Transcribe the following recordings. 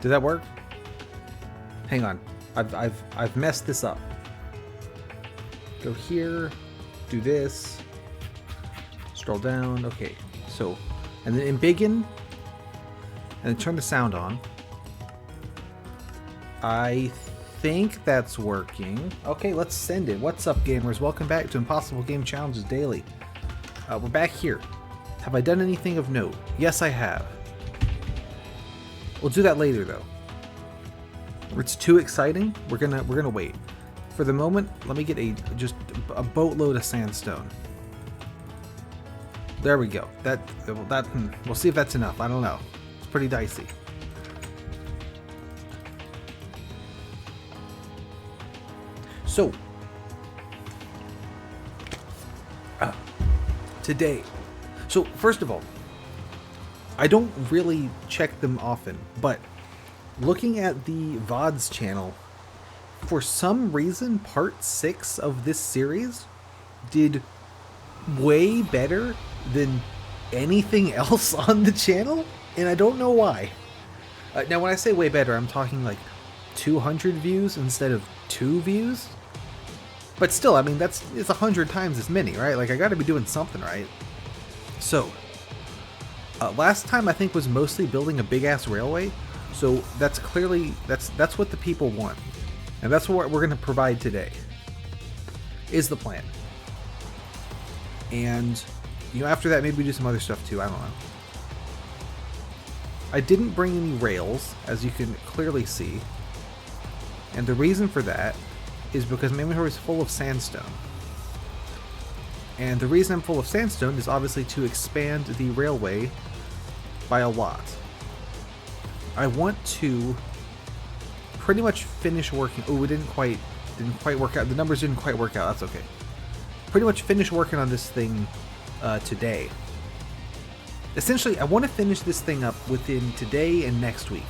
Did that work? Hang on. I've messed this up. Go here, do this, scroll down. Okay, so, and then embiggen, and then turn the sound on. I think that's working. Okay, let's send it. What's up, gamers? Welcome back to Impossible Game Challenges Daily. We're back here. Have I done anything of note? Yes, I have. We'll do that later, though. It's too exciting. We're gonna wait. For the moment, let me get just a boatload of sandstone. There we go. We'll see if that's enough. I don't know. It's pretty dicey. So, today. So, first of all, I don't really check them often, but looking at the VODs channel, for some reason, part 6 of this series did way better than anything else on the channel, and I don't know why. Now, when I say way better, I'm talking like 200 views instead of 2 views. But still, I mean, it's 100 times as many, right? Like, I gotta be doing something right. So, last time I think was mostly building a big-ass railway, so that's clearly, that's what the people want. And that's what we're going to provide today, is the plan. And, you know, after that, maybe we do some other stuff too, I don't know. I didn't bring any rails, as you can clearly see. And the reason for that is because my inventory is full of sandstone. And the reason I'm full of sandstone is obviously to expand the railway by a lot. I want to pretty much finish working. Oh, it didn't quite work out. The numbers didn't quite work out. That's okay. Pretty much finish working on this thing today. Essentially, I want to finish this thing up within today and next week.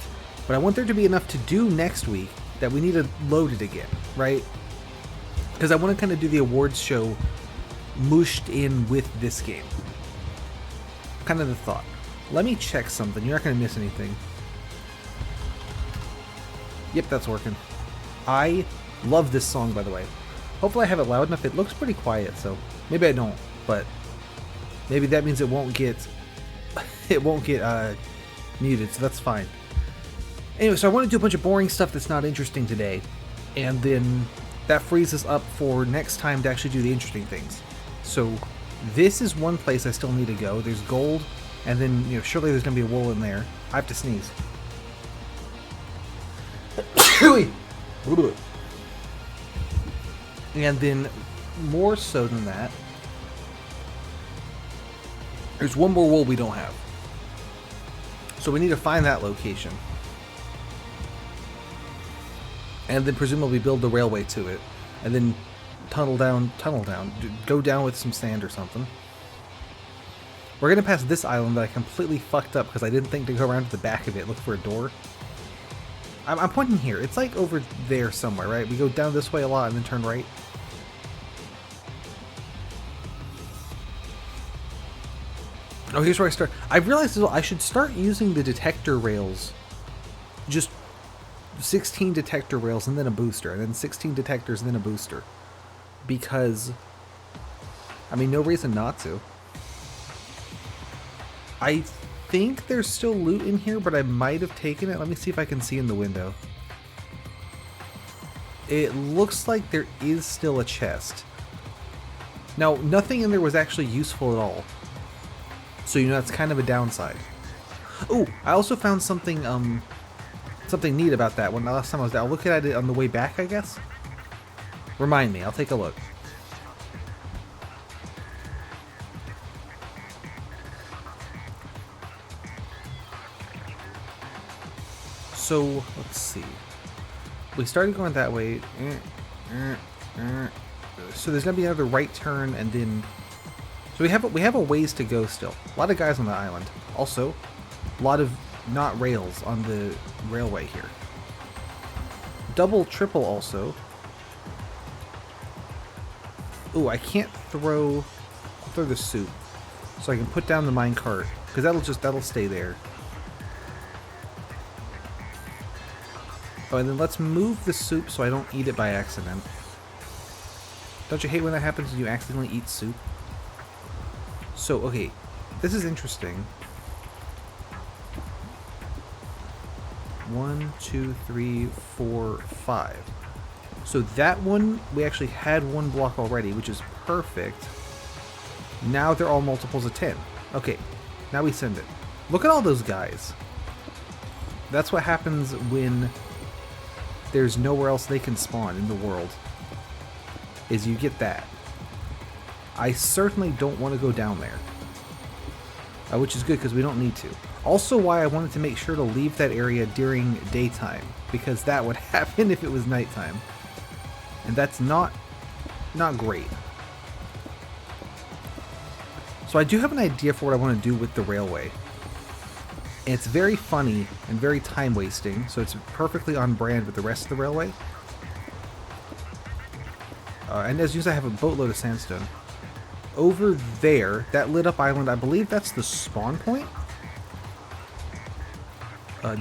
But I want there to be enough to do next week that we need to load it again, right? Because I want to kind of do the awards show mushed in with this game. Kind of the thought. Let me check something. You're not going to miss anything. Yep, that's working. I love this song, by the way. Hopefully I have it loud enough. It looks pretty quiet, so maybe I don't, but maybe that means it won't get muted, so that's fine. Anyway, so I want to do a bunch of boring stuff that's not interesting today, and then that frees us up for next time to actually do the interesting things. So this is one place I still need to go. There's gold, and then, you know, surely there's going to be a wool in there. I have to sneeze. And then, more so than that, there's one more wool we don't have. So we need to find that location. And then presumably build the railway to it. And then tunnel down, go down with some sand or something. We're going to pass this island that I completely fucked up because I didn't think to go around to the back of it, look for a door. I'm pointing here. It's like over there somewhere, right? We go down this way a lot and then turn right. Oh, here's where I start. I realized as well, I should start using the detector rails. Just 16 detector rails and then a booster, and then 16 detectors and then a booster. Because, I mean, no reason not to. I think there's still loot in here, but I might have taken it. Let me see if I can see in the window. It looks like there is still a chest. Now, nothing in there was actually useful at all. So, you know, that's kind of a downside. Oh, I also found something, something neat about that one. The last time I was there, I'll look at it on the way back, I guess. Remind me, I'll take a look. So, let's see. We started going that way. So there's gonna be another right turn, and then. So we have a ways to go still. A lot of guys on the island. Also, a lot of not rails on the railway here. Double, triple also. Ooh, I can't throw the soup, so I can put down the minecart because that'll stay there. Oh, and then let's move the soup so I don't eat it by accident. Don't you hate when that happens and you accidentally eat soup? So, okay, this is interesting. 1, 2, 3, 4, 5. So that one, we actually had one block already, which is perfect. Now they're all multiples of 10. Okay, now we send it. Look at all those guys. That's what happens when there's nowhere else they can spawn in the world. Is you get that. I certainly don't want to go down there. Which is good because we don't need to. Also why I wanted to make sure to leave that area during daytime. Because that would happen if it was nighttime. And that's not great. So I do have an idea for what I want to do with the railway. And it's very funny and very time wasting, so it's perfectly on brand with the rest of the railway. And as you see, I have a boatload of sandstone. Over there, that lit up island, I believe that's the spawn point?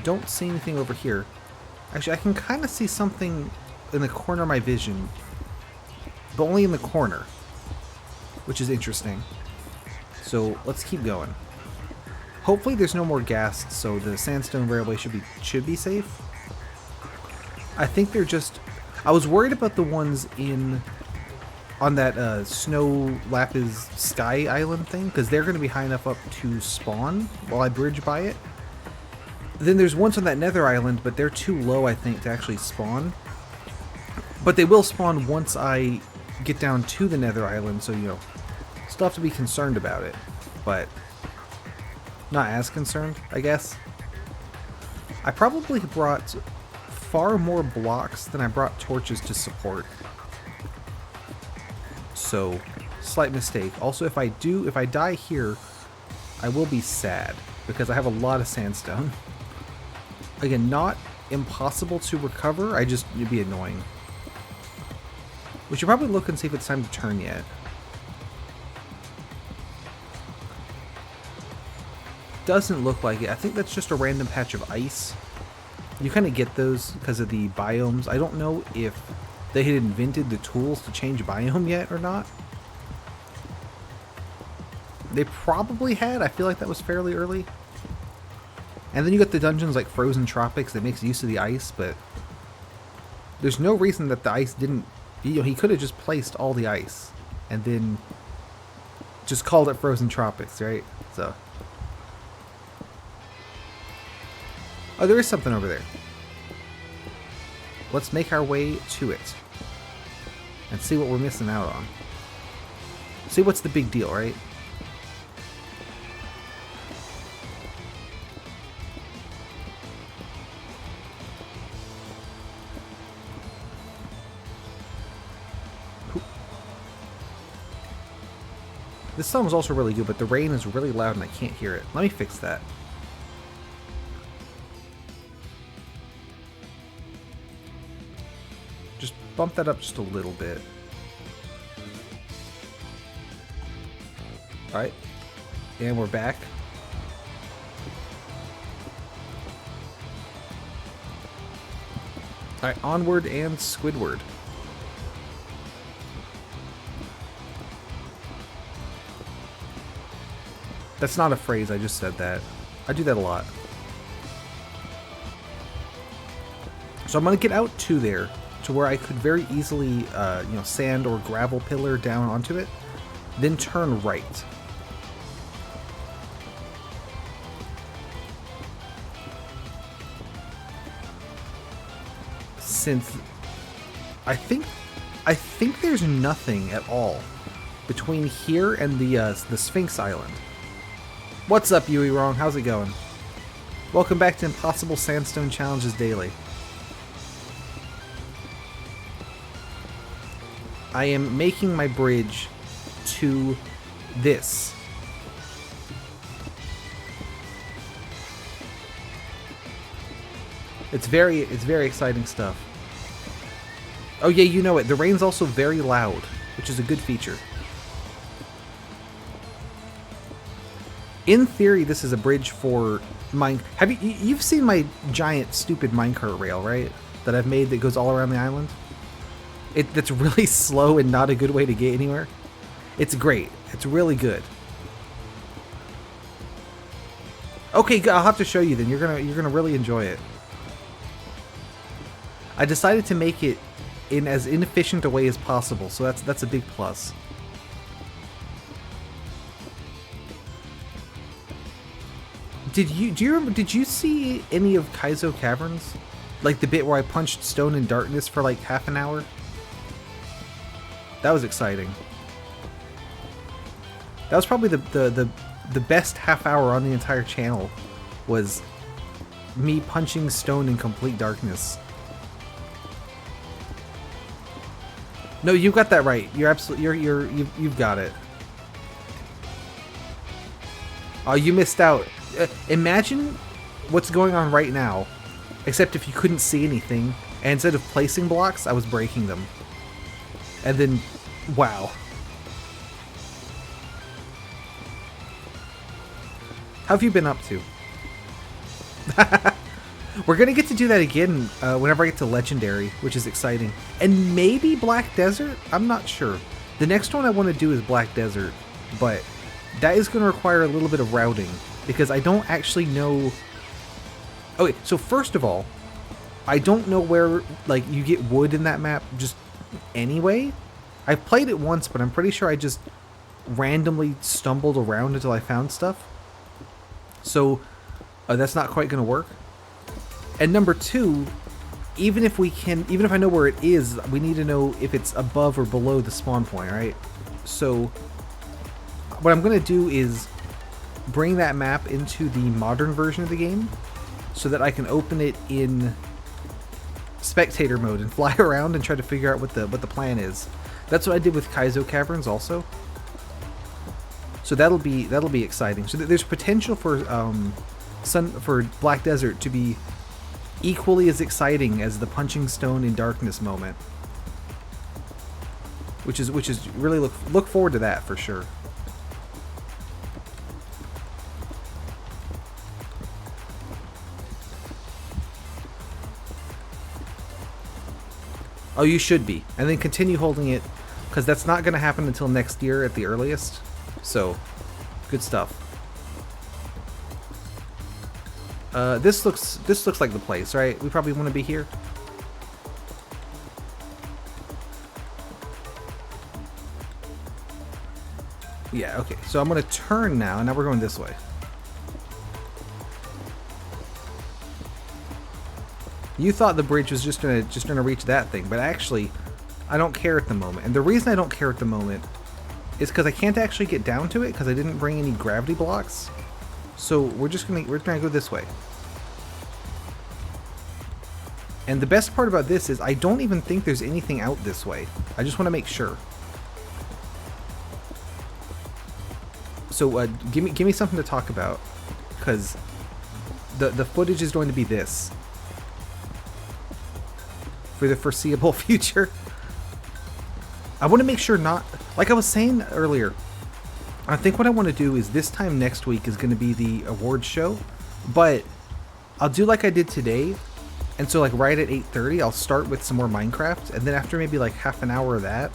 Don't see anything over here. Actually, I can kind of see something in the corner of my vision, but only in the corner, which is interesting. So let's keep going. Hopefully there's no more ghasts, so the sandstone railway should be safe. I think they're just... I was worried about the ones on that snow lapis sky island thing, because they're going to be high enough up to spawn while I bridge by it. Then there's ones on that nether island, but they're too low, I think, to actually spawn. But they will spawn once I get down to the nether island, so, you know, still have to be concerned about it, but not as concerned, I guess. I probably brought far more blocks than I brought torches to support. So, slight mistake. Also, if I die here, I will be sad, because I have a lot of sandstone. Again, not impossible to recover, it'd be annoying. We should probably look and see if it's time to turn yet. Doesn't look like it. I think that's just a random patch of ice. You kind of get those because of the biomes. I don't know if they had invented the tools to change biome yet or not. They probably had. I feel like that was fairly early. And then you got the dungeons like Frozen Tropics that makes use of the ice, but there's no reason that the ice didn't... You know, he could have just placed all the ice and then just called it Frozen Tropics, right? So... Oh, there is something over there. Let's make our way to it and see what we're missing out on. See what's the big deal, right? This song was also really good, but the rain is really loud and I can't hear it. Let me fix that. Just bump that up just a little bit. Alright. And we're back. Alright, onward and Squidward. That's not a phrase, I just said that. I do that a lot. So I'm going to get out to there, to where I could very easily, you know, sand or gravel pillar down onto it, then turn right. Since I think there's nothing at all between here and the Sphinx Island. What's up, Yui Wrong? How's it going? Welcome back to Impossible Sandstone Challenges Daily. I am making my bridge to this. It's very exciting stuff. Oh yeah, you know it. The rain's also very loud, which is a good feature. In theory, this is a bridge for mine. You've seen my giant stupid minecart rail, right? that I've made that goes all around the island. That's really slow and not a good way to get anywhere. It's great. It's really good. Okay, I'll have to show you then. You're gonna really enjoy it. I decided to make it in as inefficient a way as possible, so that's a big plus. Do you remember? Did you see any of Kaizo Caverns? Like the bit where I punched stone in darkness for like half an hour? That was exciting. That was probably the best half hour on the entire channel, was me punching stone in complete darkness. No, you got that right. You're absolutely you've got it. Oh, you missed out. Imagine what's going on right now, except if you couldn't see anything, and instead of placing blocks, I was breaking them. And then, wow. How have you been up to? We're gonna get to do that again whenever I get to Legendary, which is exciting. And maybe Black Desert? I'm not sure. The next one I want to do is Black Desert, but that is going to require a little bit of routing, because I don't actually know... Okay, so first of all, I don't know where, like, you get wood in that map just anyway. I've played it once, but I'm pretty sure I just randomly stumbled around until I found stuff. So, that's not quite going to work. And number two, even if I know where it is, we need to know if it's above or below the spawn point, right? So, what I'm going to do is bring that map into the modern version of the game so that I can open it in spectator mode and fly around and try to figure out what the plan is. That's what I did with Kaizo Caverns also. So that'll be exciting. So there's potential for for Black Desert to be equally as exciting as the punching stone in darkness moment, which is really look forward to that for sure. Oh, you should be, and then continue holding it, because that's not going to happen until next year at the earliest. So, good stuff. This looks like the place, right? We probably want to be here. Yeah, okay. So I'm going to turn now, and now we're going this way. You thought the bridge was just gonna reach that thing, but actually, I don't care at the moment. And the reason I don't care at the moment is because I can't actually get down to it because I didn't bring any gravity blocks. So we're gonna go this way. And the best part about this is I don't even think there's anything out this way. I just want to make sure. So give me something to talk about, because the footage is going to be this for the foreseeable future. I want to make sure not, like I was saying earlier, I think what I want to do is this time next week is going to be the awards show, but I'll do like I did today, and so like right at 8:30 I'll start with some more Minecraft, and then after maybe like half an hour of that,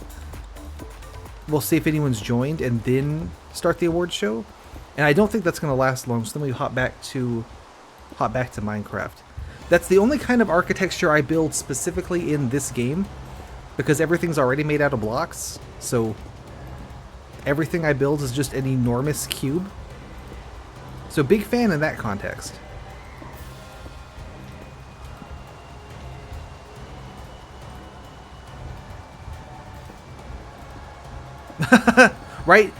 we'll see if anyone's joined, and then start the awards show. And I don't think that's going to last long, so then we hop back to Minecraft. That's the only kind of architecture I build specifically in this game, because everything's already made out of blocks, so everything I build is just an enormous cube. So big fan in that context. Right?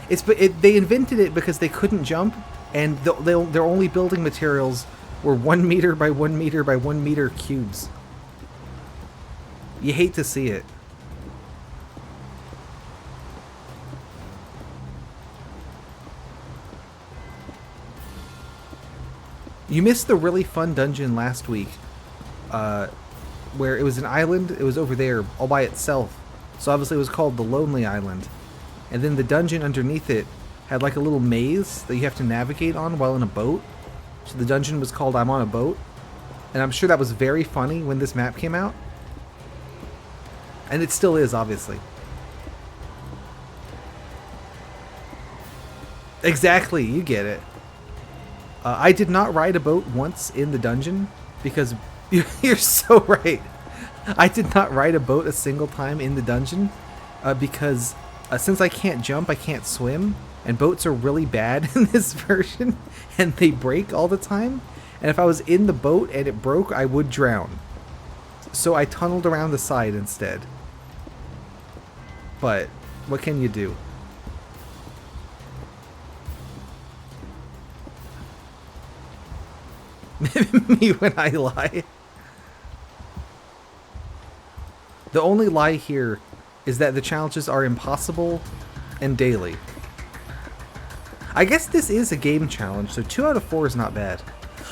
They invented it because they couldn't jump, and their only building materials were 1 meter by 1 meter by 1 meter cubes. You hate to see it. You missed the really fun dungeon last week, where it was an island. It was over there all by itself, so obviously it was called the Lonely Island. And then the dungeon underneath it had like a little maze that you have to navigate on while in a boat. So the dungeon was called I'm on a Boat. And I'm sure that was very funny when this map came out. And it still is, obviously. Exactly, you get it. I did not ride a boat once in the dungeon because you're so right. I did not ride a boat a single time in the dungeon because since I can't jump, I can't swim, and boats are really bad in this version, and they break all the time. And if I was in the boat and it broke, I would drown. So I tunneled around the side instead. But what can you do? Me when I lie. The only lie here is that the challenges are impossible and daily. I guess this is a game challenge, so 2 out of 4 is not bad.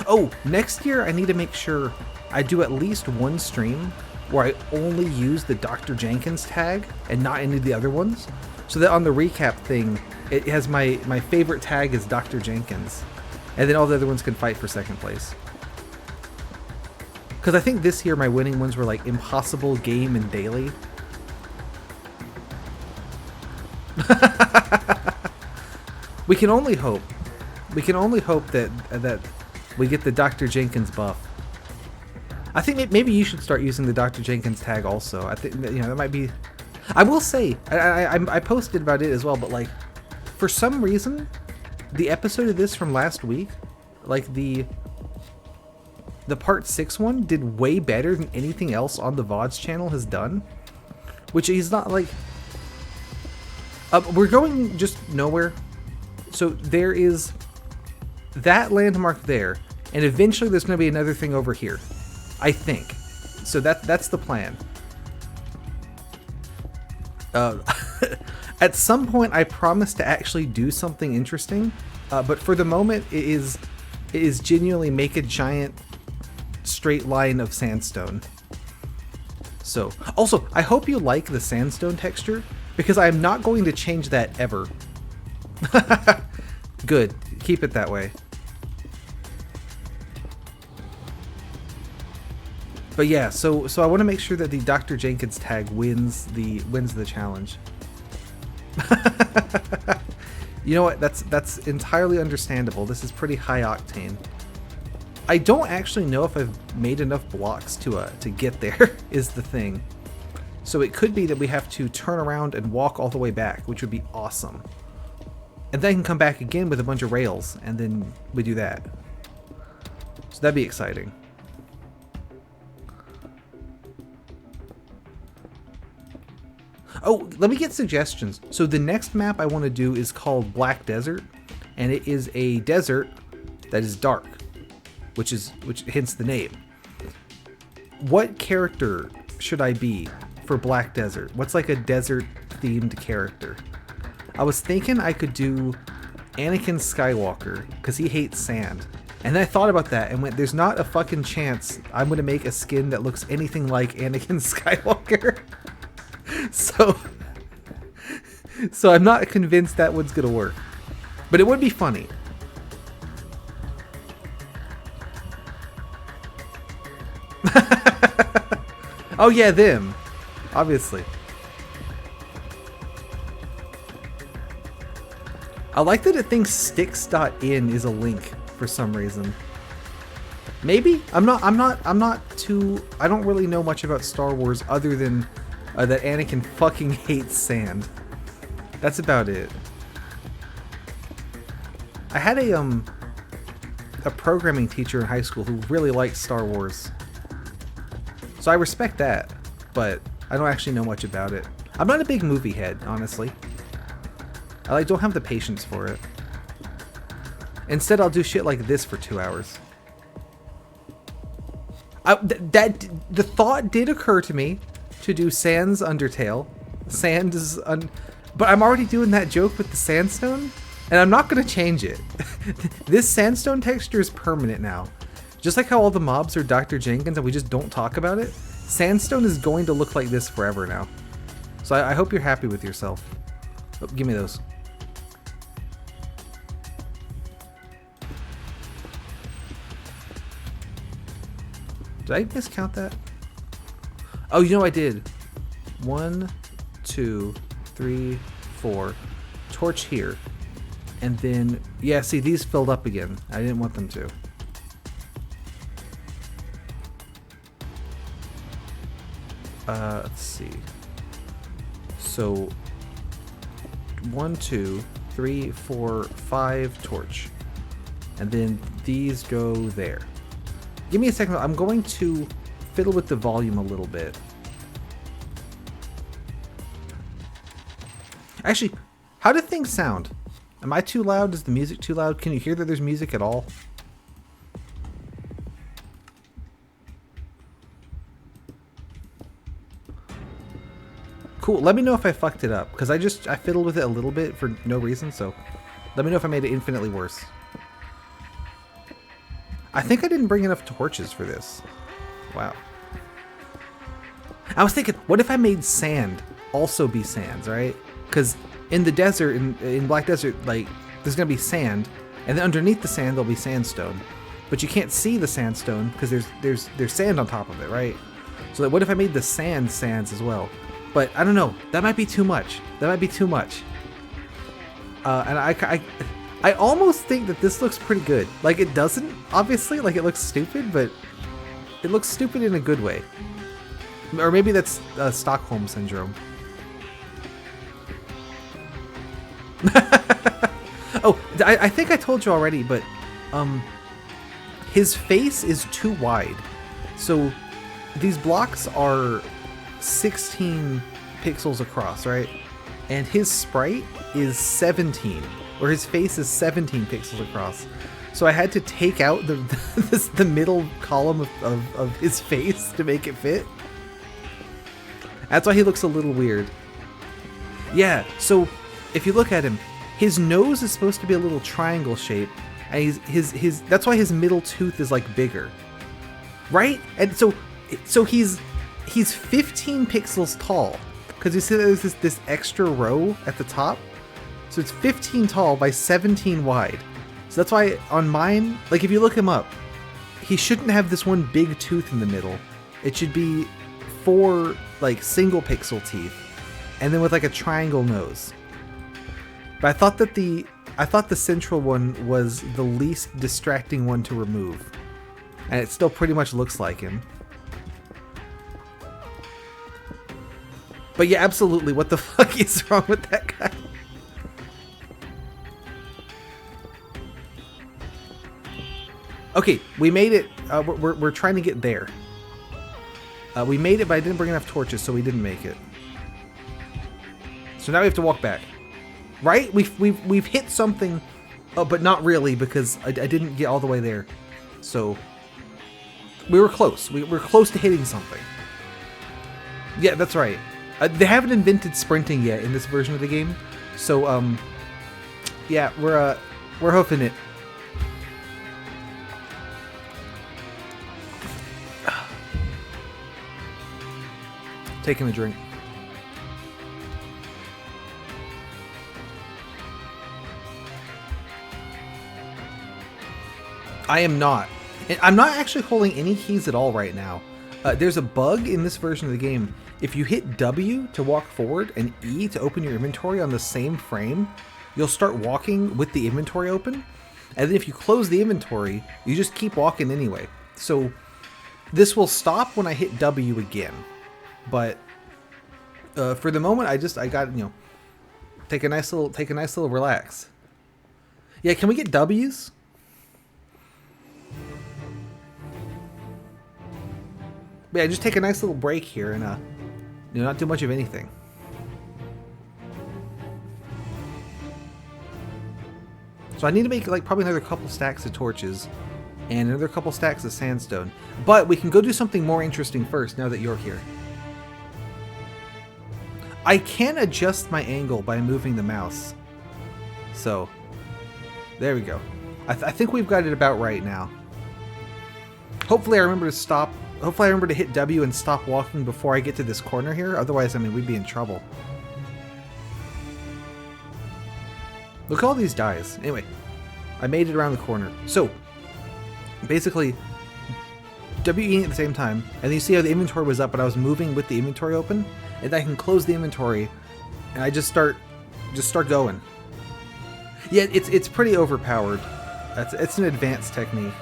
Oh, next year I need to make sure I do at least one stream where I only use the Dr. Jenkins tag and not any of the other ones, so that on the recap thing, it has my favorite tag is Dr. Jenkins, and then all the other ones can fight for second place. Because I think this year my winning ones were like impossible, game, and daily. We can only hope. We can only hope that we get the Dr. Jenkins buff. I think maybe you should start using the Dr. Jenkins tag also. I think that might be. I will say I posted about it as well, but like for some reason, the episode of this from last week, like the part 6 one, did way better than anything else on the VODs channel has done. Which is not like we're going just nowhere. So there is that landmark there, and eventually there's going to be another thing over here, I think. So that's the plan. At some point, I promise to actually do something interesting, but for the moment, it is genuinely make a giant straight line of sandstone. So, also, I hope you like the sandstone texture, because I am not going to change that ever. Good. Keep it that way. But yeah, so I want to make sure that the Dr. Jenkins tag wins the challenge. You know what? That's entirely understandable. This is pretty high octane. I don't actually know if I've made enough blocks to get there is the thing. So it could be that we have to turn around and walk all the way back, which would be awesome. And then I can come back again with a bunch of rails, and then we do that. So that'd be exciting. Oh, let me get suggestions. So the next map I want to do is called Black Desert, and it is a desert that is dark, which hence the name. What character should I be for Black Desert? What's like a desert themed character? I was thinking I could do Anakin Skywalker, because he hates sand. And then I thought about that and went, there's not a fucking chance I'm going to make a skin that looks anything like Anakin Skywalker. So I'm not convinced that one's going to work. But it would be funny. Oh yeah, them. Obviously. I like that it thinks sticks.in is a link for some reason. Maybe? I don't really know much about Star Wars other than that Anakin fucking hates sand. That's about it. I had a programming teacher in high school who really liked Star Wars. So I respect that, but I don't actually know much about it. I'm not a big movie head, honestly. I don't have the patience for it. Instead, I'll do shit like this for 2 hours. The thought did occur to me to do Sans Undertale. But I'm already doing that joke with the sandstone, and I'm not going to change it. This sandstone texture is permanent now. Just like how all the mobs are Dr. Jenkins and we just don't talk about it, sandstone is going to look like this forever now. So I hope you're happy with yourself. Oh, give me those. Did I miscount that? Oh, you know I did. 1, 2, 3, 4. Torch here. And then, yeah, see, these filled up again. I didn't want them to. Let's see. So, 1, 2, 3, 4, 5 torch. And then these go there. Give me a second. I'm going to fiddle with the volume a little bit. Actually, how do things sound? Am I too loud? Is the music too loud? Can you hear that there's music at all? Cool. Let me know if I fucked it up, because I fiddled with it a little bit for no reason, so let me know if I made it infinitely worse. I think I didn't bring enough torches for this. Wow. I was thinking, what if I made sand also be sands, right? Because in the desert, in Black Desert, like, there's going to be sand, and then underneath the sand there'll be sandstone. But you can't see the sandstone because there's sand on top of it, right? So what if I made the sands as well? But I don't know. That might be too much. That might be too much. And I almost think that this looks pretty good. Like, it doesn't, obviously. Like, it looks stupid, but it looks stupid in a good way. Or maybe that's Stockholm Syndrome. Oh, I think I told you already, but his face is too wide. So these blocks are 16 pixels across, right? And his sprite is 17, or his face is 17 pixels across. So I had to take out the middle column of his face to make it fit. That's why he looks a little weird. Yeah, so if you look at him, his nose is supposed to be a little triangle shape, and that's why his middle tooth is like bigger, right? And so he's 15 pixels tall, because you see there's this extra row at the top, so it's 15 tall by 17 wide. So that's why on mine, like if you look him up, he shouldn't have this one big tooth in the middle. It should be 4 like single pixel teeth, and then with like a triangle nose. But I thought the central one was the least distracting one to remove, and it still pretty much looks like him. But yeah, absolutely. What the fuck is wrong with that guy? Okay, we made it. We're trying to get there. We made it, but I didn't bring enough torches, so we didn't make it. So now we have to walk back. Right? We've hit something, but not really, because I didn't get all the way there. So we were close. We were close to hitting something. Yeah, that's right. They haven't invented sprinting yet in this version of the game, so yeah, we're hoofing it. Taking a drink. I am not. I'm not actually holding any keys at all right now. There's a bug in this version of the game. If you hit W to walk forward and E to open your inventory on the same frame, you'll start walking with the inventory open. And then if you close the inventory, you just keep walking anyway. So this will stop when I hit W again. But for the moment, I got, you know, take a nice little relax. Yeah, can we get W's? Yeah, just take a nice little break here and you know, not do much of anything. So I need to make like probably another couple stacks of torches and another couple stacks of sandstone. But we can go do something more interesting first now that you're here. I can adjust my angle by moving the mouse. So there we go. I think we've got it about right now. Hopefully I remember to stop. Hopefully I remember to hit W and stop walking before I get to this corner here. Otherwise, I mean, we'd be in trouble. Look at all these dies. Anyway, I made it around the corner. So, basically, WEing at the same time, and then you see how the inventory was up, but I was moving with the inventory open, and I can close the inventory, and I just start going. Yeah, it's pretty overpowered. It's an advanced technique.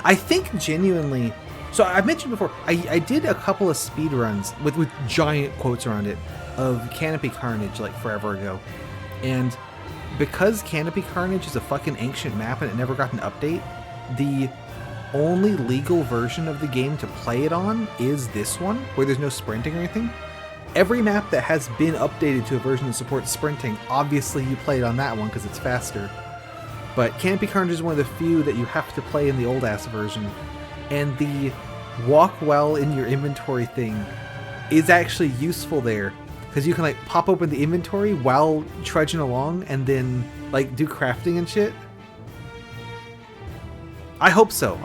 I think genuinely. So I mentioned before, I did a couple of speed runs with giant quotes around it of Canopy Carnage like forever ago, and because Canopy Carnage is a fucking ancient map and it never got an update, the only legal version of the game to play it on is this one, where there's no sprinting or anything. Every map that has been updated to a version that supports sprinting, obviously you play it on that one because it's faster. But Canopy Carnage is one of the few that you have to play in the old-ass version. And the walk well in your inventory thing is actually useful there, because you can like pop open the inventory while trudging along and then like do crafting and shit. I hope so.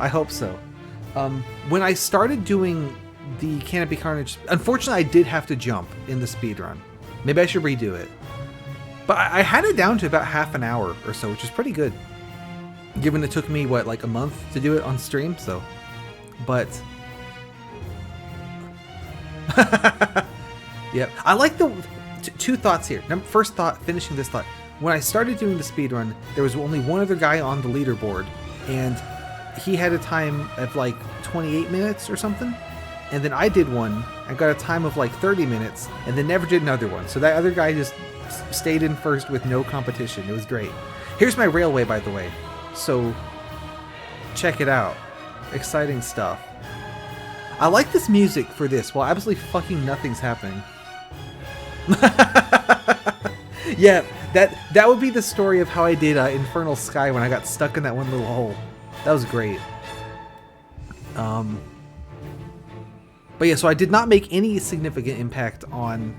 When I started doing the Canopy Carnage, unfortunately I did have to jump in the speedrun. Maybe I should redo it. But I had it down to about half an hour or so, which is pretty good, given it took me, what, like a month to do it on stream, so. But yep, I like the two thoughts here. First thought, finishing this thought. When I started doing the speedrun, there was only one other guy on the leaderboard, and he had a time of like 28 minutes or something. And then I did one and got a time of like 30 minutes, and then never did another one. So that other guy just stayed in first with no competition. It was great. Here's my railway, by the way. So check it out. Exciting stuff. I like this music for this while absolutely fucking nothing's happening. Yeah, that would be the story of how I did Infernal Sky when I got stuck in that one little hole. That was great. But yeah, so I did not make any significant impact on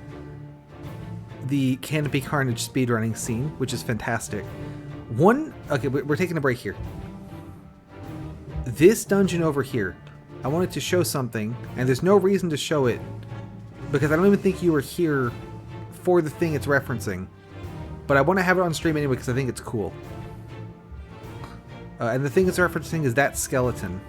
the Canopy Carnage speedrunning scene, which is fantastic. Okay, we're taking a break here. This dungeon over here, I wanted to show something, and there's no reason to show it, because I don't even think you were here for the thing it's referencing. But I want to have it on stream anyway, because I think it's cool. And the thing it's referencing is that skeleton.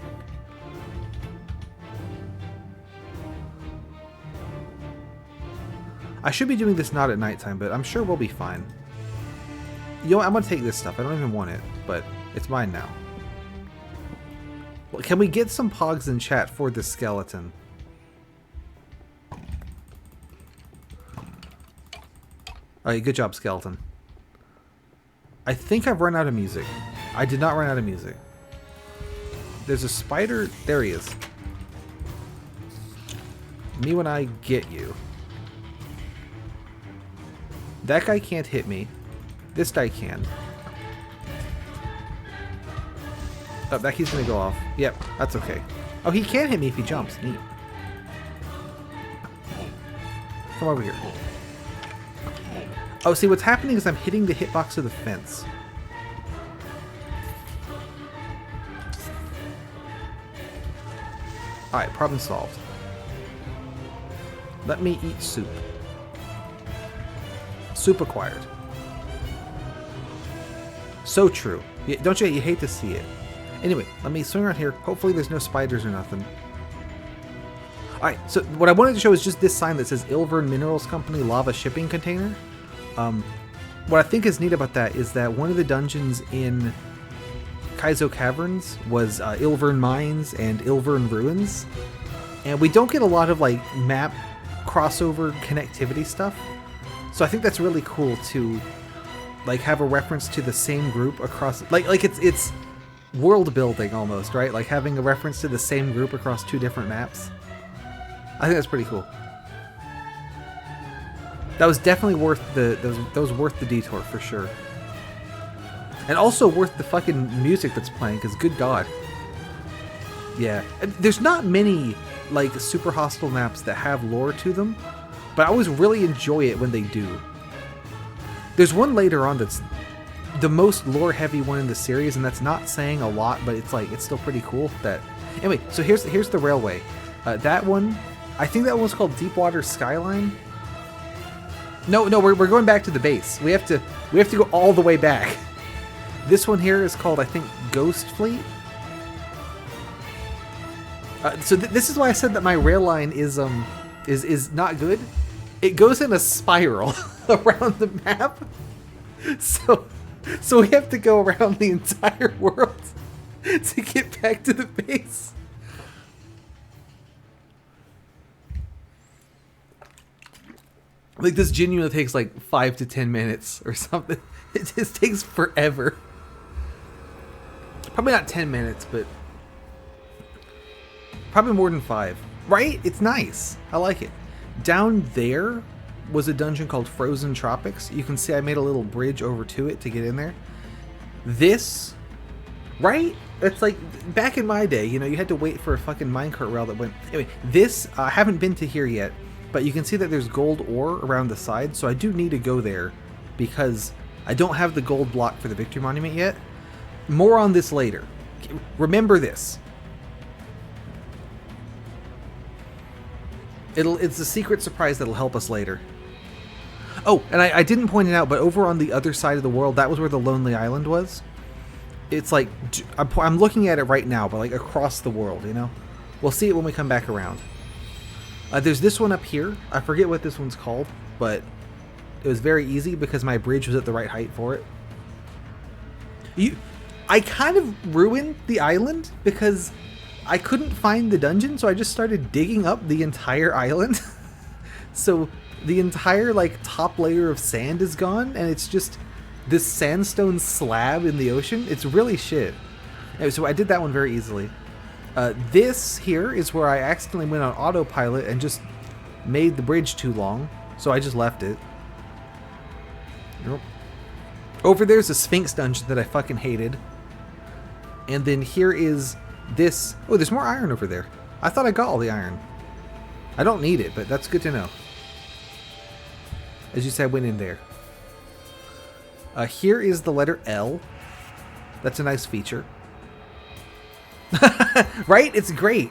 I should be doing this not at nighttime, but I'm sure we'll be fine. You know what? I'm going to take this stuff. I don't even want it, but it's mine now. Well, can we get some pogs in chat for this skeleton? Alright, good job, skeleton. I think I've run out of music. I did not run out of music. There's a spider. There he is. Me when I get you. That guy can't hit me. This guy can. Oh, that key's gonna go off. Yep, that's okay. Oh, he can hit me if he jumps. Neat. Come over here. Oh, see, what's happening is I'm hitting the hitbox of the fence. Alright, problem solved. Let me eat soup. Soup acquired. So true. Don't you hate to see it? Anyway, let me swing around here. Hopefully there's no spiders or nothing. Alright, so what I wanted to show is just this sign that says Ilvern Minerals Company Lava Shipping Container. What I think is neat about that is that one of the dungeons in Kaizo Caverns was Ilvern Mines and Ilvern Ruins. And we don't get a lot of like map crossover connectivity stuff. So I think that's really cool to like have a reference to the same group across like it's world building almost, right? Like having a reference to the same group across two different maps. I think that's pretty cool. That was definitely worth that was worth the detour for sure. And also worth the fucking music that's playing, because good god. Yeah. There's not many like super hostile maps that have lore to them, but I always really enjoy it when they do. There's one later on that's the most lore heavy one in the series, and that's not saying a lot, but it's like it's still pretty cool. That anyway. So here's the railway. That one, I think that one's called Deepwater Skyline. No, we're going back to the base. We have to go all the way back. This one here is called, I think, Ghost Fleet. So this is why I said that my rail line is not good. It goes in a spiral around the map. So we have to go around the entire world to get back to the base. Like, this genuinely takes like 5 to 10 minutes or something. It just takes forever. Probably not 10 minutes, but probably more than 5. Right? It's nice. I like it. Down there was a dungeon called Frozen Tropics. You can see I made a little bridge over to it to get in there. This, right? It's like back in my day, you know, you had to wait for a fucking minecart rail that went. Anyway, this, I haven't been to here yet, but you can see that there's gold ore around the side, so I do need to go there because I don't have the gold block for the Victory Monument yet. More on this later. Remember this. It's a secret surprise that'll help us later. Oh, and I didn't point it out, but over on the other side of the world, that was where the Lonely Island was. It's like, I'm looking at it right now, but like across the world, you know? We'll see it when we come back around. There's this one up here. I forget what this one's called, but it was very easy because my bridge was at the right height for it. I kind of ruined the island because I couldn't find the dungeon, so I just started digging up the entire island. So the entire like top layer of sand is gone, and it's just this sandstone slab in the ocean. It's really shit. Anyway, so I did that one very easily. This here is where I accidentally went on autopilot and just made the bridge too long, so I just left it. Nope. Over there's a Sphinx dungeon that I fucking hated. And then here is this. Oh, there's more iron over there. I thought I got all the iron. I don't need it, but that's good to know. As you said, I went in there. Here is the letter L. That's a nice feature. Right? It's great.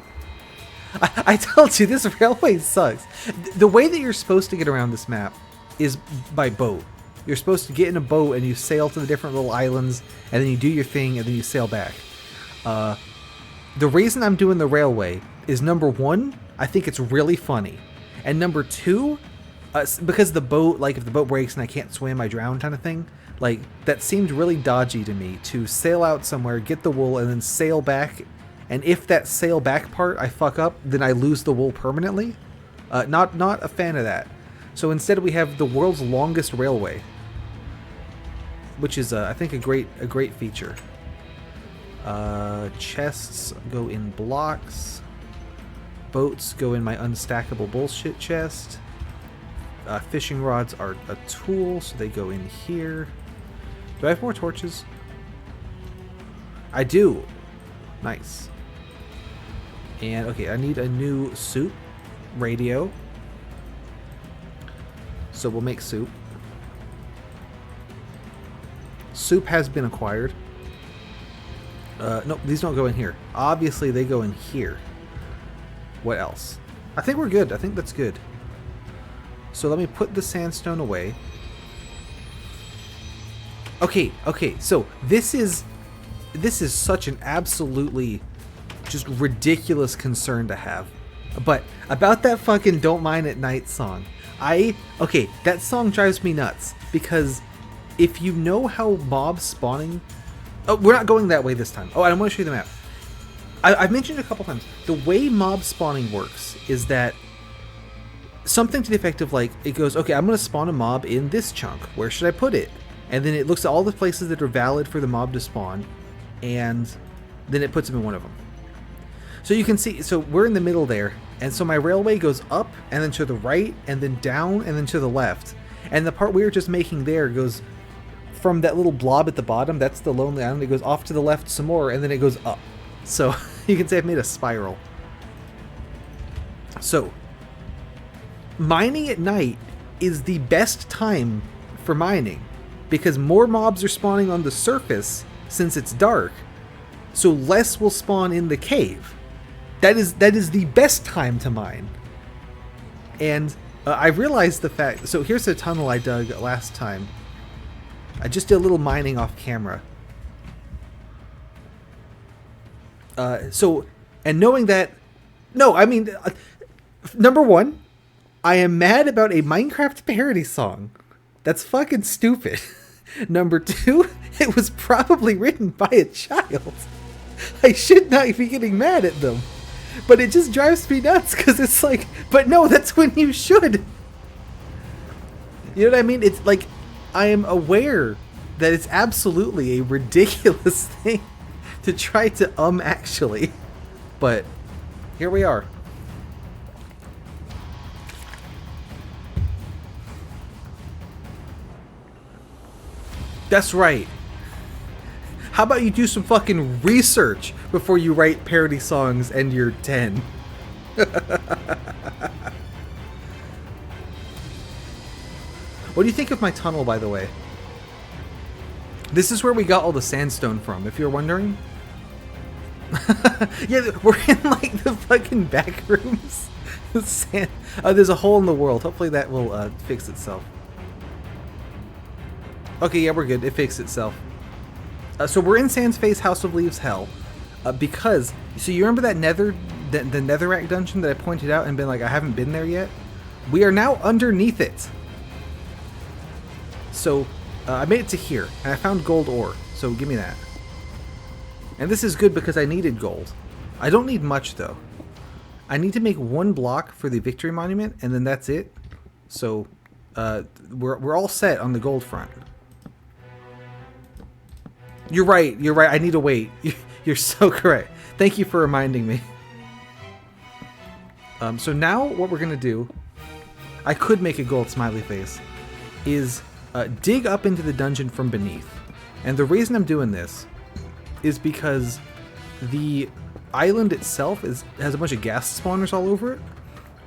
I told you, this railway sucks. The way that you're supposed to get around this map is by boat. You're supposed to get in a boat and you sail to the different little islands, and then you do your thing, and then you sail back. The reason I'm doing the railway is, number one, I think it's really funny. And number two, because the boat, like if the boat breaks and I can't swim, I drown kind of thing. Like, that seemed really dodgy to me, to sail out somewhere, get the wool, and then sail back. And if that sail back part I fuck up, then I lose the wool permanently. Not a fan of that. So instead we have the world's longest railway, which is I think a great feature. Chests go in blocks. Boats go in my unstackable bullshit chest. Fishing rods are a tool, so they go in here. Do I have more torches? I do. Nice. And okay, I need a new soup radio. So we'll make soup. Soup has been acquired. Nope, these don't go in here. Obviously, they go in here. What else? I think we're good. I think that's good. So let me put the sandstone away. Okay, so this is such an absolutely just ridiculous concern to have. But about that fucking Don't Mine at Night song. Okay, that song drives me nuts because if you know how mob spawning... Oh, we're not going that way this time. Oh, I want to show you the map. I've mentioned it a couple times. The way mob spawning works is that something to the effect of like, it goes, okay, I'm going to spawn a mob in this chunk. Where should I put it? And then it looks at all the places that are valid for the mob to spawn, and then it puts them in one of them. So you can see, so we're in the middle there, and so my railway goes up, and then to the right, and then down, and then to the left. And the part we were just making there goes from that little blob at the bottom, that's the Lonely Island, it goes off to the left some more, and then it goes up. So you can say I've made a spiral. So mining at night is the best time for mining because more mobs are spawning on the surface since it's dark, so less will spawn in the cave. That is the best time to mine. And I realized the fact, so here's a tunnel I dug last time. I just did a little mining off camera. And knowing that No, I mean, number one, I am mad about a Minecraft parody song. That's fucking stupid. Number two, it was probably written by a child. I should not be getting mad at them. But it just drives me nuts because it's like, but no, that's when you should. You know what I mean? It's like, I am aware that it's absolutely a ridiculous thing to try to actually. But here we are. That's right. How about you do some fucking research before you write parody songs and you're 10? What do you think of my tunnel, by the way? This is where we got all the sandstone from, if you're wondering. Yeah, we're in like the fucking back rooms. There's a hole in the world. Hopefully that will fix itself. Okay, yeah, we're good. It fixed itself. So we're in Sans Face House of Leaves Hell. Because, so you remember that the Netherrack dungeon that I pointed out and been like, I haven't been there yet? We are now underneath it. So, I made it to here, and I found gold ore, so give me that. And this is good because I needed gold. I don't need much, though. I need to make one block for the Victory Monument, and then that's it. So, we're all set on the gold front. You're right, I need to wait. You're so correct. Thank you for reminding me. So now what we're gonna do, I could make a gold smiley face, is dig up into the dungeon from beneath. And the reason I'm doing this is because the island itself has a bunch of ghast spawners all over it,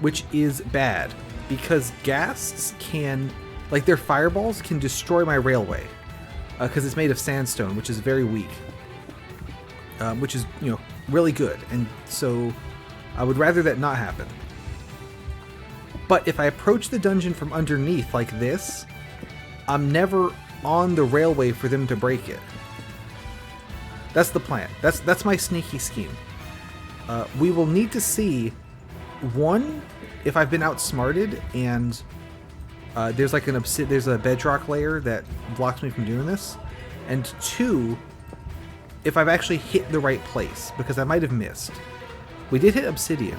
which is bad because ghasts can, like their fireballs can destroy my railway because it's made of sandstone, which is very weak, which is, you know, really good. And so I would rather that not happen. But if I approach the dungeon from underneath like this, I'm never on the railway for them to break it. That's the plan. That's my sneaky scheme. We will need to see, one, if I've been outsmarted and there's like there's a bedrock layer that blocks me from doing this, and two, if I've actually hit the right place, because I might have missed. We did hit obsidian.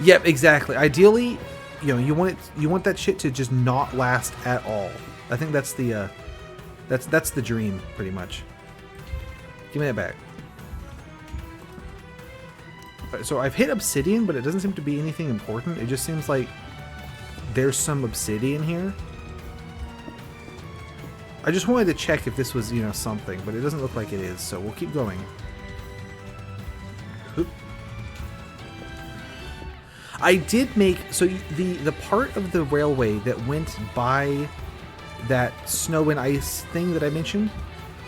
Yep, exactly. Ideally, you know, you want that shit to just not last at all. I think that's the that's the dream, pretty much. Give me that back. So I've hit obsidian, but it doesn't seem to be anything important. It just seems like there's some obsidian here. I just wanted to check if this was, you know, something, but it doesn't look like it is, so we'll keep going. Oop. I did make, so the part of the railway that went by that snow and ice thing that I mentioned,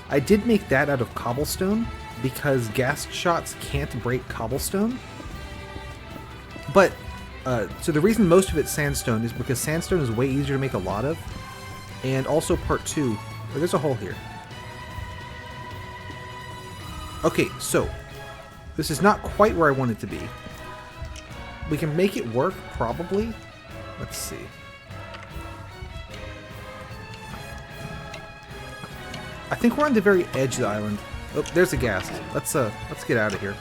I did make that out of cobblestone because ghast shots can't break cobblestone. But, so the reason most of it's sandstone is because sandstone is way easier to make a lot of. And also part two, oh, there's a hole here. Okay, so this is not quite where I want it to be. We can make it work, probably. Let's see. I think we're on the very edge of the island. Oh, there's a ghast. Let's get out of here.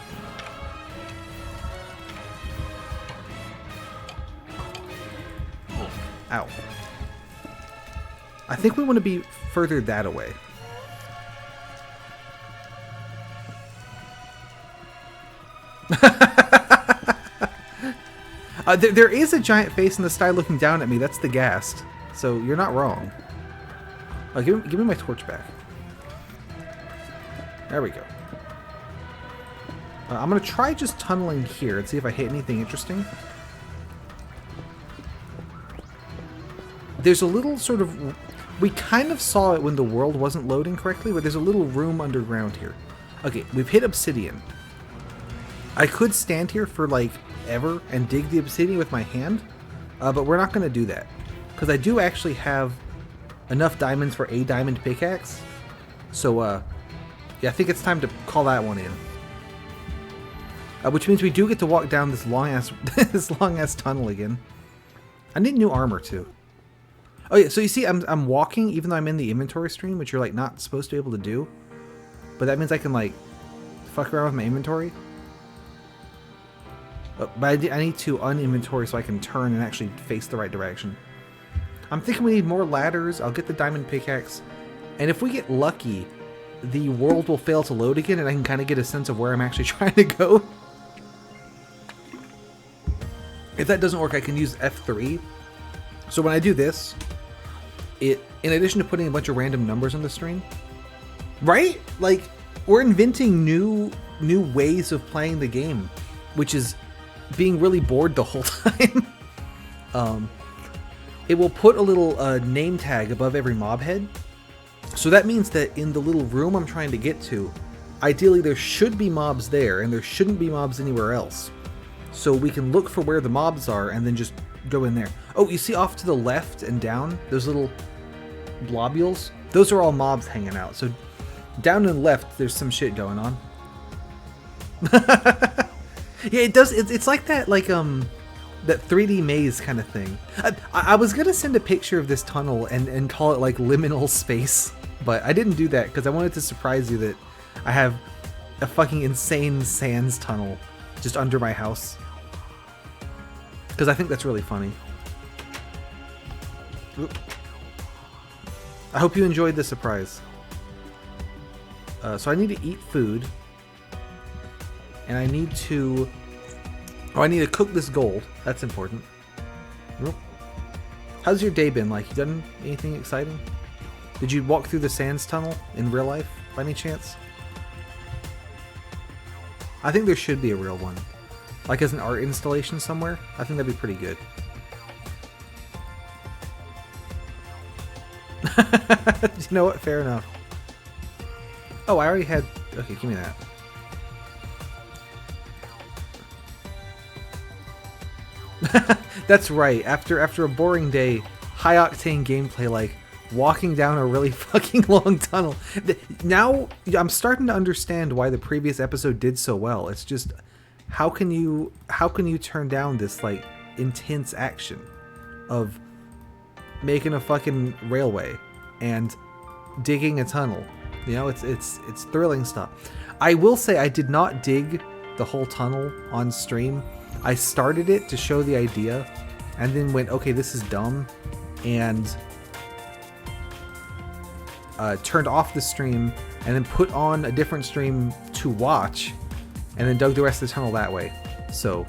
Ow. I think we want to be further that away. There is a giant face in the sky looking down at me. That's the ghast. So you're not wrong. Give me my torch back. There we go. I'm going to try just tunneling here and see if I hit anything interesting. There's a little sort of... We kind of saw it when the world wasn't loading correctly, but there's a little room underground here. Okay, we've hit obsidian. I could stand here for, like, ever and dig the obsidian with my hand, but we're not going to do that. Because I do actually have enough diamonds for a diamond pickaxe. So, Yeah, I think it's time to call that one in. Which means we do get to walk down this long ass this long ass tunnel again. I need new armor too. Oh yeah, so you see I'm walking even though I'm in the inventory stream, which you're like not supposed to be able to do. But that means I can like fuck around with my inventory. But I need to uninventory so I can turn and actually face the right direction. I'm thinking we need more ladders. I'll get the diamond pickaxe. And if we get lucky, the world will fail to load again and I can kind of get a sense of where I'm actually trying to go. If that doesn't work, I can use F3. So when I do this, in addition to putting a bunch of random numbers on the screen, right? Like, we're inventing new ways of playing the game, which is being really bored the whole time. It will put a little name tag above every mob head. So that means that in the little room I'm trying to get to, ideally there should be mobs there and there shouldn't be mobs anywhere else. So we can look for where the mobs are and then just go in there. Oh, you see off to the left and down, those little globules? Those are all mobs hanging out. So down and left, there's some shit going on. Yeah, it does. It's like that, like, that 3D maze kind of thing. I was gonna send a picture of this tunnel and call it like liminal space, but I didn't do that because I wanted to surprise you that I have a fucking insane sands tunnel just under my house. Because I think that's really funny. Oop. I hope you enjoyed the surprise. So I need to eat food. And I need to... Oh, I need to cook this gold. That's important. Oop. How's your day been like? You done anything exciting? Did you walk through the sands tunnel in real life, by any chance? I think there should be a real one. Like as an art installation somewhere. I think that'd be pretty good. You know what? Fair enough. Oh, I already had... Okay, give me that. That's right. After a boring day, high-octane gameplay like walking down a really fucking long tunnel. Now I'm starting to understand why the previous episode did so well. It's just how can you turn down this like intense action of making a fucking railway and digging a tunnel? You know, it's thrilling stuff. I will say I did not dig the whole tunnel on stream. I started it to show the idea and then went, okay, this is dumb, and turned off the stream and then put on a different stream to watch and then dug the rest of the tunnel that way. So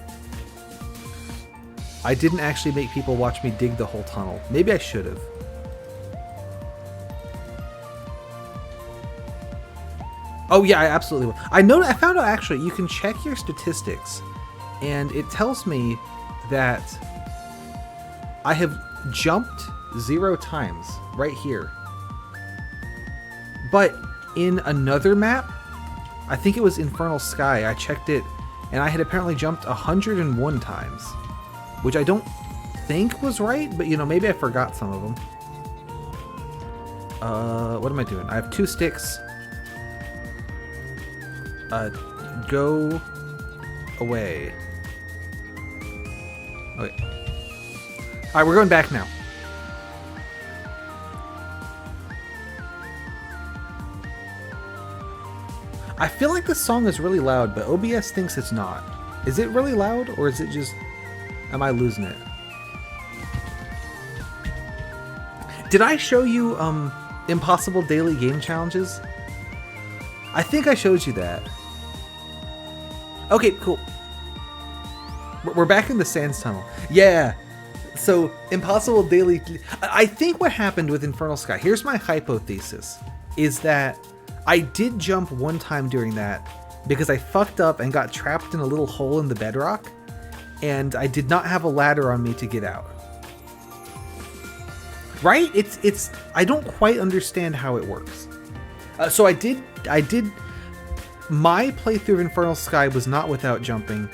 I didn't actually make people watch me dig the whole tunnel. Maybe I should have. Oh yeah, I absolutely will. I found out actually you can check your statistics and it tells me that I have jumped 0 times right here. But in another map, I think it was Infernal Sky, I checked it and I had apparently jumped 101 times, which I don't think was right, but you know, maybe I forgot some of them. What am I doing? I have 2 sticks. Go away. Okay. Alright, we're going back now. I feel like this song is really loud, but OBS thinks it's not. Is it really loud, or is it just... Am I losing it? Did I show you, impossible daily game challenges? I think I showed you that. Okay, cool. We're back in the sands tunnel. Yeah. So, impossible daily... I think what happened with Infernal Sky, here's my hypothesis, is that I did jump one time during that because I fucked up and got trapped in a little hole in the bedrock, and I did not have a ladder on me to get out. Right? It's I don't quite understand how it works. So I did my playthrough of Infernal Sky was not without jumping.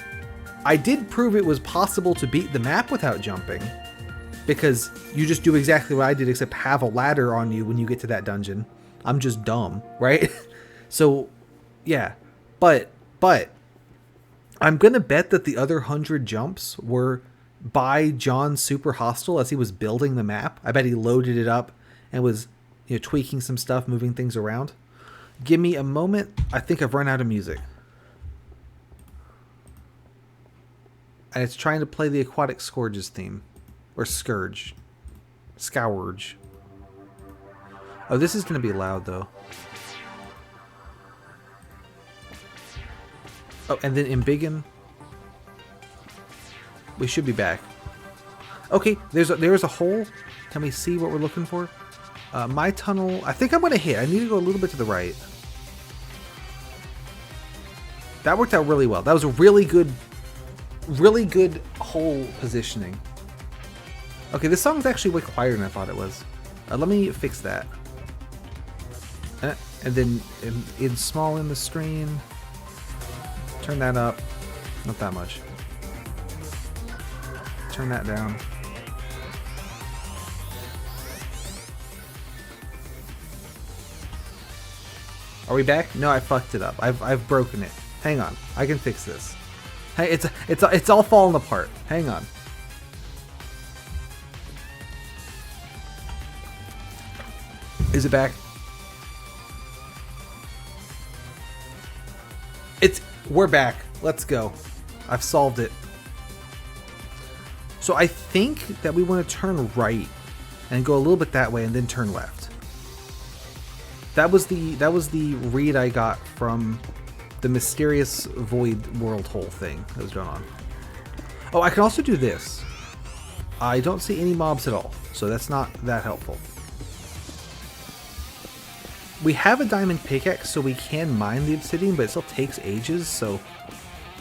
I did prove it was possible to beat the map without jumping, because you just do exactly what I did except have a ladder on you when you get to that dungeon. I'm just dumb, right? So, yeah. But I'm going to bet that the other 100 jumps were by John Super Hostile as he was building the map. I bet he loaded it up and was, tweaking some stuff, moving things around. Give me a moment. I think I've run out of music. And it's trying to play the Aquatic Scourges theme. Or Scourge. Scourge. Oh, this is going to be loud, though. Oh, and then Embiggen. We should be back. Okay, there's a hole. Can we see what we're looking for? My tunnel. I think I'm going to hit. I need to go a little bit to the right. That worked out really well. That was a really good hole positioning. Okay, this song's actually way quieter than I thought it was. Let me fix that. And then in small in the stream. Turn that up. Not that much. Turn that down. Are we back? No, I fucked it up. I've broken it. Hang on. I can fix this. Hey, it's all falling apart. Hang on. Is it back? We're back. Let's go. I've solved it. So I think that we want to turn right and go a little bit that way and then turn left. That was the read I got from the mysterious void world hole thing that was going on. Oh, I can also do this. I don't see any mobs at all, so that's not that helpful. We have a diamond pickaxe, so we can mine the obsidian, but it still takes ages, so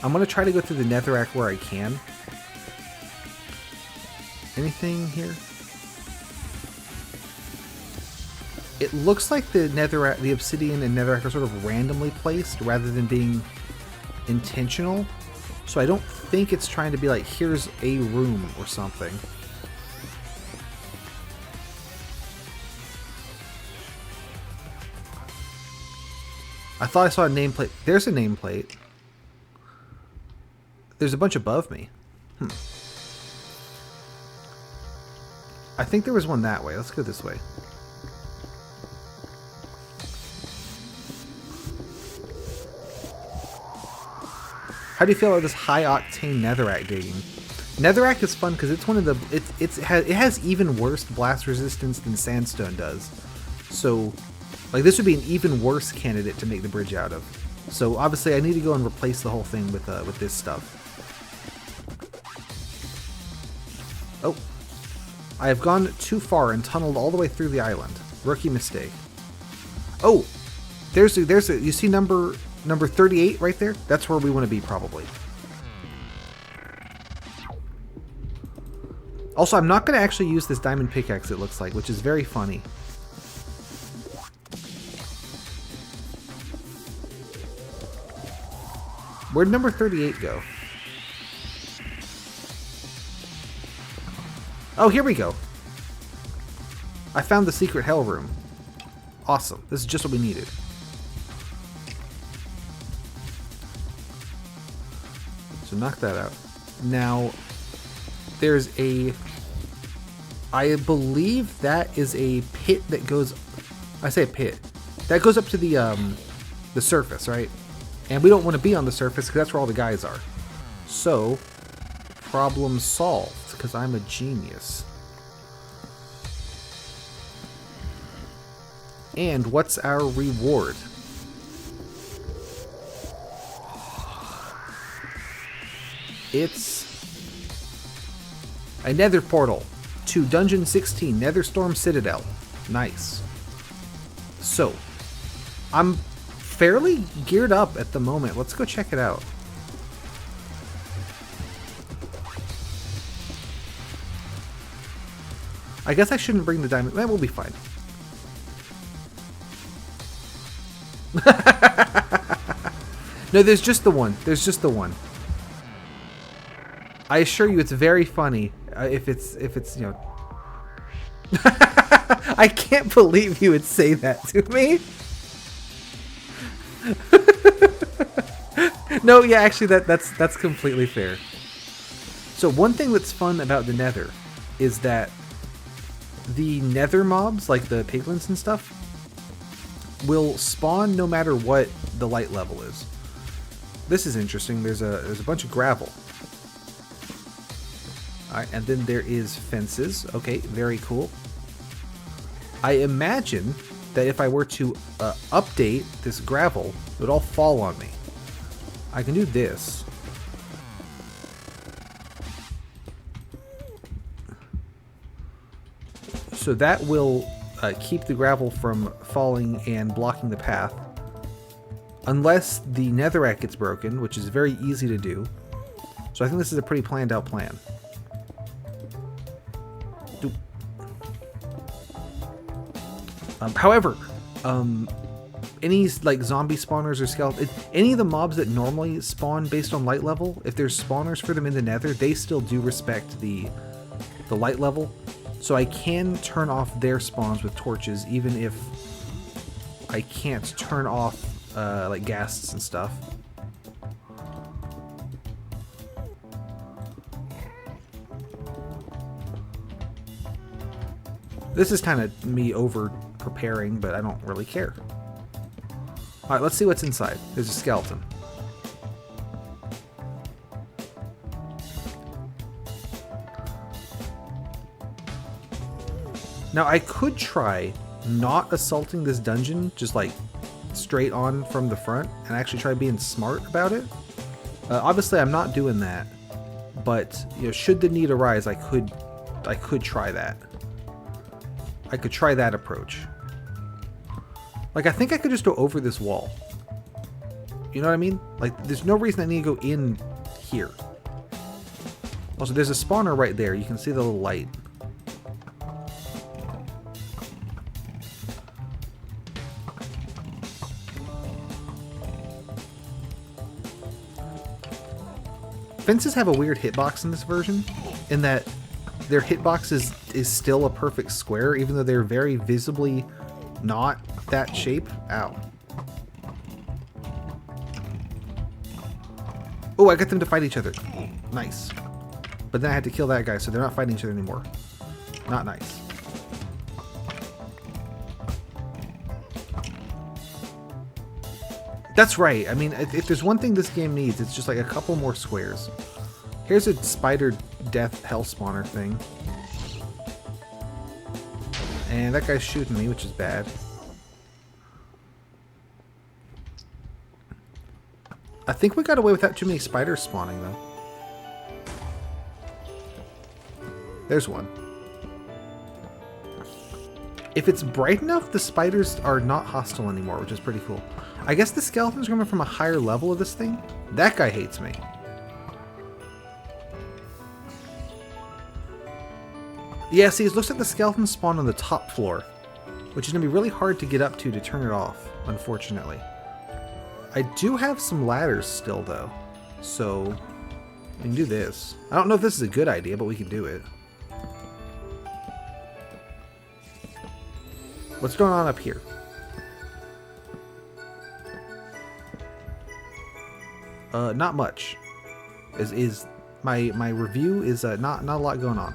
I'm going to try to go through the netherrack where I can. Anything here? It looks like the netherrack, the obsidian and netherrack are sort of randomly placed rather than being intentional. So I don't think it's trying to be like, here's a room or something. I thought I saw a nameplate. There's a nameplate. There's a bunch above me. I think there was one that way. Let's go this way. How do you feel about this high octane netherrack digging? Netherrack is fun because it's one of the it has even worse blast resistance than sandstone does. So, like, this would be an even worse candidate to make the bridge out of. So obviously I need to go and replace the whole thing with this stuff. Oh, I have gone too far and tunneled all the way through the island. Rookie mistake. Oh, there's a you see number 38 right there? That's where we want to be probably. Also, I'm not going to actually use this diamond pickaxe, it looks like, which is very funny. Where'd number 38 go? Oh, here we go. I found the secret hell room. Awesome. This is just what we needed. So knock that out. Now, there's a... I believe that is a pit that goes... I say a pit. That goes up to the surface, right? And we don't want to be on the surface because that's where all the guys are. So, problem solved, because I'm a genius. And what's our reward? It's a nether portal to Dungeon 16, Netherstorm Citadel. Nice. So, I'm fairly geared up at the moment. Let's go check it out. I guess I shouldn't bring the diamond. That will be fine. No, there's just the one. There's just the one. I assure you, it's very funny if it's you know. I can't believe you would say that to me. No, yeah, actually that's completely fair. So one thing that's fun about the Nether is that the Nether mobs, like the piglins and stuff, will spawn no matter what the light level is. This is interesting. There's a bunch of gravel. Alright, and then there is fences. Okay, very cool. I imagine that if I were to update this gravel, it would all fall on me. I can do this. So that will keep the gravel from falling and blocking the path. Unless the netherrack gets broken, which is very easy to do. So I think this is a pretty planned out plan. However, any like zombie spawners or skeletons, any of the mobs that normally spawn based on light level, if there's spawners for them in the nether, they still do respect the light level. So I can turn off their spawns with torches, even if I can't turn off like ghasts and stuff. This is kind of me over preparing, but I don't really care. Alright, let's see what's inside. There's a skeleton. Now I could try not assaulting this dungeon, just like straight on from the front, and actually try being smart about it. Obviously I'm not doing that, but you know, should the need arise, I could try that. I could try that approach. Like, I think I could just go over this wall. You know what I mean? Like, there's no reason I need to go in here. Also, there's a spawner right there. You can see the little light. Fences have a weird hitbox in this version, in that their hitbox is still a perfect square, even though they're very visibly not that shape. Ow. Oh, I got them to fight each other. Nice. But then I had to kill that guy, so they're not fighting each other anymore. Not nice. That's right. I mean, if there's one thing this game needs, it's just like a couple more squares. Here's a spider death hell spawner thing. And that guy's shooting me, which is bad. I think we got away without too many spiders spawning, though. There's one. If it's bright enough, the spiders are not hostile anymore, which is pretty cool. I guess the skeleton's coming from a higher level of this thing. That guy hates me. Yeah, see, it looks like the skeleton spawned on the top floor, which is going to be really hard to get up to turn it off, unfortunately. I do have some ladders still, though, so we can do this. I don't know if this is a good idea, but we can do it. What's going on up here? Not much. My review is not a lot going on.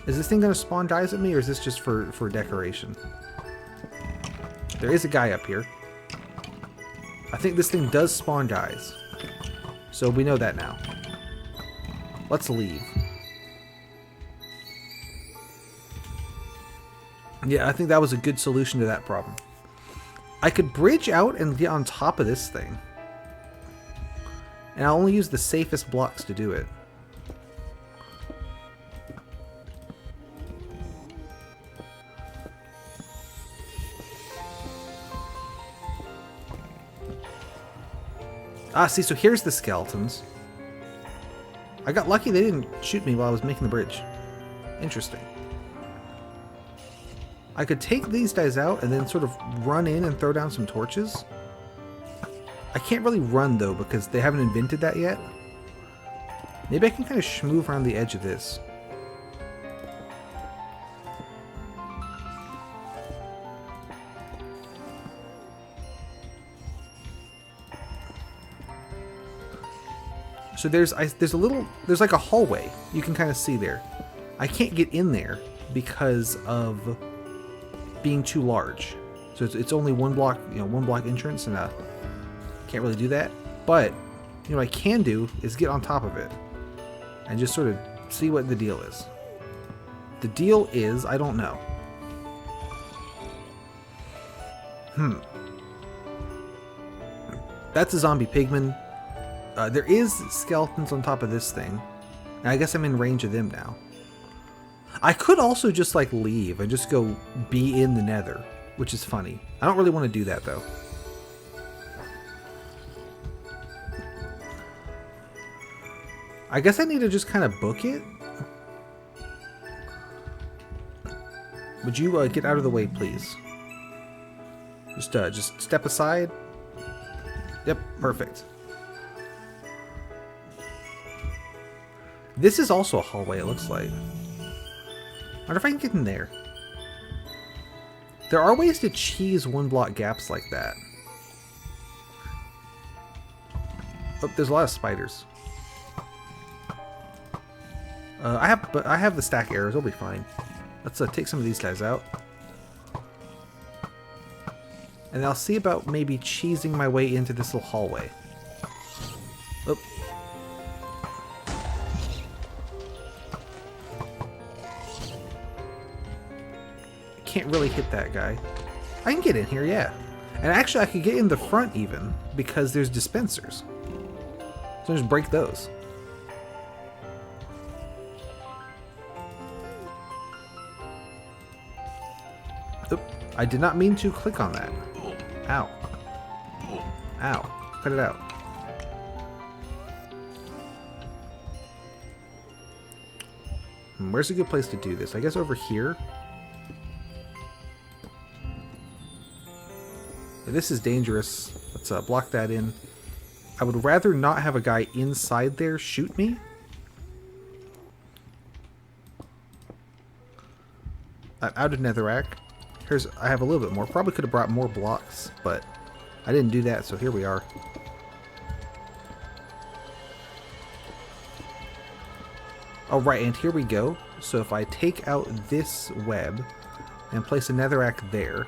Is this thing gonna spawn guys at me, or is this just for decoration? There is a guy up here. I think this thing does spawn guys. So we know that now. Let's leave. Yeah, I think that was a good solution to that problem. I could bridge out and get on top of this thing. And I'll only use the safest blocks to do it. Ah, see, so here's the skeletons. I got lucky they didn't shoot me while I was making the bridge. Interesting. I could take these guys out and then sort of run in and throw down some torches. I can't really run, though, because they haven't invented that yet. Maybe I can kind of schmoove around the edge of this. So there's like a hallway you can kind of see there. I can't get in there because of being too large. So it's only one block, one block entrance, and can't really do that. But what I can do is get on top of it and just sort of see what the deal is. The deal is, I don't know. That's a zombie pigman. There is skeletons on top of this thing. And I guess I'm in range of them now. I could also just like leave and just go be in the nether, which is funny. I don't really want to do that though. I guess I need to just kind of book it. Would you get out of the way, please? Just step aside. Yep, perfect. This is also a hallway, it looks like. I wonder if I can get in there. There are ways to cheese one block gaps like that. Oh, there's a lot of spiders. I have the stack arrows. It'll be fine. Let's take some of these guys out. And I'll see about maybe cheesing my way into this little hallway. Oh. Can't really hit that guy. I can get in here, yeah. And actually I could get in the front even, because there's dispensers. So just break those. Oop, I did not mean to click on that. Ow. Ow. Cut it out. Where's a good place to do this? I guess over here. This is dangerous. Let's block that in. I would rather not have a guy inside there shoot me. I'm out of netherrack. I have a little bit more. Probably could have brought more blocks, but I didn't do that, so here we are. Oh, right, and here we go. So if I take out this web and place a netherrack there.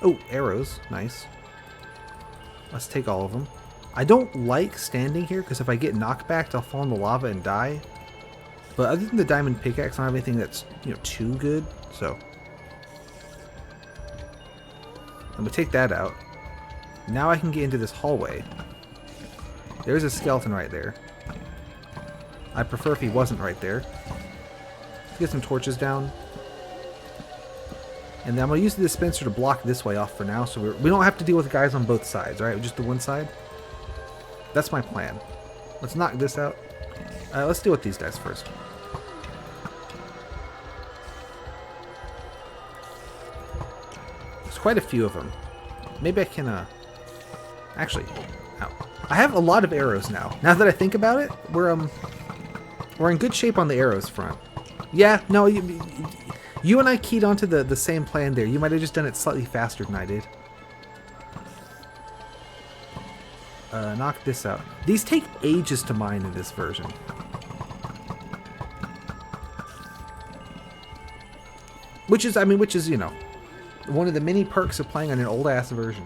Oh, arrows. Nice. Let's take all of them. I don't like standing here, because if I get knocked back, I'll fall in the lava and die. But other than the diamond pickaxe, I don't have anything that's, too good, so... I'm going to take that out. Now I can get into this hallway. There's a skeleton right there. I'd prefer if he wasn't right there. Let's get some torches down. And then I'm going to use the dispenser to block this way off for now, so we don't have to deal with guys on both sides, alright? Just the one side. That's my plan. Let's knock this out. Let's deal with these guys first. There's quite a few of them. Maybe I can, actually, ow. I have a lot of arrows now. Now that I think about it, we're in good shape on the arrows front. Yeah, no, you and I keyed onto the same plan there. You might have just done it slightly faster than I did. Knock this out. These take ages to mine in this version. Which is, one of the many perks of playing on an old-ass version.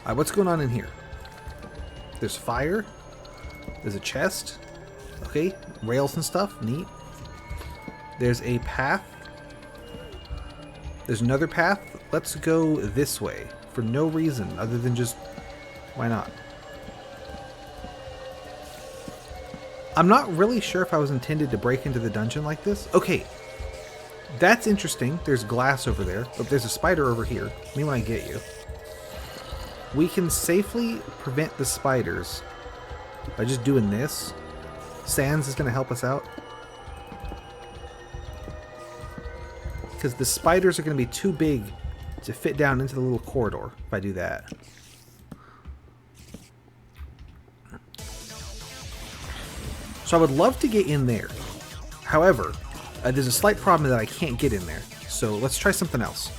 What's going on in here? There's fire. There's a chest. Okay, rails and stuff. Neat. There's a path. There's another path. Let's go this way for no reason other than just why not? I'm not really sure if I was intended to break into the dungeon like this. Okay, that's interesting. There's glass over there. Oh, there's a spider over here. Me when I get you. We can safely prevent the spiders by just doing this. Sands is going to help us out. Because the spiders are going to be too big to fit down into the little corridor if I do that. So I would love to get in there. However, there's a slight problem that I can't get in there. So let's try something else.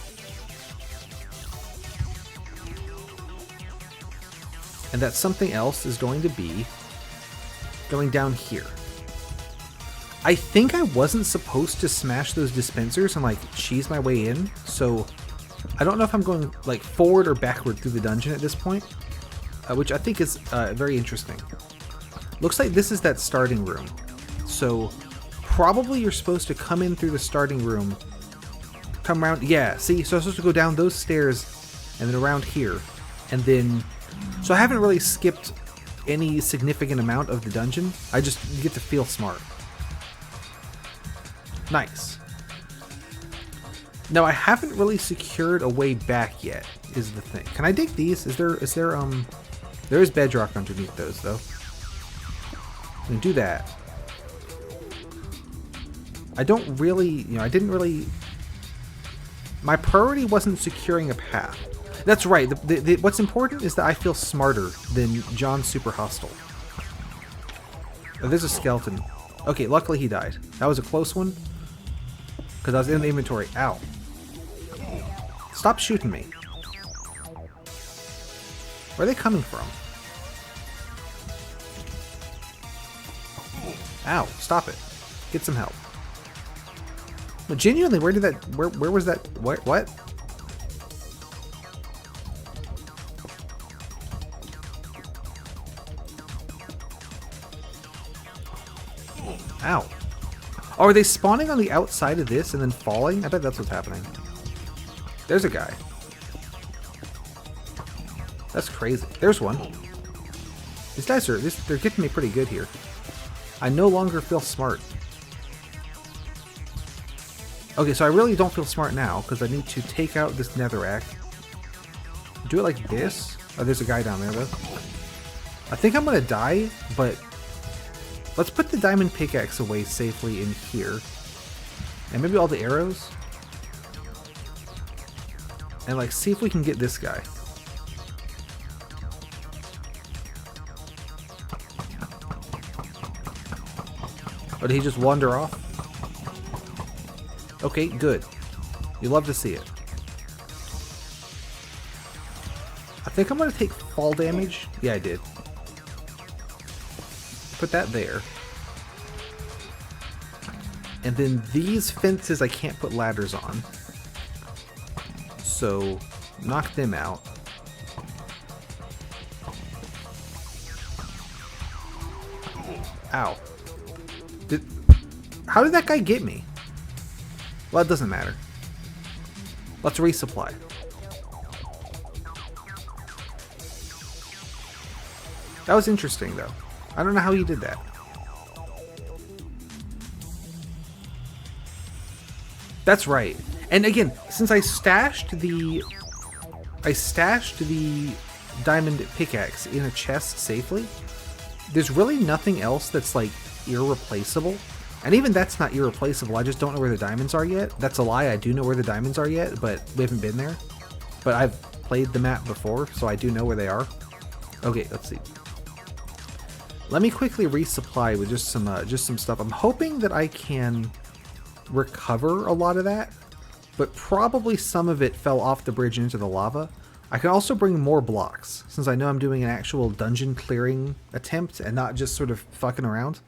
and that something else is going to be going down here. I think I wasn't supposed to smash those dispensers and like cheese my way in, so I don't know if I'm going like forward or backward through the dungeon at this point, which I think is very interesting. Looks like this is that starting room, so probably you're supposed to come in through the starting room, come around, yeah, see, so I'm supposed to go down those stairs and then around here, and then, so I haven't really skipped any significant amount of the dungeon, I just get to feel smart. Nice. Now I haven't really secured a way back yet, is the thing. Can I dig these? There is bedrock underneath those though. I can do that. I don't really, I didn't really, my priority wasn't securing a path. That's right, what's important is that I feel smarter than John Super Hostile. Oh, there's a skeleton. Okay, luckily he died. That was a close one. Because I was in the inventory. Ow. Stop shooting me. Where are they coming from? Ow, stop it. Get some help. But genuinely, where did that, where was that, what? Ow. Oh, are they spawning on the outside of this and then falling? I bet that's what's happening. There's a guy. That's crazy. There's one. These guys are, they're getting me pretty good here. I no longer feel smart. Okay, so I really don't feel smart now because I need to take out this netherrack. Do it like this. Oh, there's a guy down there though. I think I'm gonna die, but let's put the diamond pickaxe away safely in here. And maybe all the arrows. And like see if we can get this guy. Or did he just wander off? Okay, good. You love to see it. I think I'm gonna take fall damage. Yeah, I did. Put that there. And then these fences I can't put ladders on. So, knock them out. Ow. How did that guy get me? Well, it doesn't matter. Let's resupply. That was interesting, though. I don't know how he did that. That's right. And again, since I stashed the diamond pickaxe in a chest safely, there's really nothing else that's like irreplaceable. And even that's not irreplaceable. I just don't know where the diamonds are yet. That's a lie. I do know where the diamonds are yet, but we haven't been there. But I've played the map before, so I do know where they are. Okay, let's see. Let me quickly resupply with just some stuff. I'm hoping that I can recover a lot of that, but probably some of it fell off the bridge into the lava. I can also bring more blocks, since I know I'm doing an actual dungeon clearing attempt and not just sort of fucking around.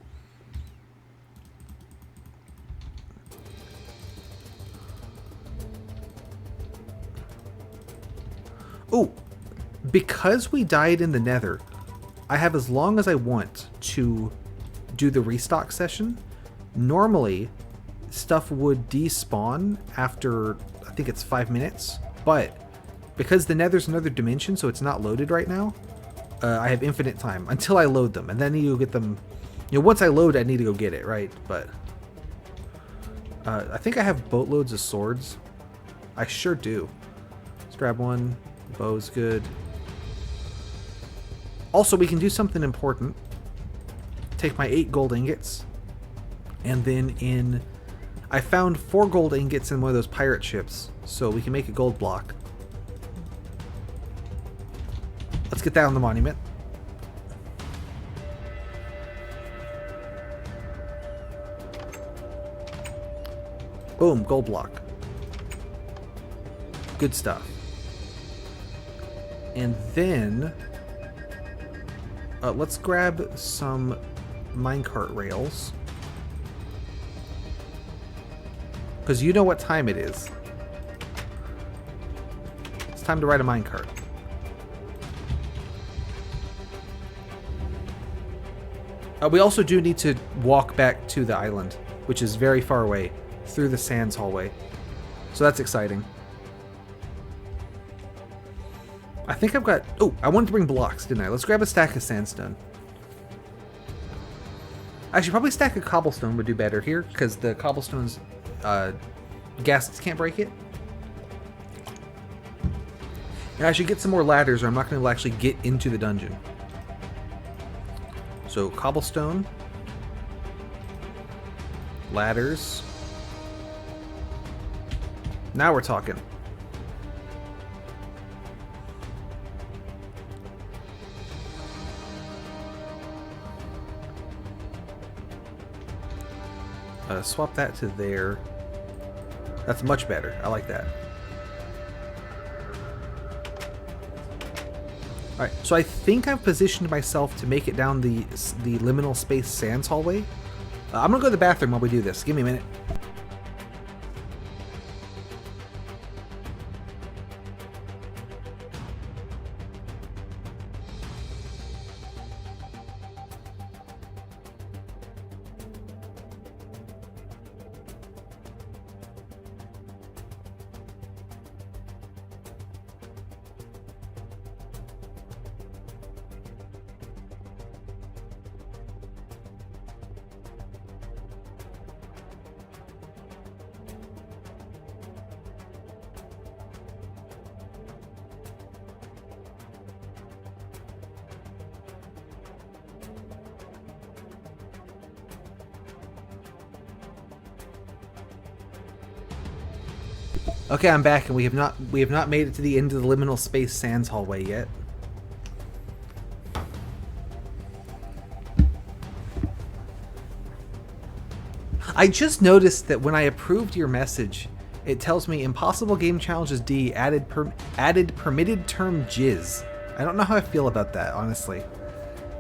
Oh, because we died in the nether, I have as long as I want to do the restock session. Normally, stuff would despawn after, I think it's 5 minutes, but because the nether's another dimension, so it's not loaded right now, I have infinite time until I load them, and then I need to go get them. Once I load, I need to go get it, right? But I think I have boatloads of swords. I sure do. Let's grab one. Bow's good. Also, we can do something important. Take my 8 gold ingots, and then I found 4 gold ingots in one of those pirate ships, so we can make a gold block. Let's get that on the monument. Boom, gold block. Good stuff. And then Let's grab some minecart rails. Because you know what time it is. It's time to ride a minecart. We also do need to walk back to the island, which is very far away, through the sands hallway. So that's exciting. I think I've got... Oh, I wanted to bring blocks, didn't I? Let's grab a stack of sandstone. Actually, probably a stack of cobblestone would do better here, because the cobblestone's... gases can't break it. And I should get some more ladders, or I'm not going to actually get into the dungeon. So, cobblestone. Ladders. Now we're talking. Swap that to there. That's much better. I like that. Alright, so I think I've positioned myself to make it down the liminal space sands hallway. I'm gonna go to the bathroom while we do this. Give me a minute. Okay, I'm back, and we have not made it to the end of the liminal space sands hallway yet. I just noticed that when I approved your message, it tells me impossible game challenges D added permitted term jizz. I don't know how I feel about that, honestly.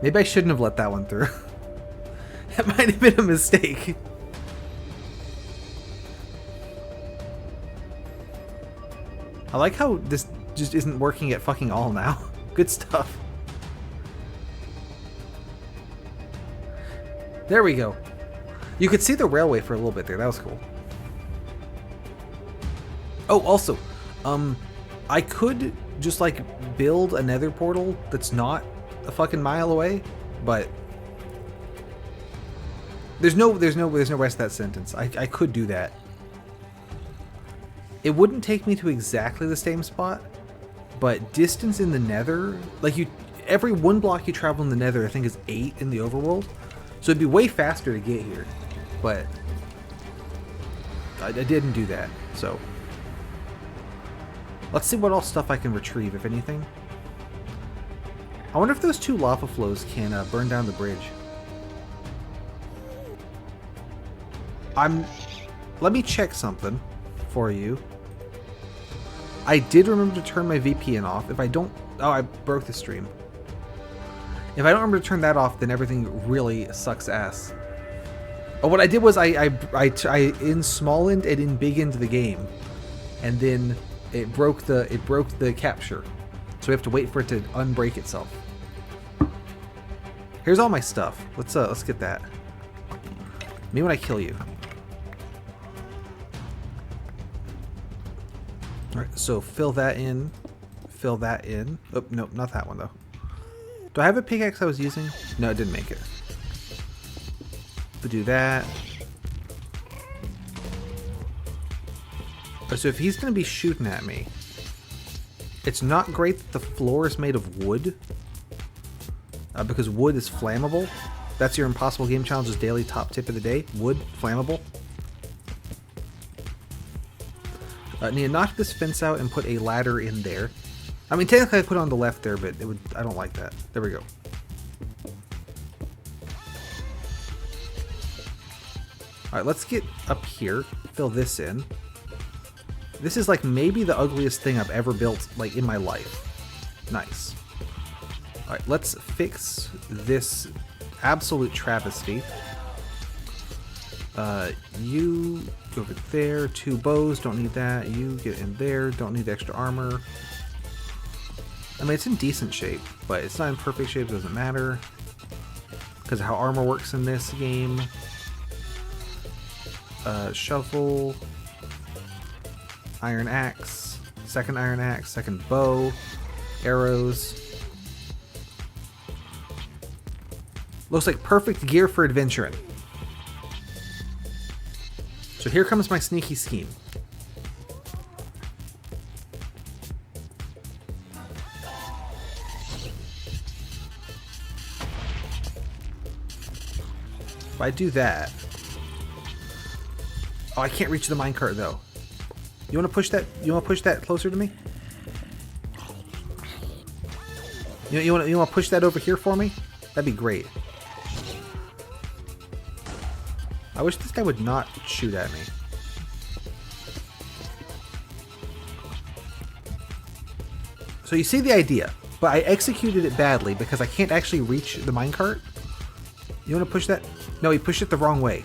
Maybe I shouldn't have let that one through. That might have been a mistake. I like how this just isn't working at fucking all now. Good stuff. There we go. You could see the railway for a little bit there. That was cool. Oh, also, I could just like build a nether portal that's not a fucking mile away, but there's no rest of that sentence. I could do that. It wouldn't take me to exactly the same spot, but distance in the nether, like every one block you travel in the nether, I think is 8 in the overworld. So it'd be way faster to get here, but I didn't do that. So let's see what all stuff I can retrieve, if anything. I wonder if those 2 lava flows can burn down the bridge. Let me check something for you. I did remember to turn my VPN off. If I don't... Oh, I broke the stream. If I don't remember to turn that off, then everything really sucks ass. Oh, what I did was I in small-end and in big-end the game, and then it broke the capture. So we have to wait for it to unbreak itself. Here's all my stuff. Let's get that. Me when I kill you. Alright, so fill that in. Fill that in. Oh, no, not that one though. Do I have a pickaxe I was using? No, it didn't make it. We'll do that. So if he's going to be shooting at me, it's not great that the floor is made of wood. Because wood is flammable. That's your Impossible Game Challenge's daily top tip of the day. Wood, flammable. Need to knock this fence out and put a ladder in there. I mean, technically I put it on the left there, but I don't like that. There we go. Alright, let's get up here. Fill this in. This is like maybe the ugliest thing I've ever built like in my life. Nice. Alright, let's fix this absolute travesty. You go over there. 2 bows, don't need that. You get in there, don't need extra armor. I mean, it's in decent shape, but it's not in perfect shape, doesn't matter. Because of how armor works in this game. Shovel. Iron axe. Second iron axe. Second bow. Arrows. Looks like perfect gear for adventuring. So here comes my sneaky scheme. If I do that... Oh, I can't reach the minecart though. You want to push that? You want to push that closer to me? You want to push that over here for me? That'd be great. I wish this guy would not shoot at me. So you see the idea, but I executed it badly because I can't actually reach the minecart. You want to push that? No, he pushed it the wrong way.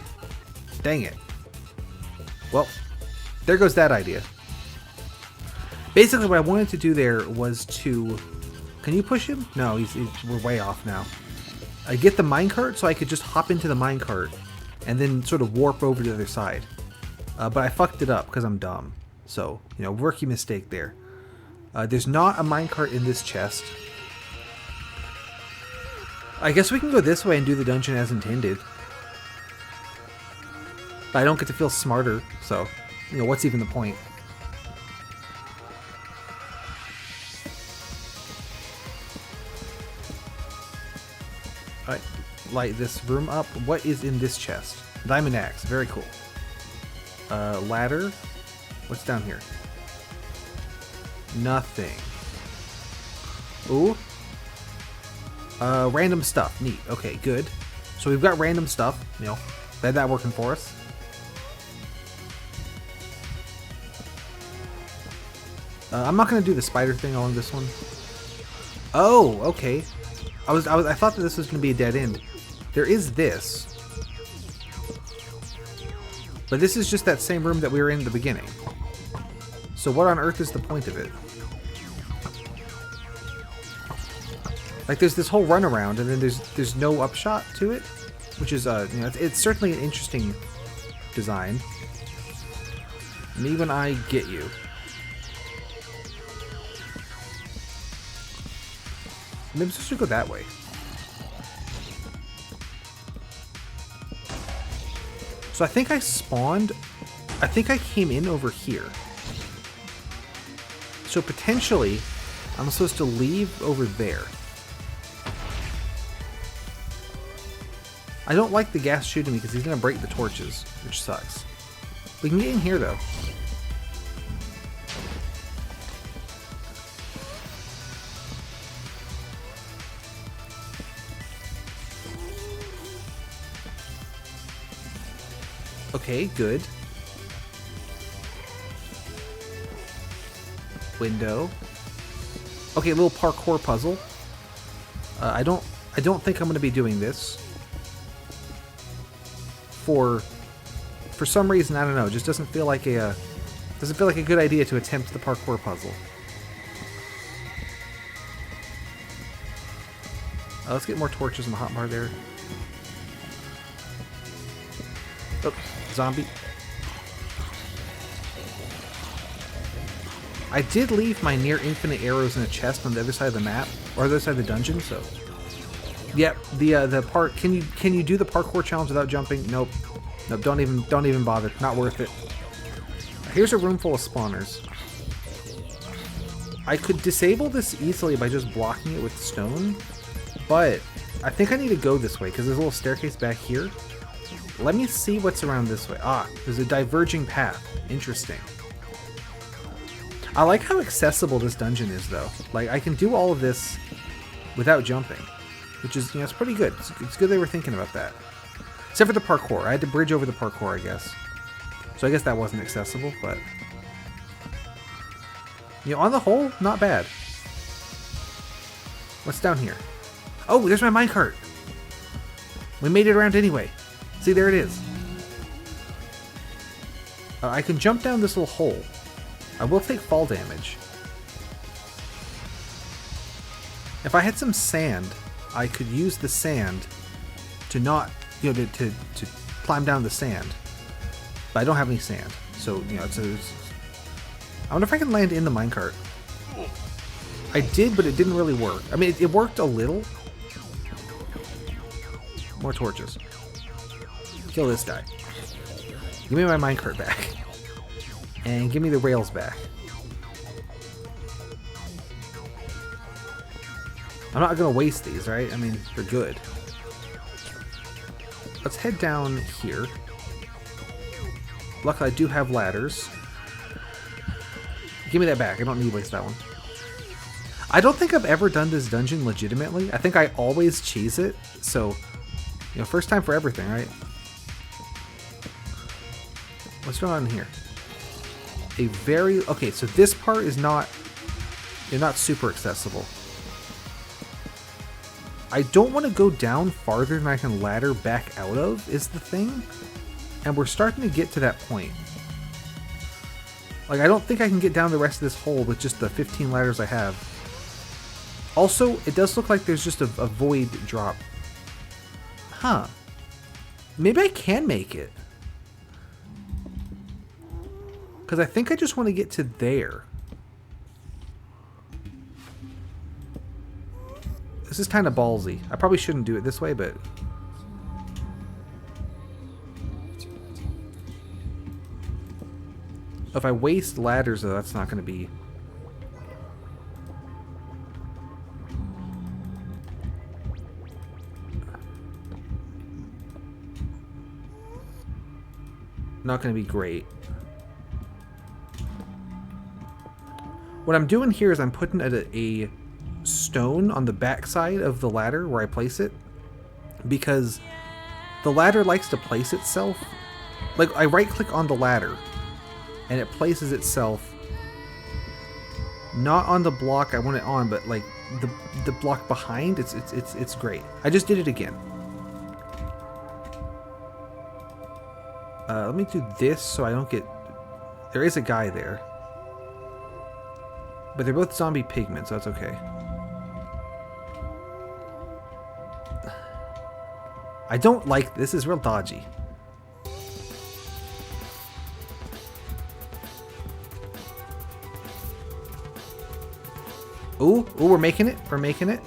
Dang it. Well, there goes that idea. Basically, what I wanted to do there was to... Can you push him? No, we're way off now. I get the minecart so I could just hop into the minecart and then sort of warp over to the other side. But I fucked it up because I'm dumb. So, you know, rookie mistake there. There's not a minecart in this chest. I guess we can go this way and do the dungeon as intended. But I don't get to feel smarter, so, you know, what's even the point? Alright, light this room up. What is in this chest? Diamond axe, very cool. Ladder. What's down here? Nothing. Ooh. Random stuff. Neat. Okay, good. So we've got random stuff, you know, had that working for us. I'm not gonna do the spider thing along this one. Oh, okay. I thought that this was gonna be a dead end. There is this. But this is just that same room that we were in at the beginning. So what on earth is the point of it? Like there's this whole runaround and then there's no upshot to it, which is you know, it's certainly an interesting design. Me when I get you. Maybe I'm supposed to go that way. So I think I spawned... I think I came in over here. So potentially, I'm supposed to leave over there. I don't like the gas shooting me because he's going to break the torches, which sucks. We can get in here though. Okay, good. Window. Okay, a little parkour puzzle. I don't think I'm going to be doing this. For some reason, I don't know. It just doesn't feel like a good idea to attempt the parkour puzzle. Let's get more torches in the hotbar there. Oh, zombie. I did leave my near infinite arrows in a chest on the other side of the map, or the other side of the dungeon, so... Yep, the part... Can you do the parkour challenge without jumping? Nope. Nope, don't even bother. Not worth it. Here's a room full of spawners. I could disable this easily by just blocking it with stone, but I think I need to go this way, because there's a little staircase back here. Let me see what's around this way. Ah, there's a diverging path. Interesting. I like how accessible this dungeon is, though. Like, I can do all of this without jumping, which is, you know, it's pretty good. It's good they were thinking about that. Except for the parkour. I had to bridge over the parkour, I guess. So I guess that wasn't accessible, but... You know, on the whole, not bad. What's down here? Oh, there's my minecart. We made it around anyway. See, there it is. I can jump down this little hole. I will take fall damage. If I had some sand, I could use the sand to not, you know, to climb down the sand. But I don't have any sand, so, you know, I wonder if I can land in the minecart. I did, but it didn't really work. I mean, it worked a little. More torches. Kill this guy. Give me my minecart back. And give me the rails back. I'm not going to waste these, right? I mean, they're good. Let's head down here. Luckily, I do have ladders. Give me that back. I don't need to waste that one. I don't think I've ever done this dungeon legitimately. I think I always cheese it. So, you know, first time for everything, right? What's going on here? Okay, so this part is not super accessible. I don't want to go down farther than I can ladder back out of, is the thing. And we're starting to get to that point. Like, I don't think I can get down the rest of this hole with just the 15 ladders I have. Also, it does look like there's just a void drop. Huh. Maybe I can make it. Because I think I just want to get to there. This is kind of ballsy. I probably shouldn't do it this way, but... If I waste ladders, though, that's not going to be... not going to be great. What I'm doing here is I'm putting a stone on the back side of the ladder where I place it, because the ladder likes to place itself. Like, I right click on the ladder and it places itself not on the block I want it on, but like the block behind. It's great. I just did it again. Let me do this so I don't get... There is a guy there. But they're both zombie pigmen, so that's okay. I don't like this. Is real dodgy. Ooh, we're making it. We're making it.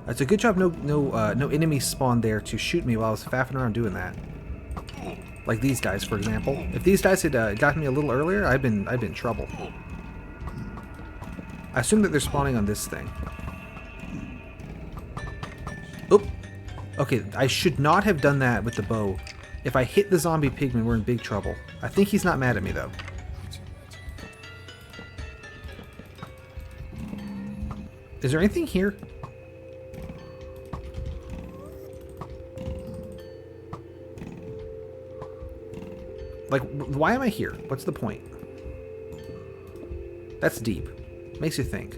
That's a good job. No enemies spawned there to shoot me while I was faffing around doing that. Like these guys, for example. If these guys had gotten me a little earlier, I'd been in trouble. I assume that they're spawning on this thing. Oop. Okay, I should not have done that with the bow. If I hit the zombie pigman, we're in big trouble. I think he's not mad at me, though. Is there anything here? Like, why am I here? What's the point? That's deep. Makes you think.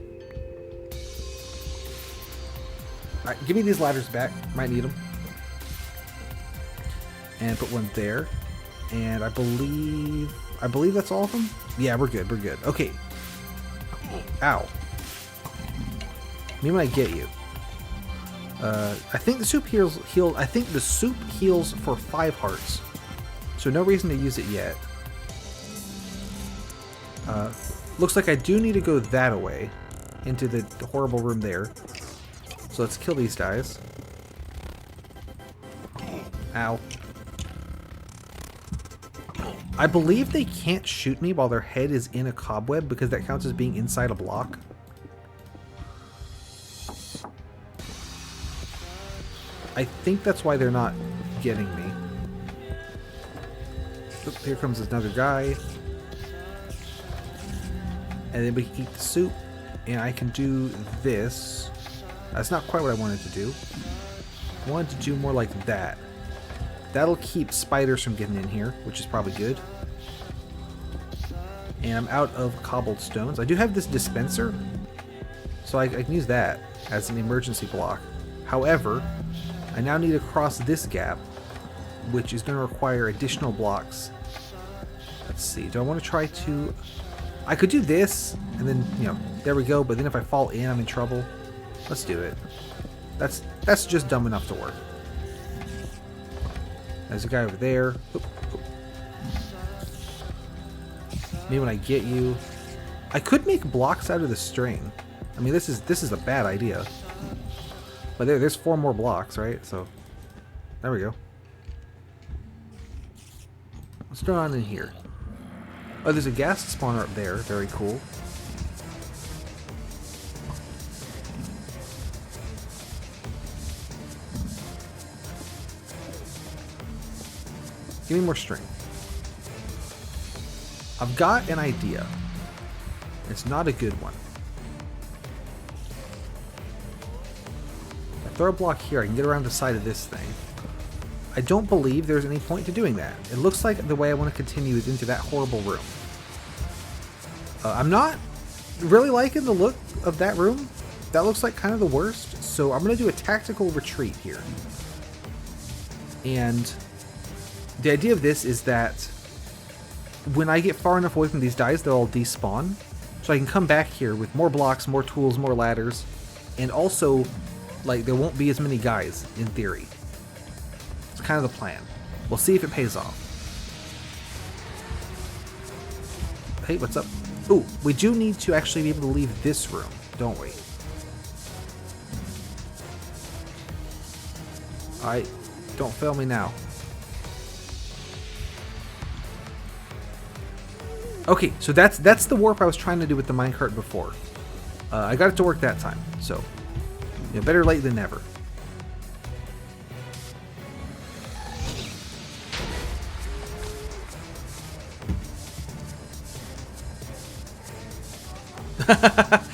Alright, give me these ladders back. Might need them. And put one there. And I believe that's all of them? Yeah, we're good. We're good. Okay. Ow. Me when I get you. I think the soup I think the soup heals for 5 hearts. So no reason to use it yet. Looks like I do need to go that way. Into the horrible room there. So let's kill these guys. Ow. I believe they can't shoot me while their head is in a cobweb because that counts as being inside a block. I think that's why they're not getting me. Oop, here comes another guy. And then we can eat the soup. And I can do this. That's not quite what I wanted to do. I wanted to do more like that. That'll keep spiders from getting in here, which is probably good. And I'm out of cobbled stones. I do have this dispenser. so I can use that as an emergency block. However, I now need to cross this gap, which is going to require additional blocks. Let's see, do I want to try to... I could do this, and then, you know, there we go, but then if I fall in, I'm in trouble. Let's do it. That's just dumb enough to work. There's a guy over there. Oop, oop. Maybe when I get you... I could make blocks out of the string. I mean, this is a bad idea. But there's 4 more blocks, right? So, there we go. What's going on in here? Oh, there's a gas spawner up there. Very cool. Give me more string. I've got an idea. It's not a good one. If I throw a block here, I can get around the side of this thing. I don't believe there's any point to doing that. It looks like the way I want to continue is into that horrible room. I'm not really liking the look of that room. That looks like kind of the worst. So I'm going to do a tactical retreat here. And the idea of this is that when I get far enough away from these guys, they'll all despawn. So I can come back here with more blocks, more tools, more ladders. And also, like, there won't be as many guys, in theory. It's kind of the plan. We'll see if it pays off. Hey, what's up? Ooh, we do need to actually be able to leave this room, don't we? Alright, don't fail me now. Okay, so that's the warp I was trying to do with the minecart before. I got it to work that time, so you know, better late than never.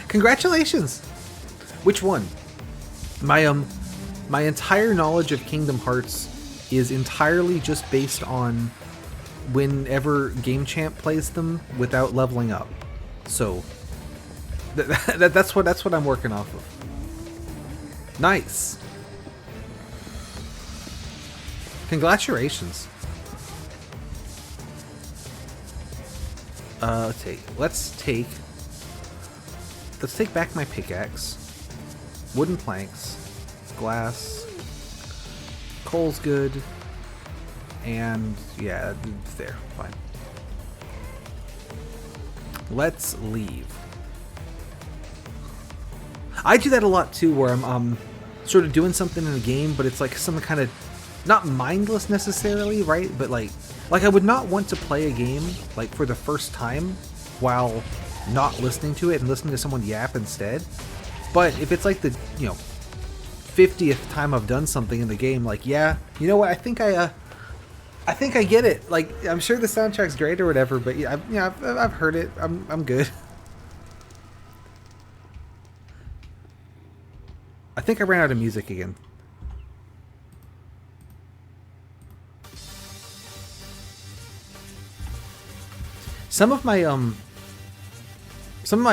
Congratulations! Which one? My entire knowledge of Kingdom Hearts is entirely just based on whenever Game Champ plays them without leveling up. So that's what I'm working off of. Nice. Congratulations. Let's take back my pickaxe. Wooden planks, glass, coal's good. And yeah, it's there. Fine. Let's leave. I do that a lot too, where I'm sort of doing something in a game, but it's like something kind of not mindless necessarily, right? But like I would not want to play a game like for the first time while not listening to it and listening to someone yap instead. But if it's like the 50th time I've done something in the game, like yeah, you know what? I think I get it. Like, I'm sure the soundtrack's great or whatever, but yeah, I've heard it. I'm good. I think I ran out of music again. Some of my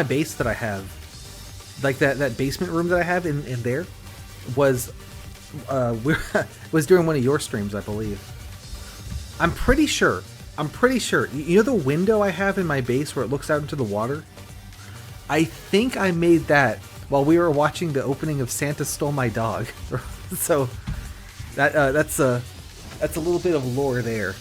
base that I have, like that basement room that I have in there, was was during one of your streams, I believe. I'm pretty sure. You know the window I have in my base where it looks out into the water? I think I made that while we were watching the opening of Santa Stole My Dog. So that's a little bit of lore there.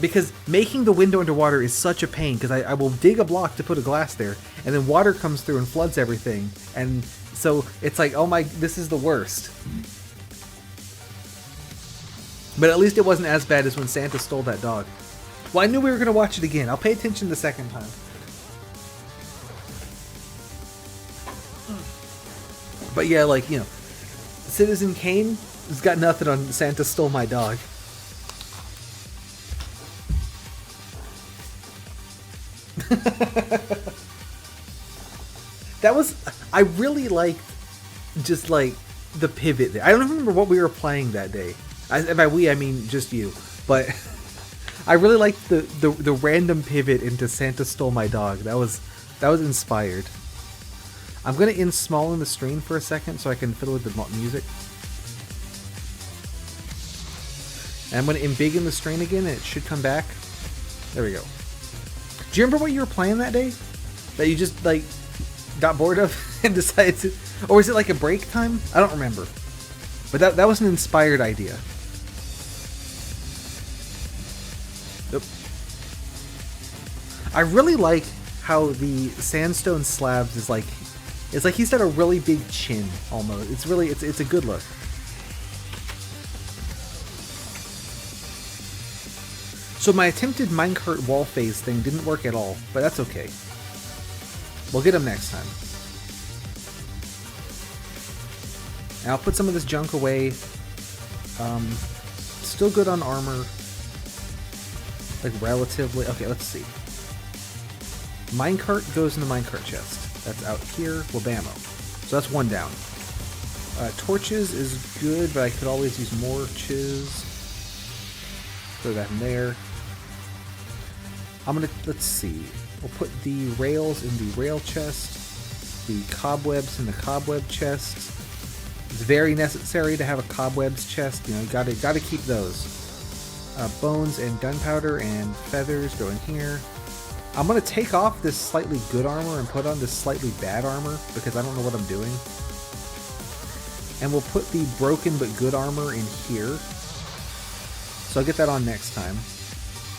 Because making the window underwater is such a pain, because I will dig a block to put a glass there, and then water comes through and floods everything. And so it's like, oh my, this is the worst. But at least it wasn't as bad as when Santa stole that dog. Well, I knew we were going to watch it again. I'll pay attention the second time. But yeah, like, you know, Citizen Kane has got nothing on Santa Stole My Dog. That was... I really liked just, like, the pivot there. I don't remember what we were playing that day. By we, I mean just you. But I really liked the random pivot into Santa Stole My Dog. That was inspired. I'm going to in small in the stream for a second so I can fiddle with the music. And I'm going to in big in the stream again, and it should come back. There we go. Do you remember what you were playing that day? That you just, like, got bored of and decided to... Or was it like a break time? I don't remember. But that was an inspired idea. Oop. I really like how the sandstone slabs is like... It's like he's got a really big chin, almost. It's really... It's a good look. So my attempted minecart wall phase thing didn't work at all, but that's okay. We'll get him next time. And I'll put some of this junk away. Still good on armor. Like, relatively. Okay, let's see. Minecart goes in the minecart chest. That's out here. Wabamo. So that's one down. Torches is good, but I could always use more chiz. Throw that in there. Let's see. We'll put the rails in the rail chest. The cobwebs in the cobweb chest. It's very necessary to have a cobwebs chest. You know, gotta keep those. Bones and gunpowder and feathers go in here. I'm gonna take off this slightly good armor and put on this slightly bad armor because I don't know what I'm doing. And we'll put the broken but good armor in here. So I'll get that on next time.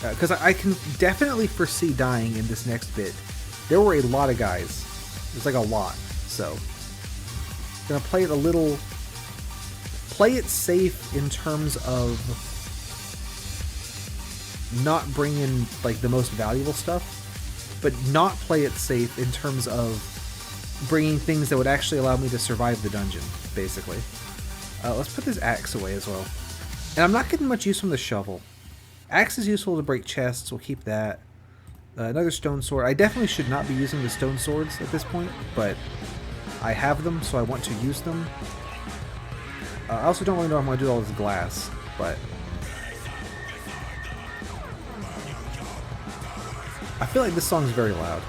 Because I can definitely foresee dying in this next bit. There were a lot of guys. There's like a lot. So, gonna play it a little... Play it safe in terms of not bringing like the most valuable stuff, but not play it safe in terms of bringing things that would actually allow me to survive the dungeon, basically. Let's put this axe away as well. And I'm not getting much use from the shovel. Axe is useful to break chests, we'll keep that. Another stone sword. I definitely should not be using the stone swords at this point, but I have them, so I want to use them. I also don't really know if I'm going to do all this glass, but... I feel like this song's very loud.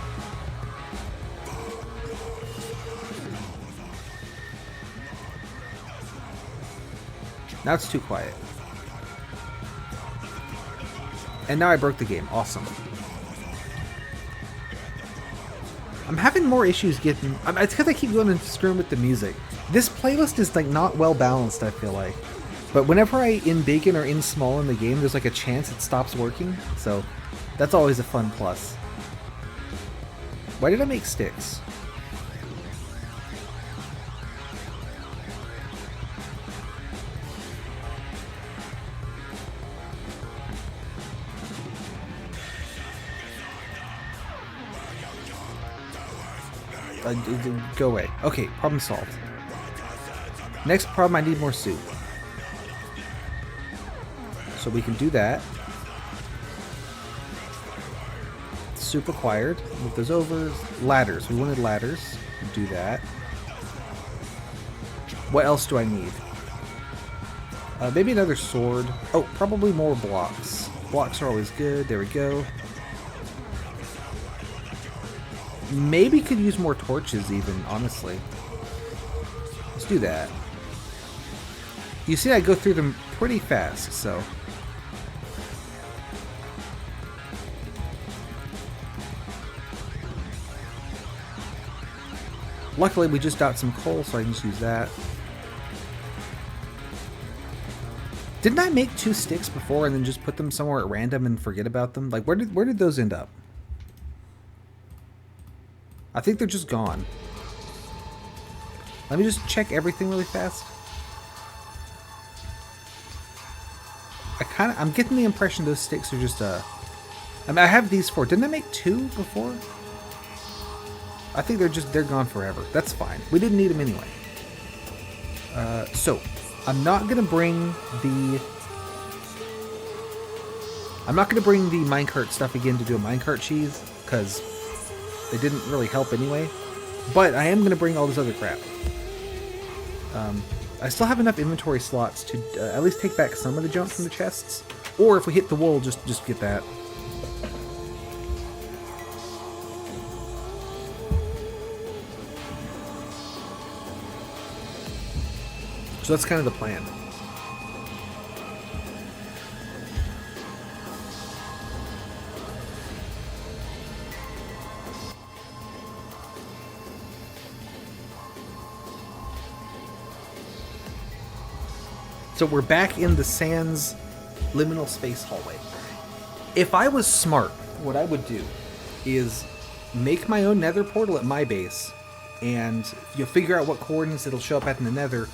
Now it's too quiet. And now I broke the game. Awesome. I'm having more issues getting... It's because I keep going and screwing with the music. This playlist is like not well balanced, I feel like. But whenever I in big in or in small in the game, there's like a chance it stops working. So that's always a fun plus. Why did I make sticks? Go away. Okay, problem solved. Next problem, I need more soup. So we can do that. Soup acquired. Move those over. Ladders. We wanted ladders. Do that. What else do I need? Maybe another sword. Oh, probably more blocks. Blocks are always good. There we go. Maybe could use more torches even, honestly. Let's do that. You see I go through them pretty fast, so... Luckily we just got some coal, so I can just use that. Didn't I make 2 sticks before and then just put them somewhere at random and forget about them? Like, where did those end up? I think they're just gone. Let me just check everything really fast. I'm getting the impression those sticks are just I mean, I have these 4. Didn't I make 2 before? I think they're gone forever. That's fine. We didn't need them anyway. So I'm not gonna bring the minecart stuff again to do a minecart cheese because it didn't really help anyway. But I am gonna bring all this other crap. I still have enough inventory slots to at least take back some of the junk from the chests. Or if we hit the wool, just get that. So that's kind of the plan. So we're back in the Sans liminal space hallway. If I was smart, what I would do is make my own nether portal at my base, and you'll figure out what coordinates it'll show up at in the nether,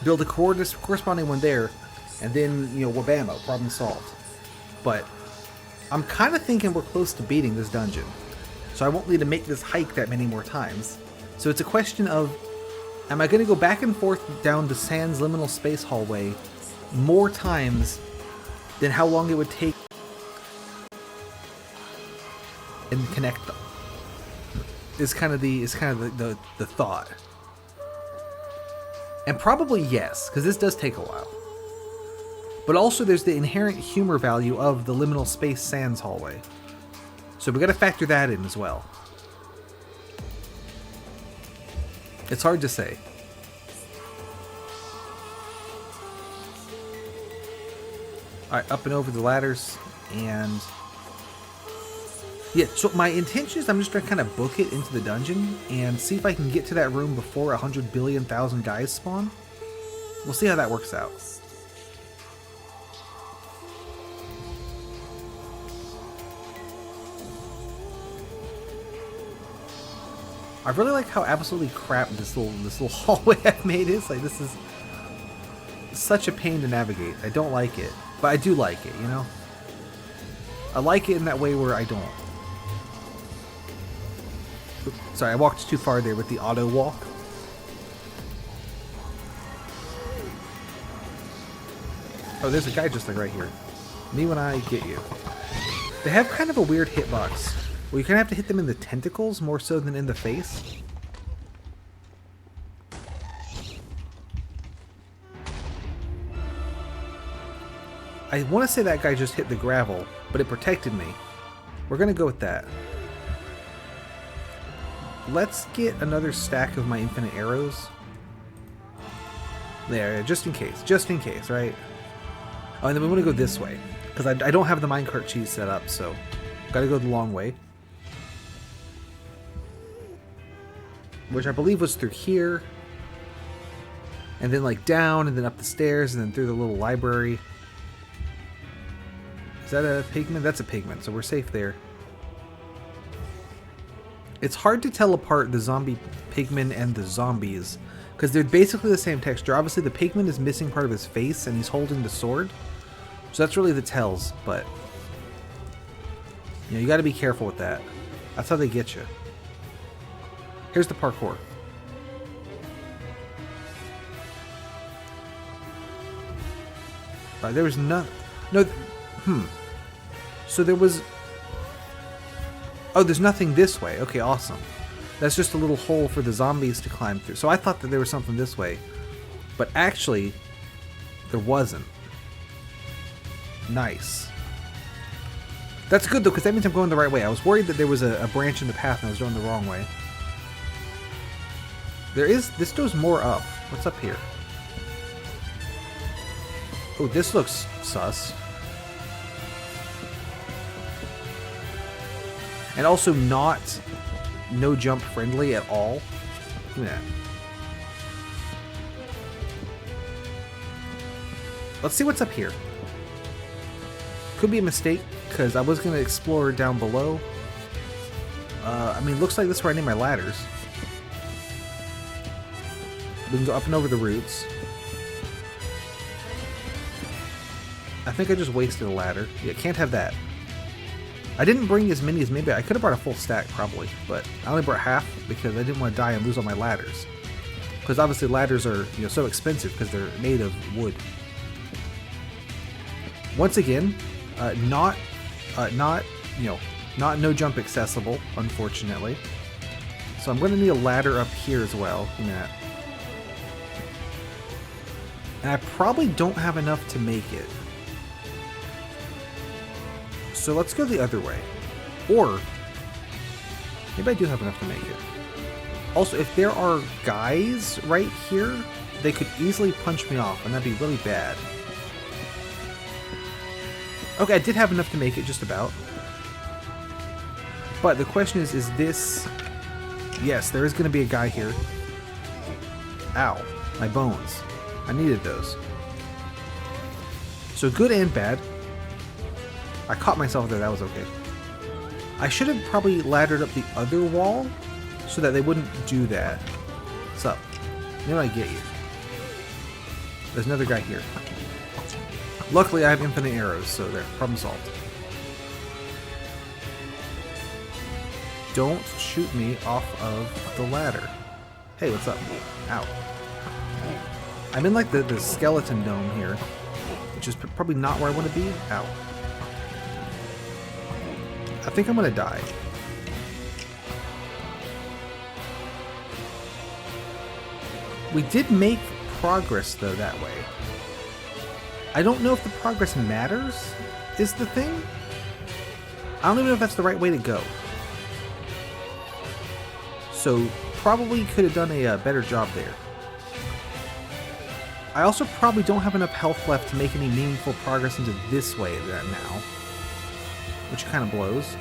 build a corresponding one there, and then, you know, wabamo, problem solved. But I'm kind of thinking we're close to beating this dungeon, so I won't need to make this hike that many more times. So it's a question of, am I going to go back and forth down the Sans liminal space hallway more times than how long it would take and connect them? Is kind of the thought. And probably yes, because this does take a while. But also there's the inherent humor value of the liminal space Sans hallway. So we got to factor that in as well. It's hard to say. Alright, up and over the ladders, and yeah, so my intention is I'm just going to kind of book it into the dungeon and see if I can get to that room before 100 billion thousand guys spawn. We'll see how that works out. I really like how absolutely crap this little hallway I've made is. Like, this is such a pain to navigate. I don't like it, but I do like it, you know? I like it in that way where I don't. Oops, sorry, I walked too far there with the auto walk. Oh, there's a guy just like right here. Me when I get you. They have kind of a weird hitbox. Well, you kind of have to hit them in the tentacles more so than in the face. I want to say that guy just hit the gravel, but it protected me. We're going to go with that. Let's get another stack of my infinite arrows. There, just in case, right? Oh, and then we want to go this way, because I don't have the minecart cheese set up, so got to go the long way. Which I believe was through here, and then like down, and then up the stairs, and then through the little library. Is that a pigment? That's a pigment, so we're safe there. It's hard to tell apart the zombie pigment and the zombies, because they're basically the same texture. Obviously the pigment is missing part of his face, and he's holding the sword. So that's really the tells, but you know, you gotta be careful with that. That's how they get you. Here's the parkour. There was no... So there was... Oh, there's nothing this way. Okay, awesome. That's just a little hole for the zombies to climb through. So I thought that there was something this way. But actually, there wasn't. Nice. That's good, though, because that means I'm going the right way. I was worried that there was a branch in the path and I was going the wrong way. This goes more up. What's up here? Oh, this looks sus. And also not no jump friendly at all. Look at that. Let's see what's up here. Could be a mistake, because I was going to explore down below. I mean, looks like this is where I need my ladders. We can go up and over the roots. I think I just wasted a ladder. Yeah, can't have that. I didn't bring as many as maybe I could have brought a full stack probably, but I only brought half because I didn't want to die and lose all my ladders. Because obviously ladders are, you know, so expensive because they're made of wood. Once again, not no jump accessible, unfortunately. So I'm going to need a ladder up here as well. You know, and I probably don't have enough to make it. So let's go the other way. Or maybe I do have enough to make it. Also, if there are guys right here, they could easily punch me off, and that'd be really bad. Okay, I did have enough to make it, just about. But the question is this... Yes, there is going to be a guy here. Ow. My bones. I needed those. So good and bad. I caught myself there, that was okay. I should have probably laddered up the other wall so that they wouldn't do that. What's up? You know I get you. There's another guy here. Luckily I have infinite arrows, so there, problem solved. Don't shoot me off of the ladder. Hey, what's up? Ow. I'm in like the skeleton dome here, which is probably not where I want to be. Ow. I think I'm gonna die. We did make progress though that way. I don't know if the progress matters, is the thing. I don't even know if that's the right way to go. So probably could have done a better job there. I also probably don't have enough health left to make any meaningful progress into this way now, which kind of blows.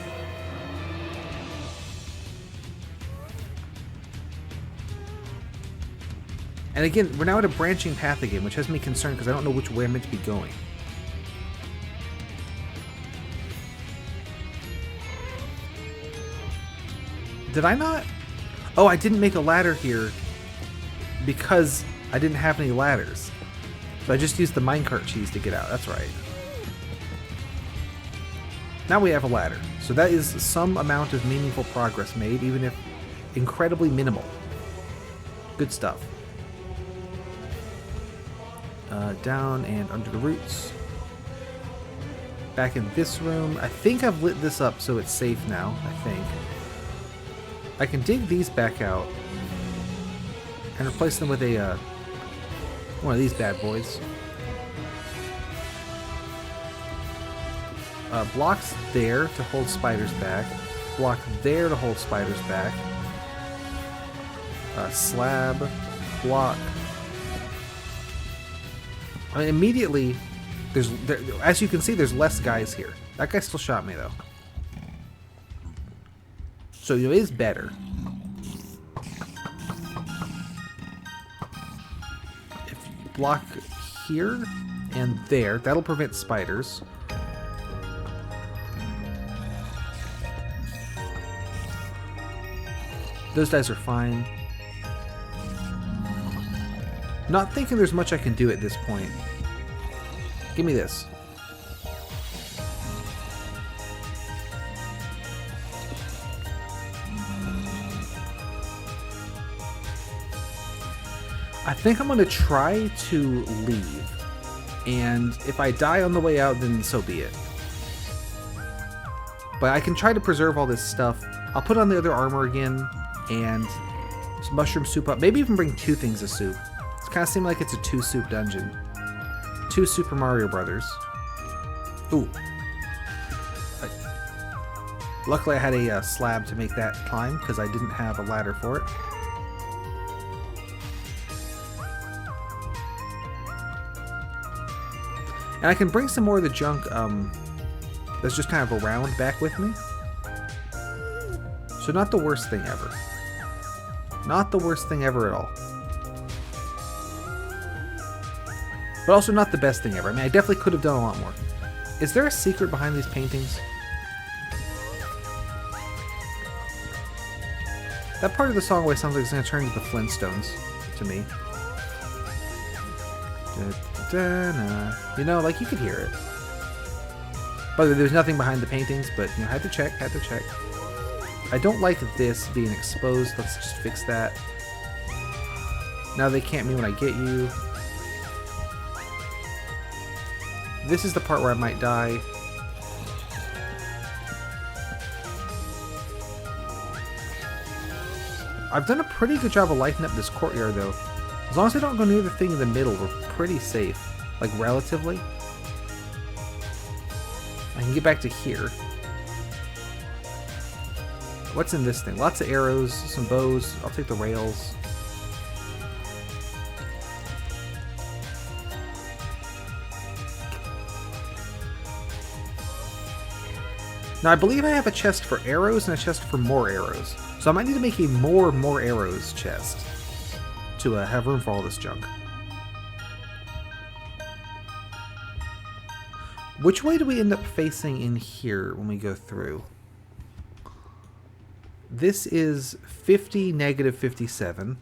And again, we're now at a branching path again, which has me concerned because I don't know which way I'm meant to be going. Did I not? Oh, I didn't make a ladder here because I didn't have any ladders. So I just used the minecart cheese to get out. That's right. Now we have a ladder. So that is some amount of meaningful progress made, even if incredibly minimal. Good stuff. Down and under the roots. Back in this room. I think I've lit this up so it's safe now, I think. I can dig these back out and replace them with a one of these bad boys. Blocks there to hold spiders back. Block there to hold spiders back. Slab. Block. I mean, immediately, as you can see, there's less guys here. That guy still shot me, though. So it is better. If you block here and there, that'll prevent spiders. Those guys are fine. Not thinking there's much I can do at this point. Give me this. I think I'm going to try to leave. And if I die on the way out, then so be it. But I can try to preserve all this stuff. I'll put on the other armor again and some mushroom soup up. Maybe even bring 2 things of soup. It's kind of seems like it's a 2 soup dungeon. 2 Super Mario Brothers. Ooh. Luckily I had a slab to make that climb because I didn't have a ladder for it. And I can bring some more of the junk that's just kind of around back with me. So not the worst thing ever. Not the worst thing ever at all. But also not the best thing ever. I mean, I definitely could have done a lot more. Is there a secret behind these paintings? That part of the song always sounds like it's going to turn into the Flintstones to me. You know, like you could hear it. By the way, there's nothing behind the paintings, but you know, had to check. I don't like this being exposed. Let's just fix that. Now they can't me when I get you. This is the part where I might die. I've done a pretty good job of lighting up this courtyard, though. As long as I don't go near the thing in the middle, we're pretty safe. Like, relatively. I can get back to here. What's in this thing? Lots of arrows, some bows. I'll take the rails. Now, I believe I have a chest for arrows and a chest for more arrows. So I might need to make a more arrows chest to have room for all this junk. Which way do we end up facing in here when we go through? This is 50, negative 57.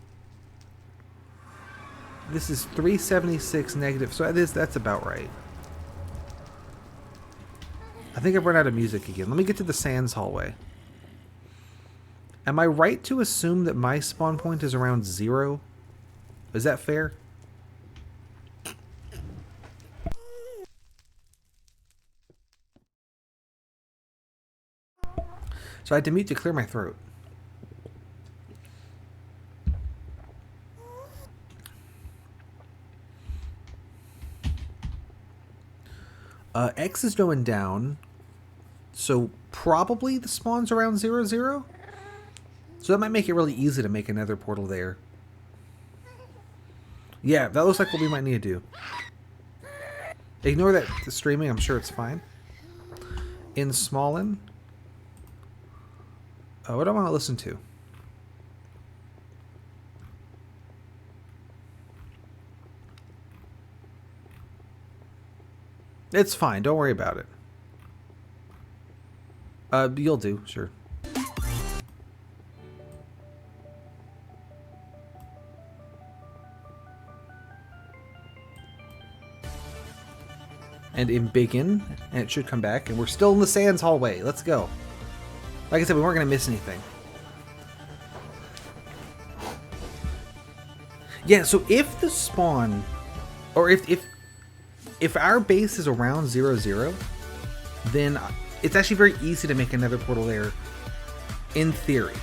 This is 376, negative. So that's about right. I think I've run out of music again. Let me get to the Sands hallway. Am I right to assume that my spawn point is around 0? Is that fair? So I had to mute to clear my throat. X is going down, so probably the spawn's around 0, 0. So that might make it really easy to make another portal there. Yeah, that looks like what we might need to do. Ignore that the streaming, I'm sure it's fine. In Smallin. What do I want to listen to? It's fine, don't worry about it. You'll do, sure. And in Begin, and it should come back, and we're still in the Sands hallway. Let's go. Like I said, we weren't going to miss anything. Yeah, so if the spawn, or if our base is around 0, 0, then it's actually very easy to make another portal there, in theory.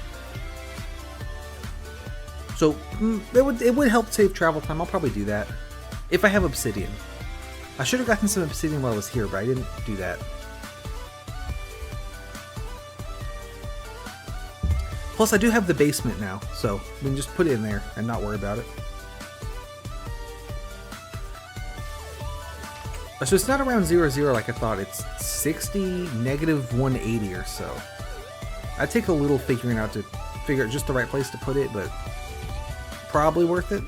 So it would help save travel time. I'll probably do that if I have obsidian. I should have gotten some obsidian while I was here, but I didn't do that. Plus, I do have the basement now, so we can just put it in there and not worry about it. So it's not around 0, 0 like I thought. It's 60, negative 180 or so. I'd take a little figuring out to figure out just the right place to put it, but probably worth it.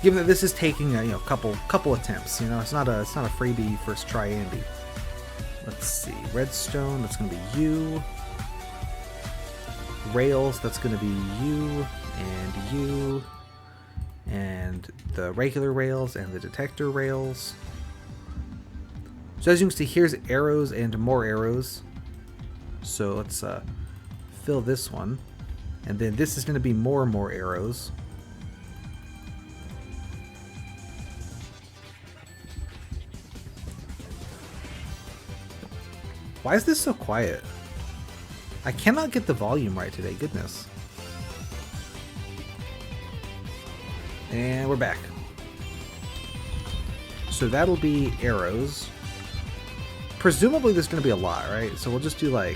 Given that this is taking a couple attempts, it's not a freebie first try Andy. Let's see, redstone, that's gonna be you. Rails, that's gonna be you and you. And the regular rails and the detector rails. So as you can see, here's arrows and more arrows. So let's fill this one. And then this is going to be more and more arrows. Why is this so quiet? I cannot get the volume right today, goodness. And we're back. So that'll be arrows. Presumably there's going to be a lot, right? So we'll just do like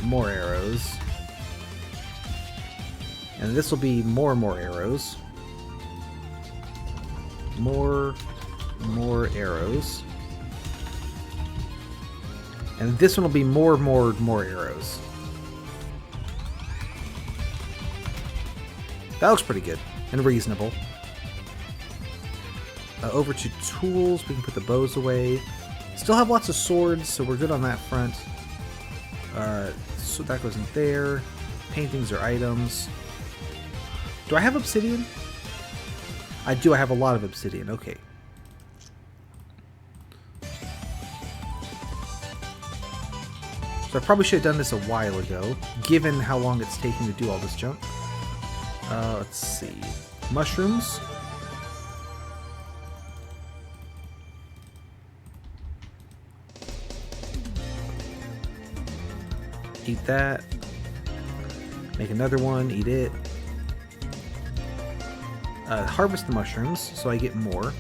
more arrows. And this will be more and more arrows. More arrows. And this one will be more arrows. That looks pretty good and reasonable. Over to tools, we can put the bows away. Still have lots of swords, so we're good on that front. So that goes in there. Paintings are items. Do I have obsidian? I do, I have a lot of obsidian, okay. So I probably should have done this a while ago, given how long it's taking to do all this junk. Let's see. Mushrooms. Eat that. Make another one, eat it. Harvest the mushrooms, so I get more.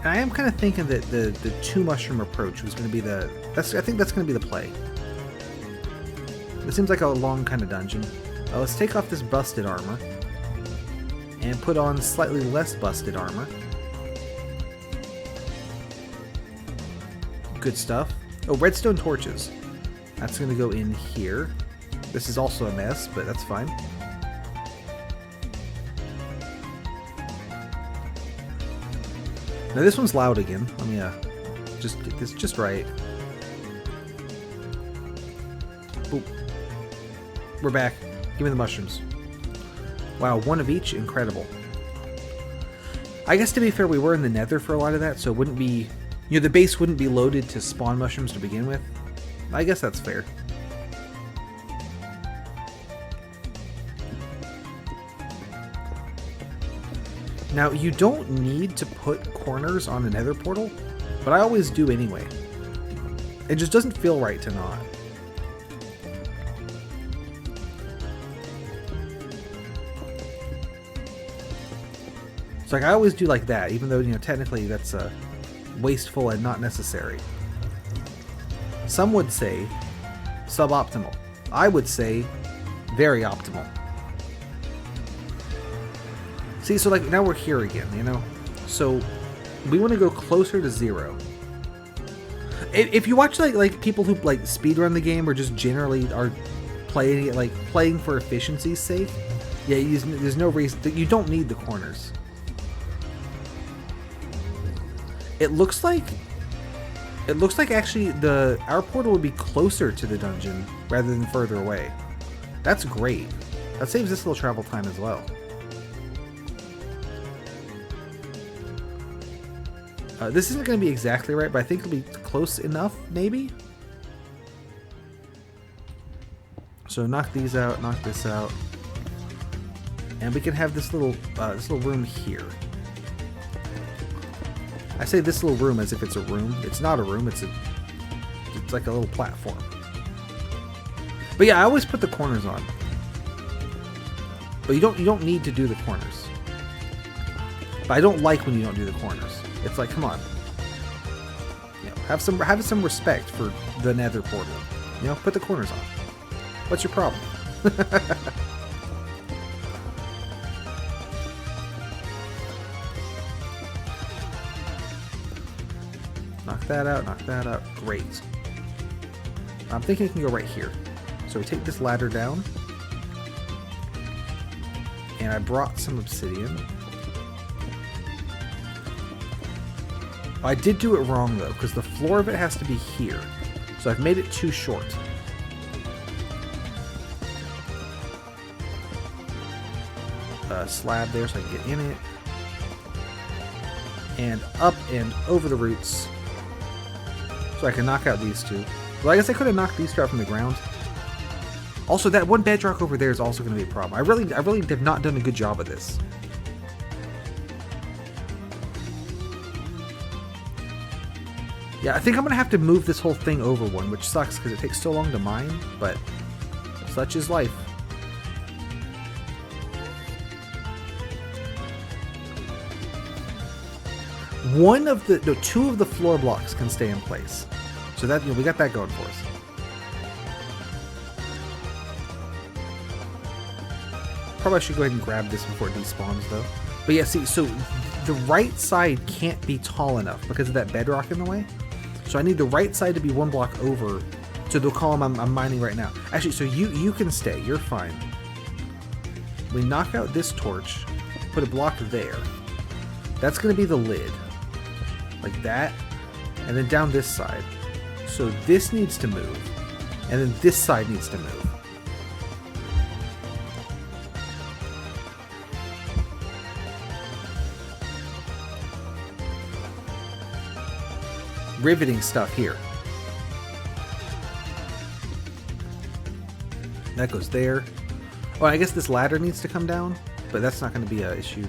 And I am kind of thinking that the 2-mushroom approach was going to be I think that's going to be the play. It seems like a long kind of dungeon. Let's take off this busted armor and put on slightly less busted armor. Good stuff. Oh, redstone torches. That's going to go in here. This is also a mess, but that's fine. Now this one's loud again. Let me just get this just right. Boop. We're back. Give me the mushrooms. Wow, one of each? Incredible. I guess to be fair, we were in the nether for a lot of that, so it wouldn't be... You know, the base wouldn't be loaded to spawn mushrooms to begin with. I guess that's fair. Now, you don't need to put corners on the nether portal, but I always do anyway. It just doesn't feel right to not. It's like I always do like that, even though, you know, technically that's wasteful and not necessary. Some would say suboptimal. I would say very optimal. See, so like now we're here again, you know? So we want to go closer to 0. If you watch like people who like speedrun the game or just generally are playing it, like playing for efficiency's sake, yeah, there's no reason that you don't need the corners. It looks like actually our portal would be closer to the dungeon rather than further away. That's great. That saves this little travel time as well. This isn't going to be exactly right, but I think it'll be close enough, maybe? So knock these out, knock this out. And we can have this little room here. I say this little room as if it's a room. It's not a room, it's like a little platform. But yeah, I always put the corners on. But you don't need to do the corners. But I don't like when you don't do the corners. It's like, come on. You know, have some respect for the nether portal. You know, put the corners on. What's your problem? Knock that out, knock that out. Great. I'm thinking it can go right here. So we take this ladder down. And I brought some obsidian. I did do it wrong though, because the floor of it has to be here. So I've made it too short. Slab there so I can get in it. And up and over the roots. So I can knock out these two. Well, I guess I could have knocked these two out from the ground. Also, that one bedrock over there is also going to be a problem. I really have not done a good job of this. Yeah, I think I'm going to have to move this whole thing over one, which sucks because it takes so long to mine, but such is life. Two of the floor blocks can stay in place. So that, you know, we got that going for us. Probably should go ahead and grab this before it despawns though. But yeah, see, so the right side can't be tall enough because of that bedrock in the way. So I need the right side to be one block over to the column I'm mining right now. Actually, so you can stay. You're fine. We knock out this torch, put a block there. That's going to be the lid. Like that. And then down this side. So this needs to move. And then this side needs to move. Riveting stuff here. That goes there. Oh, I guess this ladder needs to come down, but that's not going to be an issue.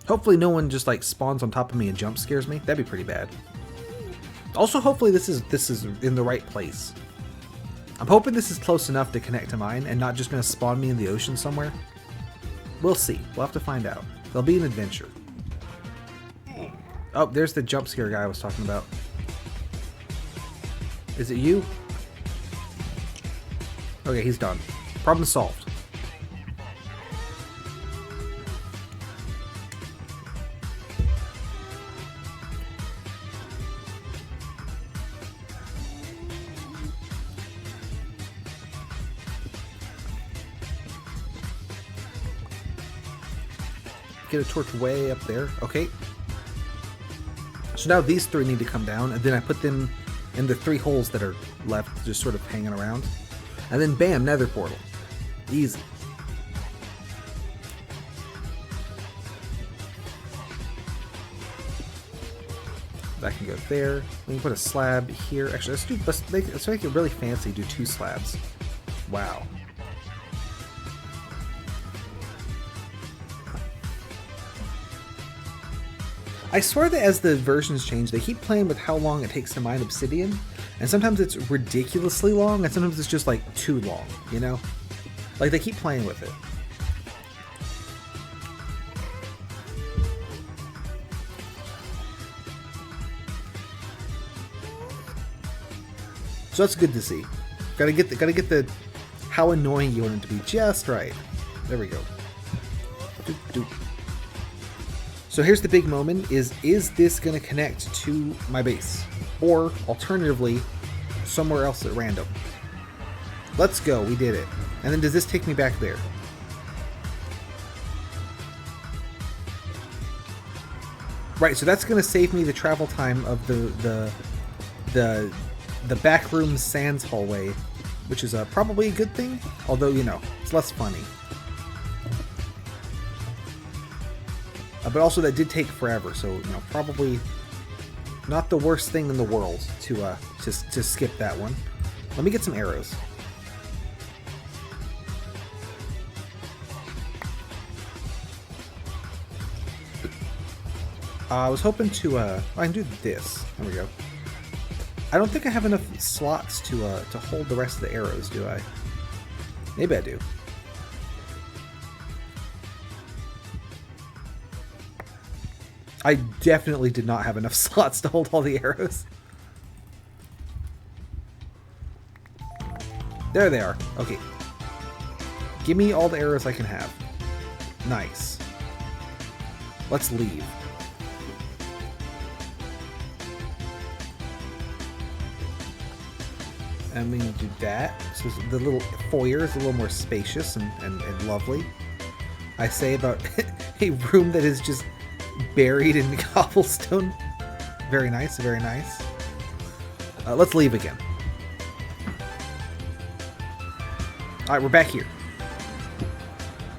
Hopefully no one just like spawns on top of me and jump scares me. That'd be pretty bad. Also, hopefully this is in the right place. I'm hoping this is close enough to connect to mine and not just going to spawn me in the ocean somewhere. We'll see. We'll have to find out. There'll be an adventure. Oh, there's the jump scare guy I was talking about. Is it you? Okay, he's done. Problem solved. Get a torch way up there. Okay. So now these three need to come down, and then I put them in the 3 holes that are left, just sort of hanging around. And then bam, nether portal. Easy. That can go there. We can put a slab here. Actually, let's make it really fancy. Do 2 slabs. Wow. I swear that as the versions change, they keep playing with how long it takes to mine obsidian, and sometimes it's ridiculously long, and sometimes it's just like too long, you know? Like they keep playing with it. So that's good to see. Gotta get the how annoying you want it to be just right. There we go. Doop, doop. So here's the big moment, is this going to connect to my base? Or, alternatively, somewhere else at random? Let's go, we did it. And then does this take me back there? Right, so that's going to save me the travel time of the backroom sands hallway, which is probably a good thing, although, you know, it's less funny. But also that did take forever, so you know, probably not the worst thing in the world to skip that one. Let me get some arrows. I was hoping to I can do this. There we go. I don't think I have enough slots to hold the rest of the arrows, do I? Maybe I do. I definitely did not have enough slots to hold all the arrows. There they are. Okay. Give me all the arrows I can have. Nice. Let's leave. And we can do that. So the little foyer is a little more spacious and lovely. I say about a room that is just buried in cobblestone. Very nice, very nice. Let's leave again. Alright, we're back here.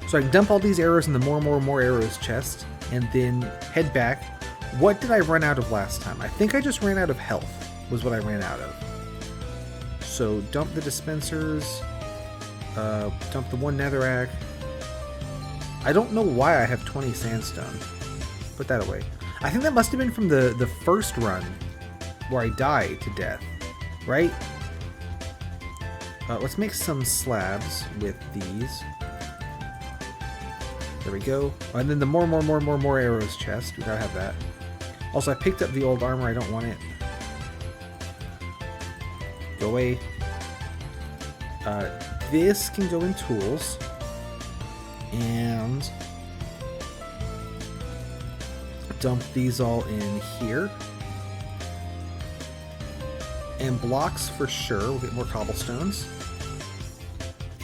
So I can dump all these arrows in the more arrows chest, and then head back. What did I run out of last time? I think I just ran out of health, was what I ran out of. So dump the dispensers, dump the 1 netherrack. I don't know why I have 20 sandstone. Put that away. I think that must have been from the first run where I died to death, right? Let's make some slabs with these. There we go. And then the more arrows chest. We gotta have that. Also, I picked up the old armor. I don't want it. Go away. This can go in tools. And dump these all in here. And blocks for sure. We'll get more cobblestones.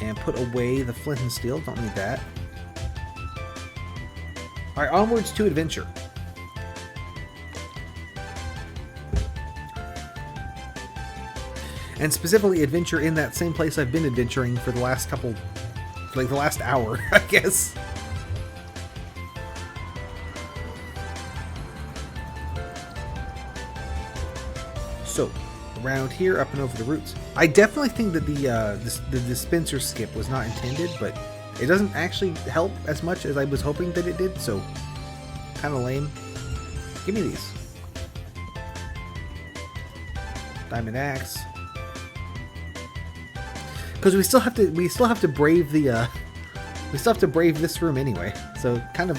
And put away the flint and steel. Don't need that. Alright, onwards to adventure. And specifically adventure in that same place I've been adventuring for the last couple... like the last hour, I guess. So, around here, up and over the roots. I definitely think that the dispenser skip was not intended, but it doesn't actually help as much as I was hoping that it did, so kind of lame. Give me these. Diamond axe. Because we still have to brave the We still have to brave this room anyway, so kind of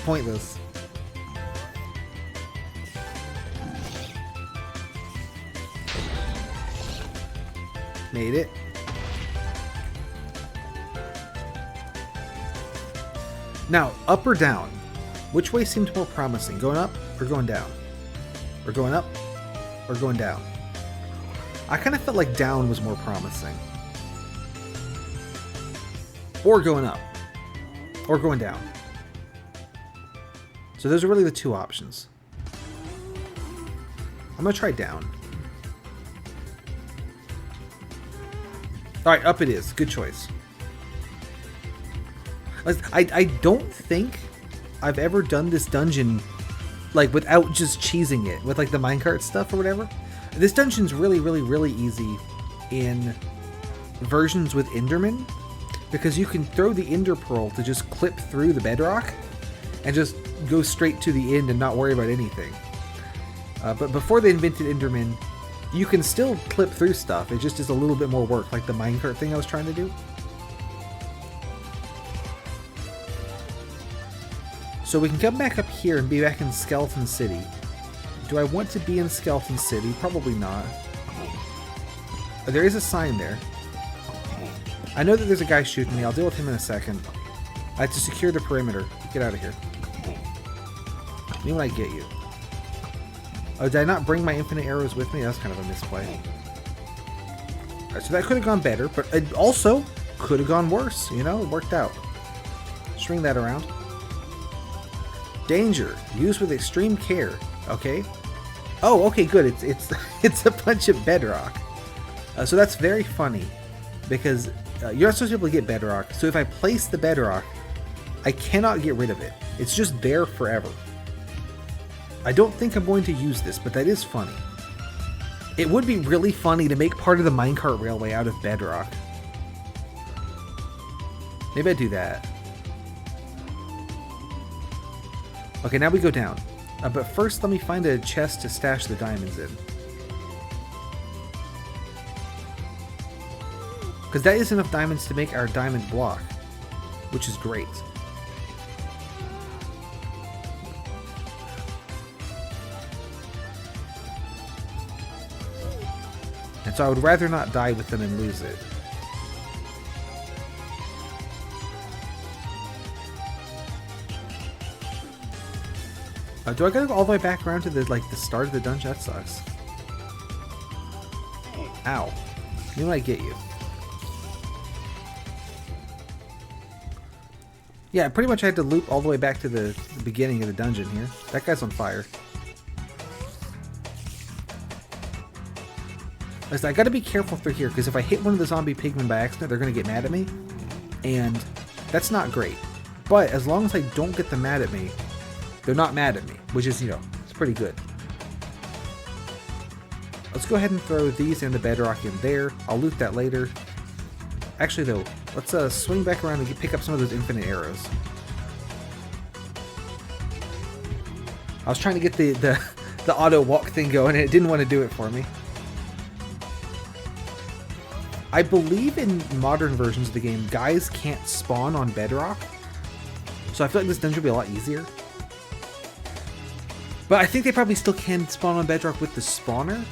pointless. Made it. Now, up or down? Which way seemed more promising? Going up or going down? Or going up or going down? I kind of felt like down was more promising. Or going up. Or going down. So those are really the two options. I'm going to try down. Alright, up it is. Good choice. I don't think I've ever done this dungeon like without just cheesing it with like the minecart stuff or whatever. This dungeon's really, really, really easy in versions with Enderman because you can throw the Ender Pearl to just clip through the bedrock and just go straight to the end and not worry about anything. But before they invented Enderman, you can still clip through stuff. It just is a little bit more work, like the minecart thing I was trying to do. So we can come back up here and be back in Skeleton City. Do I want to be in Skeleton City? Probably not. There is a sign there. I know that there's a guy shooting me. I'll deal with him in a second. I have to secure the perimeter. Get out of here. Me when I get you. Oh, did I not bring my infinite arrows with me? That's kind of a misplay. Alright, so that could have gone better, but it also could have gone worse. You know, it worked out. String that around. Danger. Used with extreme care. Okay. Oh, okay, good. It's it's a bunch of bedrock. So that's very funny because you're not supposed to be able to get bedrock. So if I place the bedrock, I cannot get rid of it. It's just there forever. I don't think I'm going to use this, but that is funny. It would be really funny to make part of the minecart railway out of bedrock. Maybe I do that. Okay, now we go down. But first, let me find a chest to stash the diamonds in. Because that is enough diamonds to make our diamond block, which is great. And so I would rather not die with them and lose it. Do I gotta go all the way back around to the start of the dungeon? That sucks. Ow. You know I get you. Yeah, I pretty much had to loop all the way back to the beginning of the dungeon here. That guy's on fire. I gotta be careful through here, because if I hit one of the zombie pigmen by accident, they're gonna get mad at me. And that's not great. But as long as I don't get them mad at me, they're not mad at me, which is, you know, it's pretty good. Let's go ahead and throw these and the bedrock in there. I'll loot that later. Actually, though, let's swing back around and pick up some of those infinite arrows. I was trying to get the auto walk thing going, and it didn't want to do it for me. I believe in modern versions of the game, guys can't spawn on bedrock. So I feel like this dungeon will be a lot easier. But I think they probably still can spawn on bedrock with the spawner.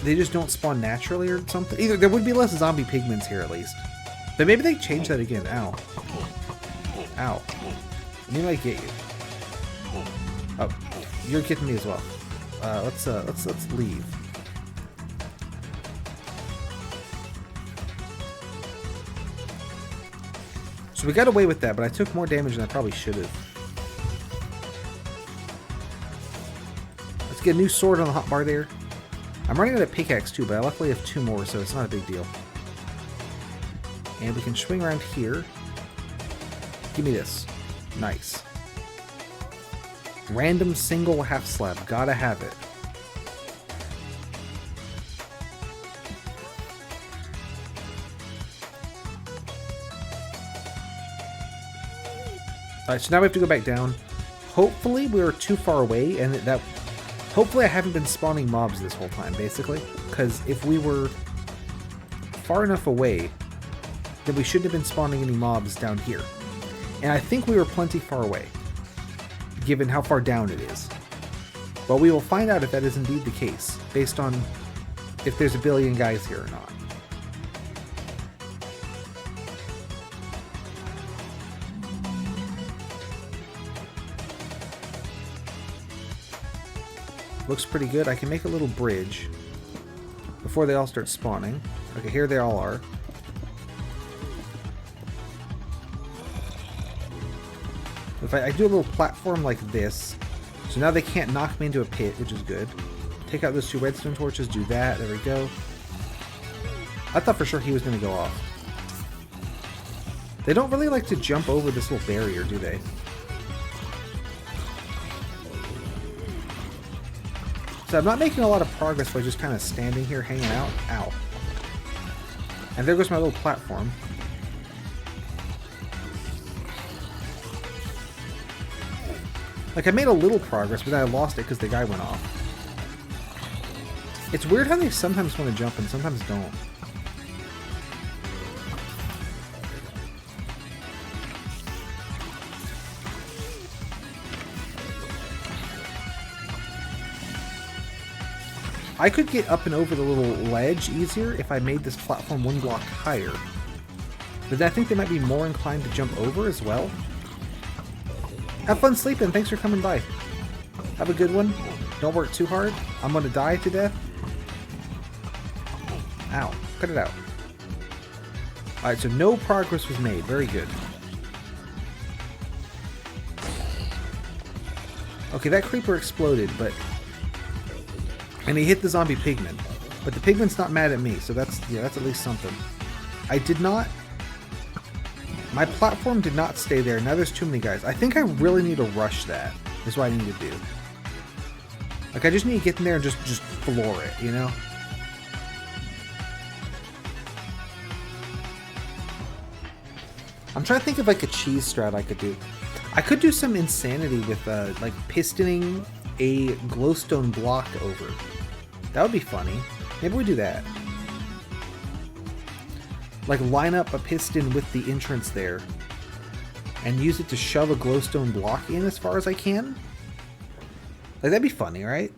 They just don't spawn naturally or something. Either there would be less zombie pigments here at least. But maybe they change that again. Ow. Ow. Maybe I get you. Oh, you're getting me as well. Let's leave. So we got away with that, but I took more damage than I probably should have. Let's get a new sword on the hotbar there. I'm running out of pickaxe too, but I luckily have 2 more, so it's not a big deal. And we can swing around here. Give me this. Nice. Random single half slab. Gotta have it. Alright, so now we have to go back down. Hopefully we were too far away, and that... Hopefully I haven't been spawning mobs this whole time, basically. Because if we were far enough away, then we shouldn't have been spawning any mobs down here. And I think we were plenty far away, given how far down it is. But we will find out if that is indeed the case, based on if there's a billion guys here or not. Looks pretty good. I can make a little bridge before they all start spawning. Okay, here they all are. If I do a little platform like this, so now they can't knock me into a pit, which is good. Take out those 2 redstone torches, do that, there we go. I thought for sure he was going to go off. They don't really like to jump over this little barrier, do they? So I'm not making a lot of progress by just kind of standing here hanging out. Ow. And there goes my little platform. Like, I made a little progress, but then I lost it because the guy went off. It's weird how they sometimes want to jump and sometimes don't. I could get up and over the little ledge easier if I made this platform 1 block higher. But I think they might be more inclined to jump over as well. Have fun sleeping. Thanks for coming by. Have a good one. Don't work too hard. I'm going to die to death. Ow. Cut it out. Alright, so no progress was made. Very good. Okay, that creeper exploded, but... And he hit the zombie pigman. But the pigman's not mad at me, so that's at least something. I did not... My platform did not stay there. Now there's too many guys. I think I really need to rush that. Is what I need to do. Like, I just need to get in there and just floor it, you know? I'm trying to think of, like, a cheese strat I could do. I could do some insanity with, like, pistoning a glowstone block over. That would be funny. Maybe we do that. Like, line up a piston with the entrance there and use it to shove a glowstone block in as far as I can. Like, that'd be funny, right?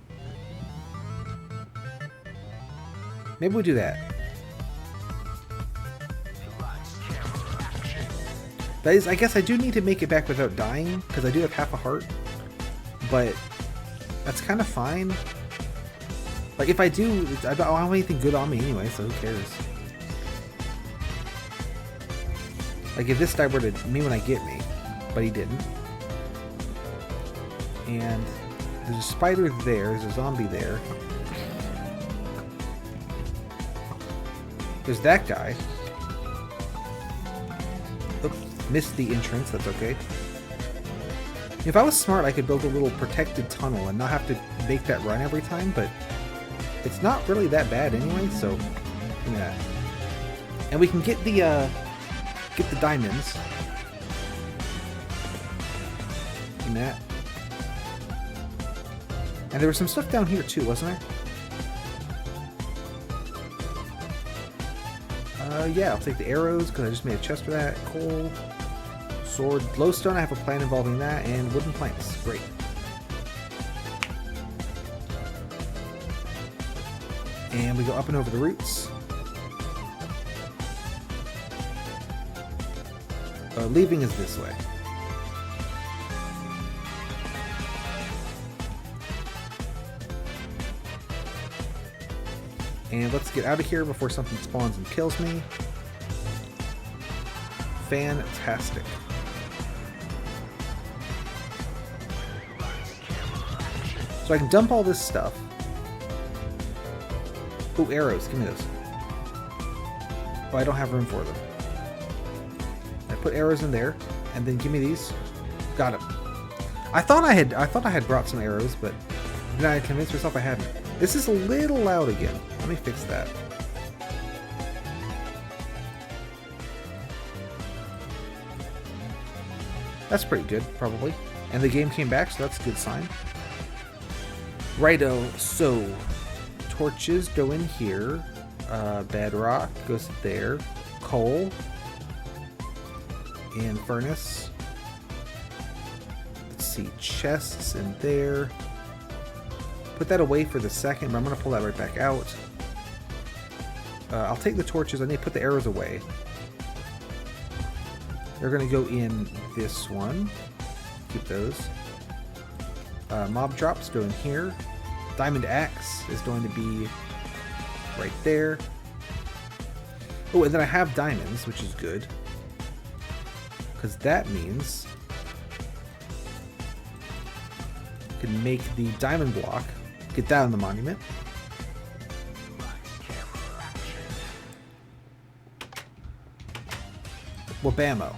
Maybe we do that. That is, I guess I do need to make it back without dying, because I do have half a heart. But that's kind of fine. Like, if I do, I don't have anything good on me anyway, so who cares? Like, if this guy were to me when I get me, but he didn't. And there's a spider there, there's a zombie there. There's that guy. Oops, missed the entrance, that's okay. If I was smart, I could build a little protected tunnel and not have to make that run every time, but it's not really that bad anyway, so yeah. And we can get the diamonds. And that. And there was some stuff down here too, wasn't there? Yeah, I'll take the arrows because I just made a chest for that. Coal, sword, glowstone. I have a plan involving that, and wooden planks. Great. And we go up and over the roots. Leaving is this way. And let's get out of here before something spawns and kills me. Fantastic. So I can dump all this stuff. Ooh, arrows. Give me those. Oh, I don't have room for them. I put arrows in there, and then give me these. Got it. I thought I had brought some arrows, but then I convinced myself I hadn't. This is a little loud again. Let me fix that. That's pretty good, probably. And the game came back, so that's a good sign. Righto, so torches go in here. Bedrock goes there. Coal. And furnace. see, chests in there. Put that away for the second, but I'm going to pull that right back out. I'll take the torches. I need to put the arrows away. They're going to go in this one. Keep those. Mob drops go in here. Diamond axe is going to be right there. Oh, and then I have diamonds, which is good. Because that means I can make the diamond block. Get that on the monument. Wabamo.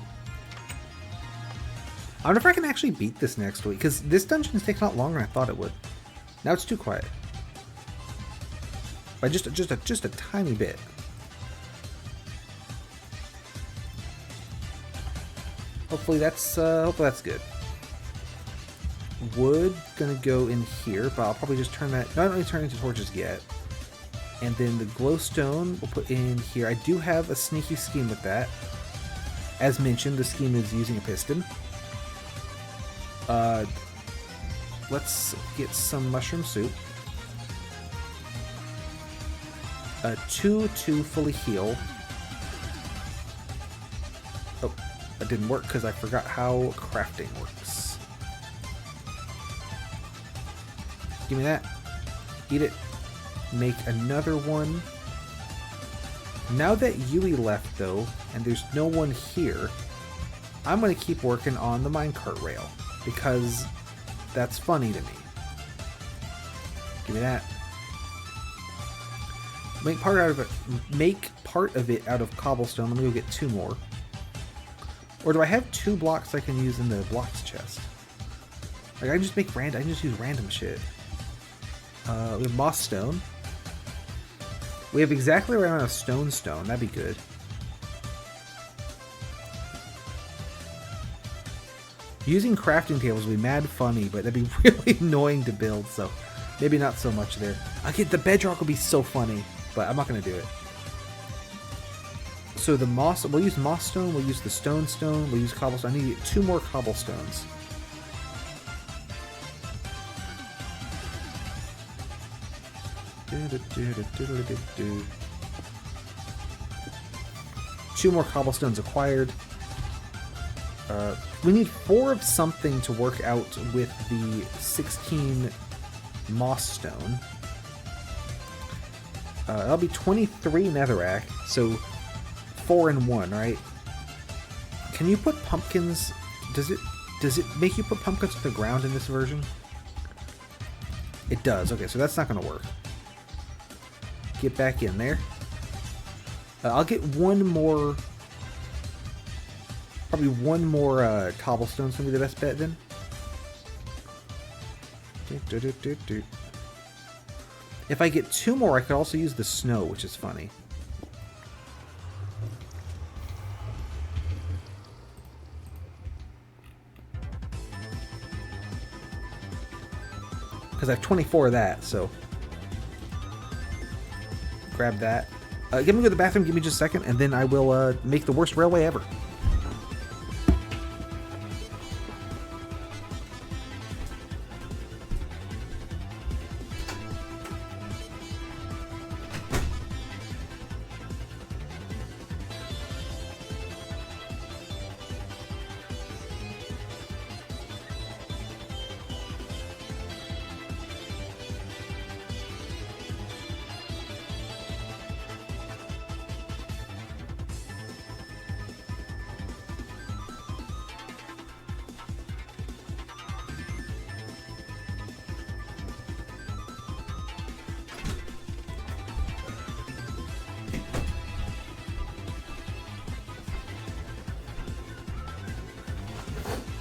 I wonder if I can actually beat this next week, because this dungeon is taking a lot longer than I thought it would. Now it's too quiet. By just a tiny bit. Hopefully that's good. Wood gonna go in here, but I'll probably just turn that. No, I don't need to turn it into torches yet. And then the glowstone we'll put in here. I do have a sneaky scheme with that. As mentioned, the scheme is using a piston. Let's get some mushroom soup. 2 to fully heal. Oh, that didn't work because I forgot how crafting works. Give me that. Eat it. Make another one. Now that Yui left, though, and there's no one here, I'm going to keep working on the minecart rail, because that's funny to me. Give me that. Make part of it out of cobblestone. Let me go get 2 more. Or do I have 2 blocks I can use in the blocks chest? Like, I can just make random. I can just use random shit. We have moss stone. We have exactly right amount of stone. That'd be good. Using crafting tables would be mad funny, but that'd be really annoying to build, so maybe not so much there. Okay, the bedrock would be so funny, but I'm not going to do it. So the moss, we'll use moss stone, we'll use the stone, we'll use cobblestone. I need 2 more cobblestones. Two more cobblestones acquired. We need 4 of something to work out with the 16 moss stone. That'll be 23 netherrack, so 4 and 1, right? Can you put pumpkins? Does it make you put pumpkins on the ground in this version? It does. Okay, so that's not going to work. Get back in there. I'll get 1 more. Probably 1 more cobblestone's gonna be the best bet then. If I get 2 more, I could also use the snow, which is funny. Because I have 24 of that, so. Grab that. Let me go to the bathroom, give me just a second, and then I will make the worst railway ever.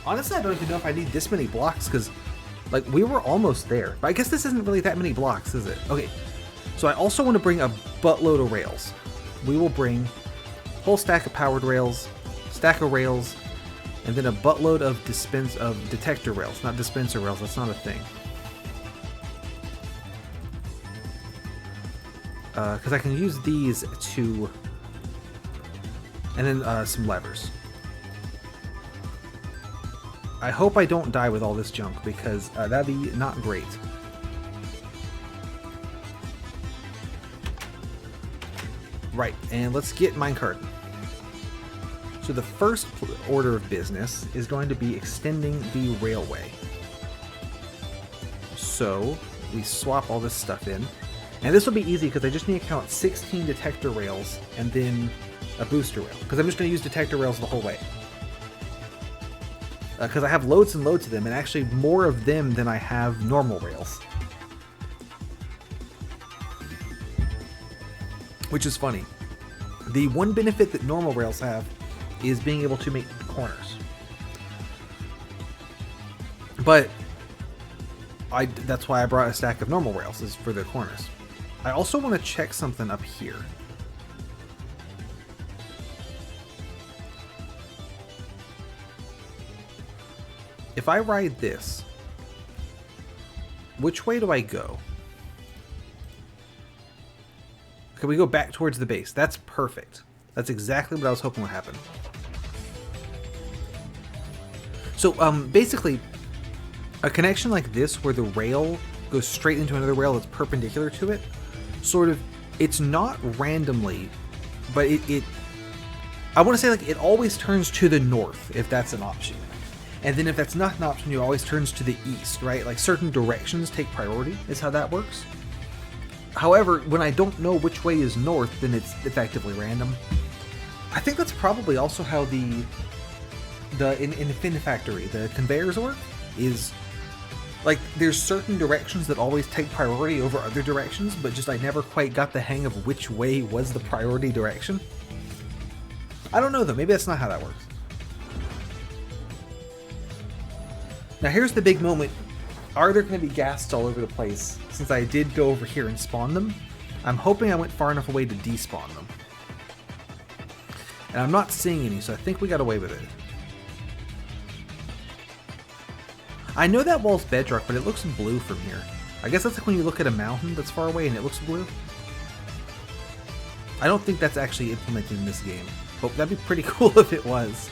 Honestly, I don't even know if I need this many blocks, because, like, we were almost there. But I guess this isn't really that many blocks, is it? Okay, so I also want to bring a buttload of rails. We will bring a whole stack of powered rails, stack of rails, and then a buttload of detector rails. Not dispenser rails, that's not a thing. Because I can use these to... And then some levers. I hope I don't die with all this junk, because that'd be not great. Right, and let's get minecart. So the first order of business is going to be extending the railway. So we swap all this stuff in. And this will be easy because I just need to count 16 detector rails and then a booster rail. Because I'm just going to use detector rails the whole way. Because I have loads and loads of them, and actually more of them than I have normal rails. Which is funny. The one benefit that normal rails have is being able to make corners. But that's why I brought a stack of normal rails, is for the corners. I also want to check something up here. If I ride this, which way do I go? Can we go back towards the base? That's perfect. That's exactly what I was hoping would happen. So, basically, a connection like this where the rail goes straight into another rail that's perpendicular to it, sort of, it's not randomly, but I want to say, like, it always turns to the north, if that's an option. And then if that's not an option, it always turns to the east, right? Like, certain directions take priority, is how that works. However, when I don't know which way is north, then it's effectively random. I think that's probably also how in the Fin Factory, the conveyors work, is, like, there's certain directions that always take priority over other directions, but just I never quite got the hang of which way was the priority direction. I don't know, though. Maybe that's not how that works. Now here's the big moment. Are there going to be ghasts all over the place? Since I did go over here and spawn them, I'm hoping I went far enough away to despawn them. And I'm not seeing any, so I think we got away with it. I know that wall's bedrock, but it looks blue from here. I guess that's like when you look at a mountain that's far away and it looks blue. I don't think that's actually implemented in this game, but that'd be pretty cool if it was.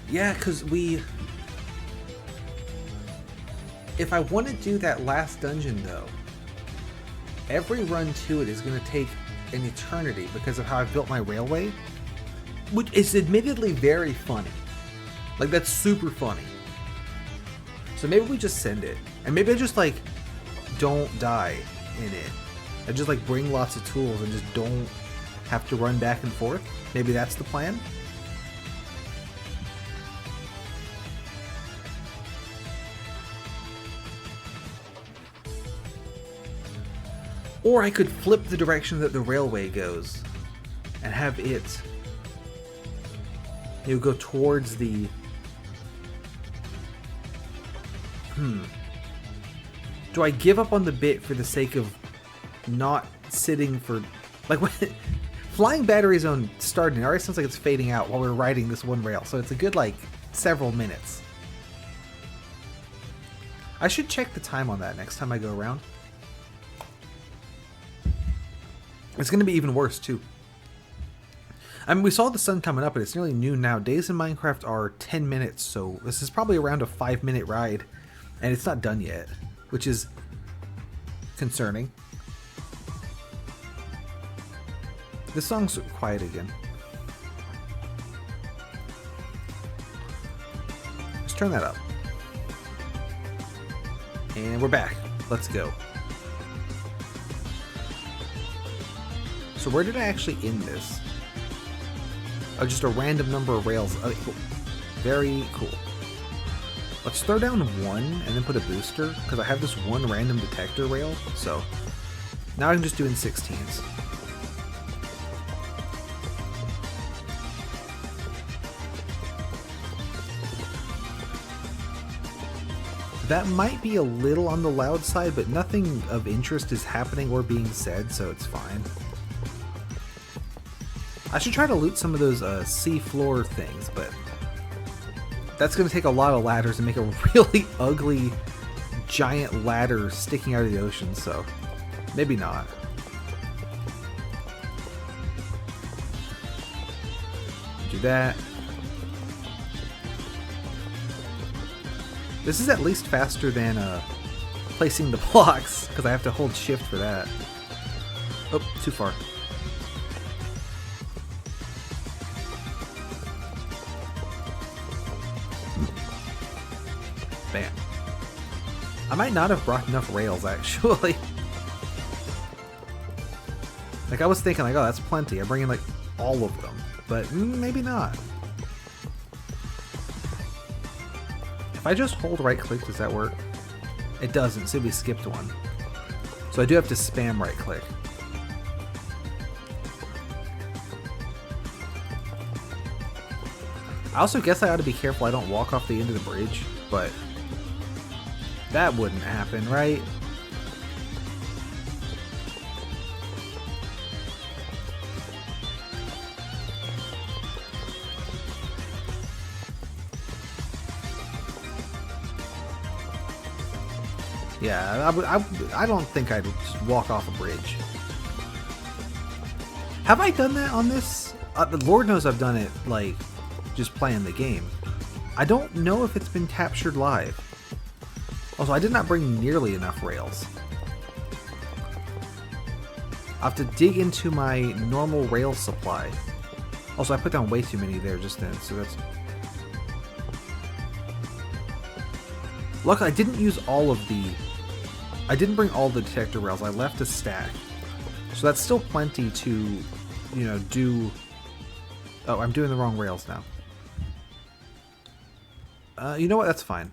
Yeah, because if I want to do that last dungeon, though, every run to it is going to take an eternity because of how I've built my railway, which is admittedly very funny. Like, that's super funny. So maybe we just send it. And maybe I just, like, don't die in it. I just, like, bring lots of tools and just don't have to run back and forth. Maybe that's the plan. Or I could flip the direction that the railway goes and have it, go towards the... Do I give up on the bit for the sake of not sitting for... Like, when Flying Battery Zone started, it already sounds like it's fading out while we're riding this one rail, so it's a good, like, several minutes. I should check the time on that next time I go around. It's going to be even worse, too. I mean, we saw the sun coming up, and it's nearly noon now. Days in Minecraft are 10 minutes, so this is probably around a 5-minute ride, and it's not done yet, which is concerning. This song's quiet again. Let's turn that up. And we're back. Let's go. So where did I actually end this? Oh, just a random number of rails. Okay, cool. Very cool. Let's throw down one and then put a booster, because I have this one random detector rail. So now I'm just doing 16s. That might be a little on the loud side, but nothing of interest is happening or being said, so it's fine. I should try to loot some of those seafloor things, but that's going to take a lot of ladders and make a really ugly giant ladder sticking out of the ocean, so maybe not. Do that. This is at least faster than placing the blocks, because I have to hold shift for that. Oh, too far. Bam. I might not have brought enough rails, actually. Like, I was thinking, like, oh, that's plenty. I bring in, like, all of them. But maybe not. If I just hold right-click, does that work? It doesn't, so we skipped one. So I do have to spam right-click. I also guess I ought to be careful I don't walk off the end of the bridge, but that wouldn't happen, right? Yeah, I don't think I'd just walk off a bridge. Have I done that on this? Lord knows I've done it, like, just playing the game. I don't know if it's been captured live. Also, I did not bring nearly enough rails. I have to dig into my normal rail supply. Also, I put down way too many there just then, so that's... Luckily, I didn't use all of the... I didn't bring all the detector rails. I left a stack. So that's still plenty to, you know, do... Oh, I'm doing the wrong rails now. You know what? That's fine.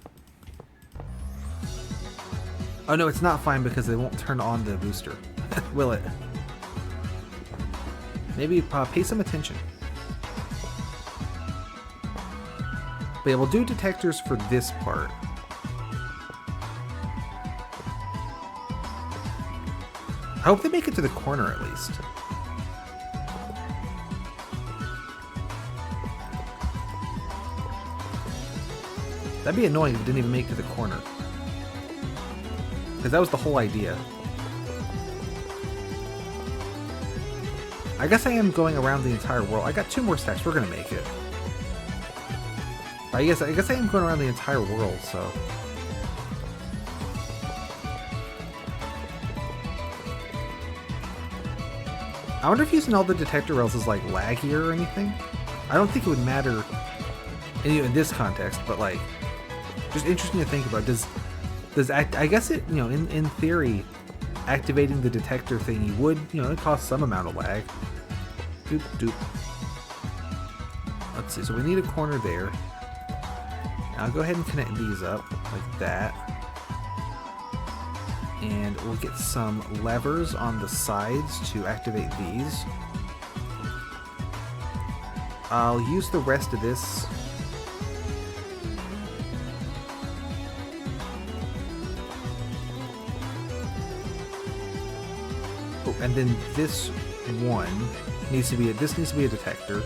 Oh, no, it's not fine because they won't turn on the booster. Will it? Maybe pay some attention. But yeah, we'll do detectors for this part. I hope they make it to the corner at least. That'd be annoying if it didn't even make it to the corner. Because that was the whole idea. I guess I am going around the entire world. I got 2 more stacks. We're going to make it. I guess I am going around the entire world, so... I wonder if using all the detector rails is like laggier or anything. I don't think it would matter in this context, but like, just interesting to think about. I guess it, you know, in theory, activating the detector thingy would, you know, it cost some amount of lag. Doop doop. Let's see. So we need a corner there. Now I'll go ahead and connect these up like that. And we'll get some levers on the sides to activate these. I'll use the rest of this. Oh, and then this one needs to be a detector.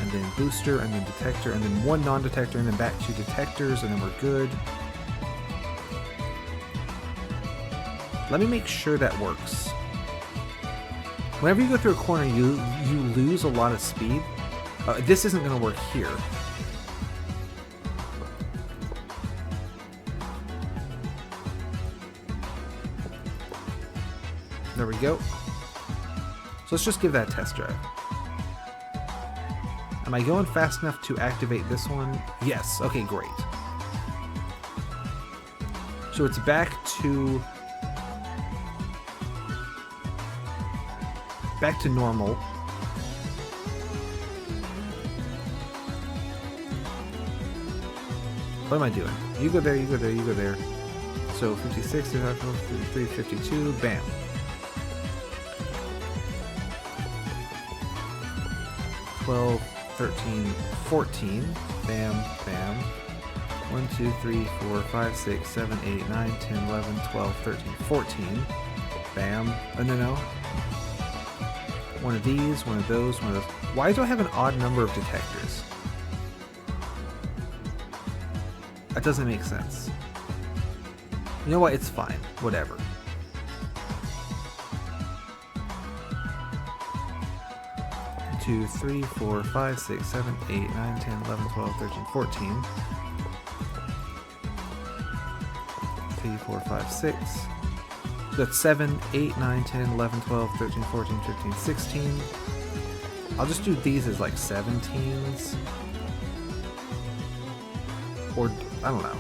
And then booster, and then detector, and then one non-detector, and then back to detectors, and then we're good. Let me make sure that works. Whenever you go through a corner, you lose a lot of speed. This isn't going to work here. There we go. So let's just give that a test drive. Am I going fast enough to activate this one? Yes. Okay, great. So it's back to normal. What am I doing? You go there, you go there, you go there. So 56, 53, 52, bam. $12, 13, 14, bam, bam. 1, 2, 3, 4, 5, 6, 7, 8, 9, 10, 11, 12, 13, 14, bam. Oh, no. One of these, one of those, one of those. Why do I have an odd number of detectors? That doesn't make sense. You know what? It's fine. Whatever. 2, 3, 4, 5, 6, 7, 8, 9, 10, 11, 12, 13, 14. 3, 4, 5, 6. So that's 7, 8, 9, 10, 11, 12, 13, 14, 15, 16. I'll just do these as like 17s. Or, I don't know.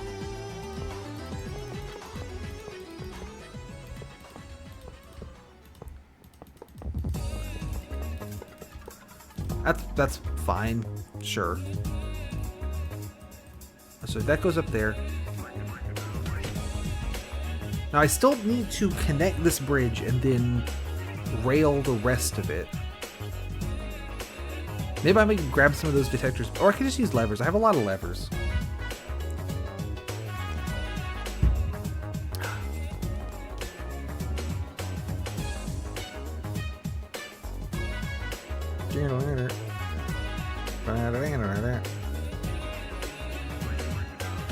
That's fine. Sure. So that goes up there. Now I still need to connect this bridge and then rail the rest of it. Maybe I might grab some of those detectors, or I can just use levers. I have a lot of levers.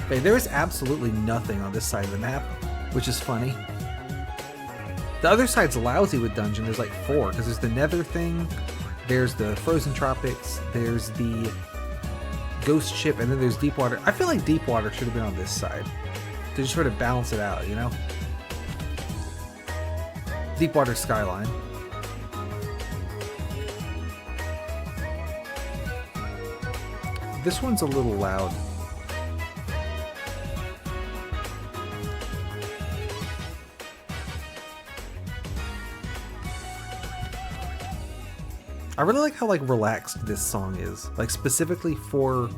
Okay, there is absolutely nothing on this side of the map, which is funny. The other side's lousy with dungeon. There's like 4, because there's the Nether thing, there's the Frozen Tropics, there's the Ghost Ship, and then there's Deepwater. I feel like Deepwater should have been on this side to just sort of balance it out, you know? Deepwater Skyline. This one's a little loud. I really like how like relaxed this song is, like specifically for,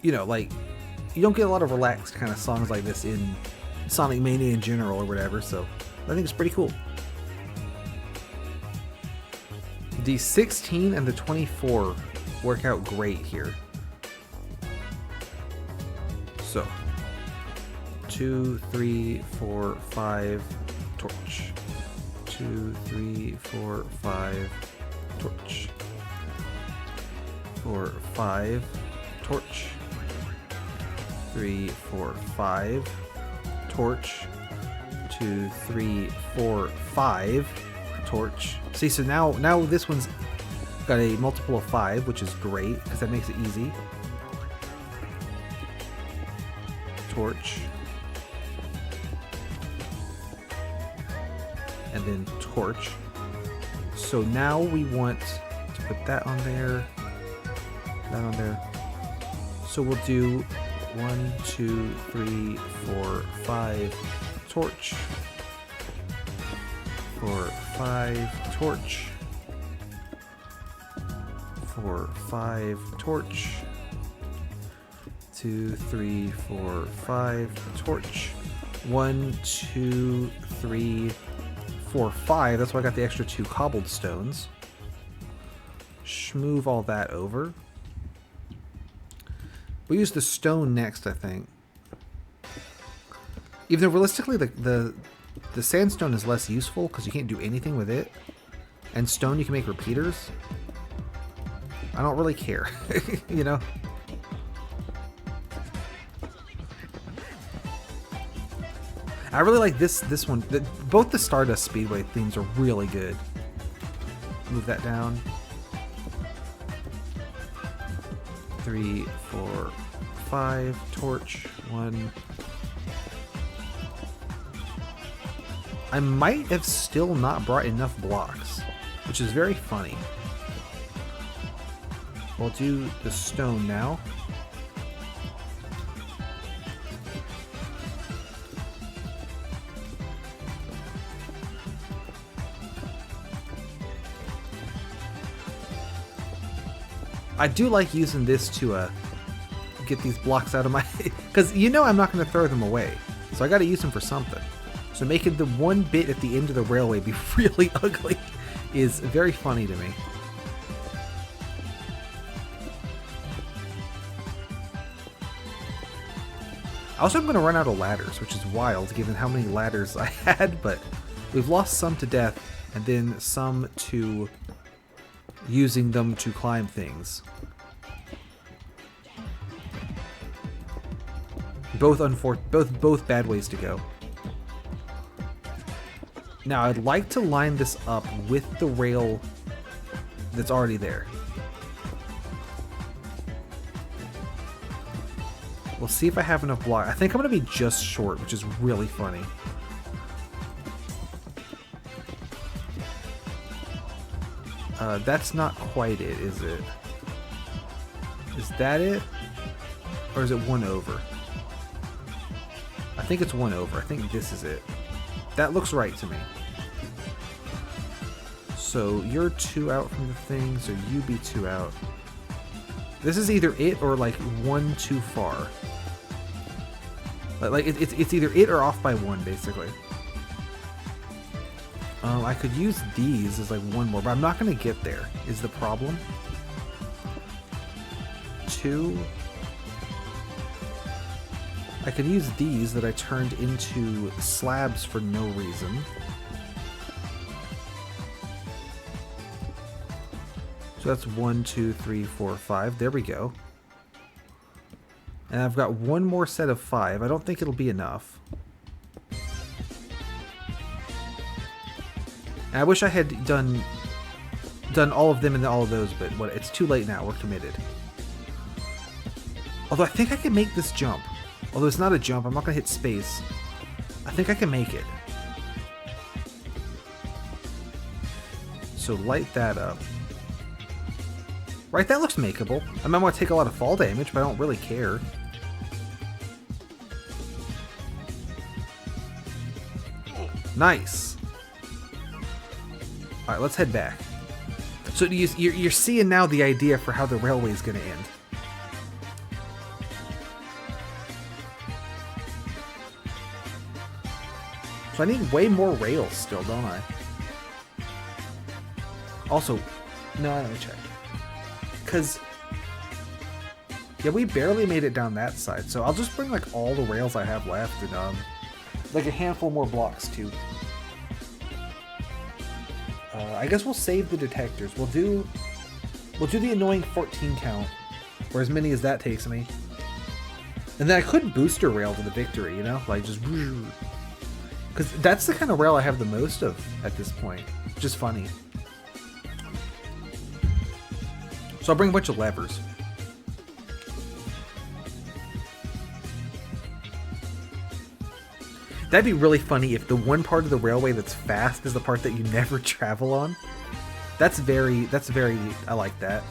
you know, like you don't get a lot of relaxed kind of songs like this in Sonic Mania in general or whatever, so I think it's pretty cool. The 16 and the 24 work out great here. So 2, 3, 4, 5, torch. 2, 3, 4, 5, torch. 4, 5, torch. 3, 4, 5, torch. 2, 3, 4, 5, torch. See, so now this one's got a multiple of 5, which is great because that makes it easy. Torch. And then torch. So now we want to put that on there, that on there. So we'll do 1, 2, 3, 4, 5, torch. 4, 5, torch. 4, 5, torch. 2, 3, 4, 5, torch. 1, 2, 3, 4, 5. That's why I got the extra 2 cobblestones. Schmoove all that over. We'll use the stone next, I think. Even though realistically the sandstone is less useful because you can't do anything with it. And stone you can make repeaters. I don't really care, you know? I really like this one. Both the Stardust Speedway themes are really good. Move that down. 3, 4, 5, torch, 1. I might have still not brought enough blocks, which is very funny. We'll do the stone now. I do like using this to get these blocks out of my... because you know I'm not going to throw them away. So I got to use them for something. So making the one bit at the end of the railway be really ugly is very funny to me. Also, I'm going to run out of ladders, which is wild given how many ladders I had, but we've lost some to death and then some to using them to climb things. Both bad ways to go. Now I'd like to line this up with the rail that's already there. We'll see if I have enough block. I think I'm going to be just short, which is really funny. That's not quite it, is it? Is that it? Or is it 1 over? I think it's 1 over. I think this is it. That looks right to me. So you're 2 out from the thing, so you be 2 out. This is either it or like 1 too far. Like it's either it or off by 1, basically. I could use these as like 1 more, but I'm not going to get there, is the problem. 2. I could use these that I turned into slabs for no reason. So that's 1, 2, 3, 4, 5. There we go. And I've got 1 more set of 5. I don't think it'll be enough. And I wish I had done all of them and all of those, but what? It's too late now. We're committed. Although I think I can make this jump. Although it's not a jump, I'm not going to hit space. I think I can make it. So light that up. Right, that looks makeable. I mean, I'm going to take a lot of fall damage, but I don't really care. Nice. Alright, let's head back. So you're seeing now the idea for how the railway is going to end. So I need way more rails still, don't I? Also, no, let me check. Because, yeah, we barely made it down that side. So I'll just bring, like, all the rails I have left and, like, a handful more blocks, too. I guess we'll save the detectors. We'll do the annoying 14 count, or as many as that takes me. And then I could booster rail to the victory, you know? Like, just... Because that's the kind of rail I have the most of at this point. Just funny. So I'll bring a bunch of levers. That'd be really funny if the one part of the railway that's fast is the part that you never travel on. That's very, I like that.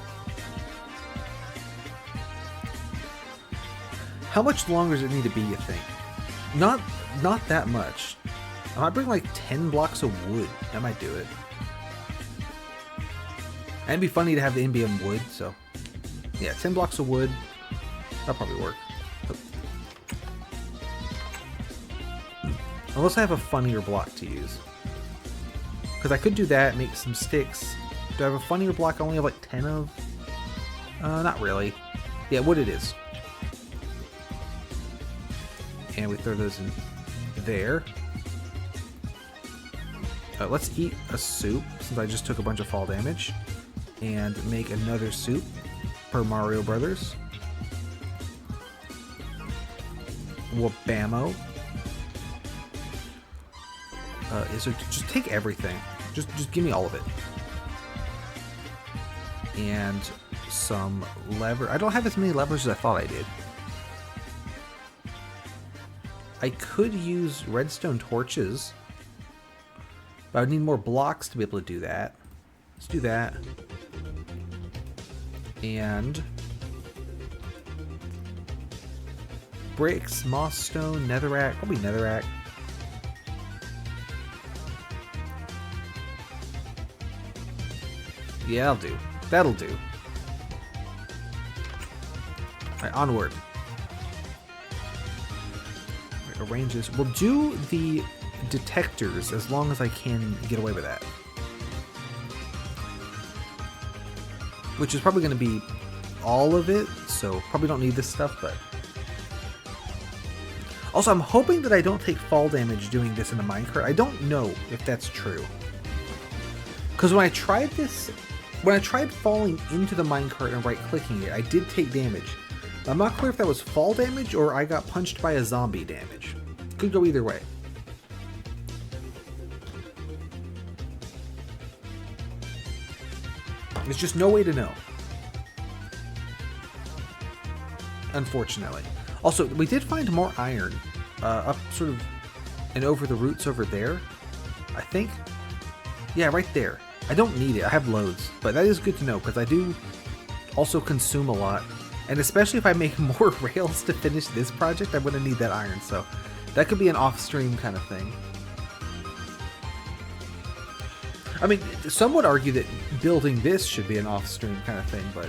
How much longer does it need to be, you think? Not that much. I might bring like 10 blocks of wood. That might do it. And it'd be funny to have the NBM wood, so... Yeah, 10 blocks of wood. That'll probably work. Unless I have a funnier block to use. Because I could do that, make some sticks. Do I have a funnier block I only have like 10 of? Not really. Yeah, wood it is. And we throw those in there. Let's eat a soup, since I just took a bunch of fall damage. And make another soup per Mario Brothers. Wabamo. So just take everything. Just give me all of it. And some lever. I don't have as many levers as I thought I did. I could use redstone torches. But I would need more blocks to be able to do that. Let's do that. And bricks, moss stone, netherrack. Probably netherrack. Yeah, that'll do. That'll do. Alright, onward. Right, arrange this. We'll do the detectors as long as I can get away with that. Which is probably going to be all of it, so probably don't need this stuff, but... Also, I'm hoping that I don't take fall damage doing this in the minecart. I don't know if that's true. Because when I tried this... When I tried falling into the minecart and right-clicking it, I did take damage. I'm not clear if that was fall damage or I got punched by a zombie damage. Could go either way. There's just no way to know. Unfortunately. Also, we did find more iron up sort of and over the roots over there, I think. Yeah, right there. I don't need it. I have loads, but that is good to know because I do also consume a lot. And especially if I make more rails to finish this project, I'm going to need that iron. So that could be an off-stream kind of thing. I mean, some would argue that building this should be an off-stream kind of thing, but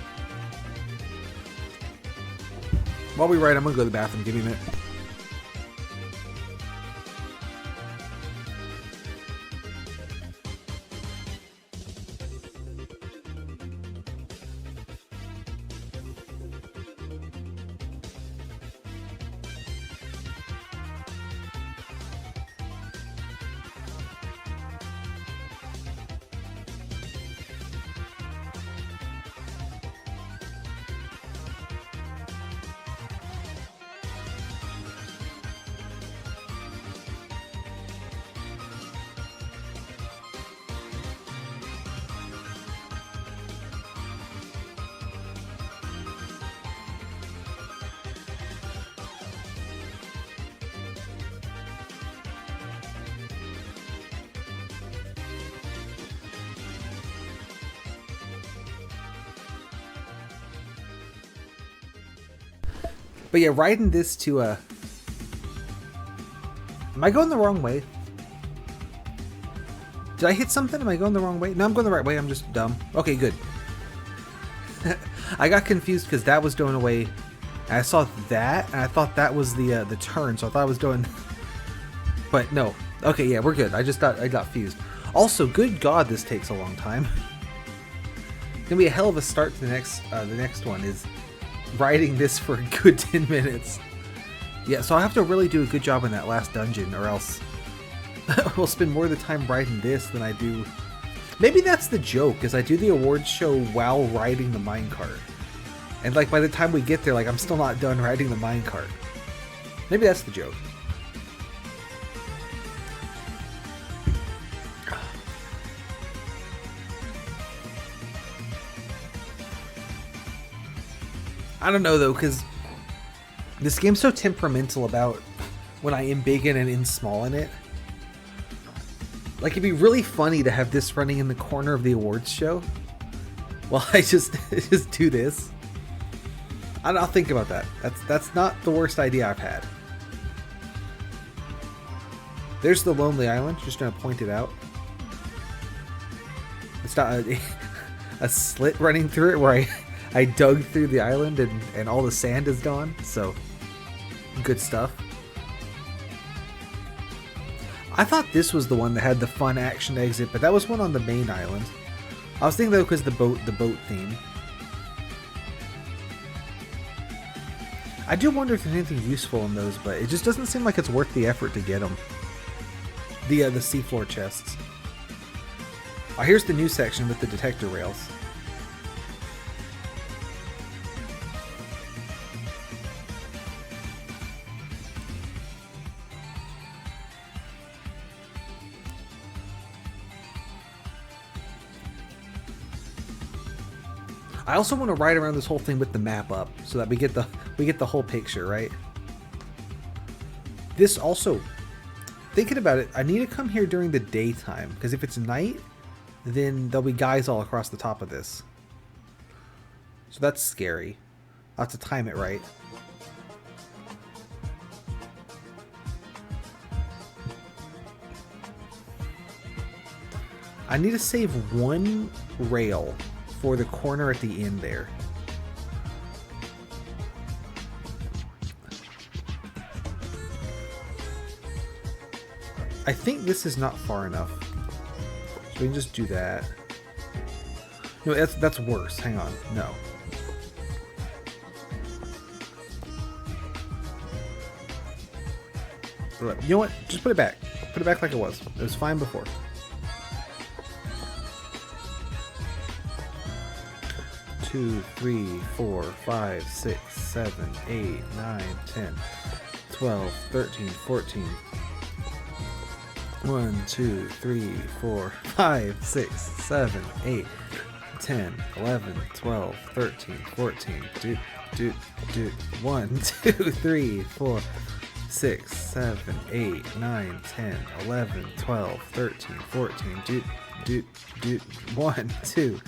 while we write, I'm going to go to the bathroom. Give me a minute. But yeah, riding this to am I going the wrong way? Did I hit something? Am I going the wrong way? No, I'm going the right way. I'm just dumb. Okay, good. I got confused because that was going away. And I saw that, and I thought that was the turn, so I thought I was doing... But no. Okay, yeah, we're good. I just thought I got fused. Also, good God, this takes a long time. It's gonna be a hell of a start to the next one is riding this for a good 10 minutes. Yeah, so I'll have to really do a good job in that last dungeon, or else we'll spend more of the time riding this than I do... Maybe that's the joke, is I do the awards show while riding the minecart. And like by the time we get there, like I'm still not done riding the minecart. Maybe that's the joke. I don't know though, because this game's so temperamental about when I am big in and in small in it. Like, it'd be really funny to have this running in the corner of the awards show while I just do this. I'll think about that. That's not the worst idea I've had. There's the Lonely Island, just gonna point it out. It's not a slit running through it where I dug through the island and all the sand is gone, so good stuff. I thought this was the one that had the fun action exit, but that was one on the main island. I was thinking though because the boat theme. I do wonder if there's anything useful in those, but it just doesn't seem like it's worth the effort to get them. The seafloor chests. Oh, here's the new section with the detector rails. I also want to ride around this whole thing with the map up so that we get the whole picture, right? This also, thinking about it, I need to come here during the daytime because if it's night, then there'll be guys all across the top of this. So that's scary. I'll have to time it right. I need to save one rail for the corner at the end there. I think this is not far enough. So we can just do that. No, that's worse. Hang on. No. You know what? Just put it back. Put it back like it was. It was fine before. 2, 3, 4, 5, 6, 7, 8, 9, 10, 12, 13, 14. 1, 2, 3, 4, 5, 6, 7, 8, 10, 11, 12, 13, 14, 1, 2, 3, 4, 6, 7, 8, 9, 10, 11, 12, 13, 14, 1, 2,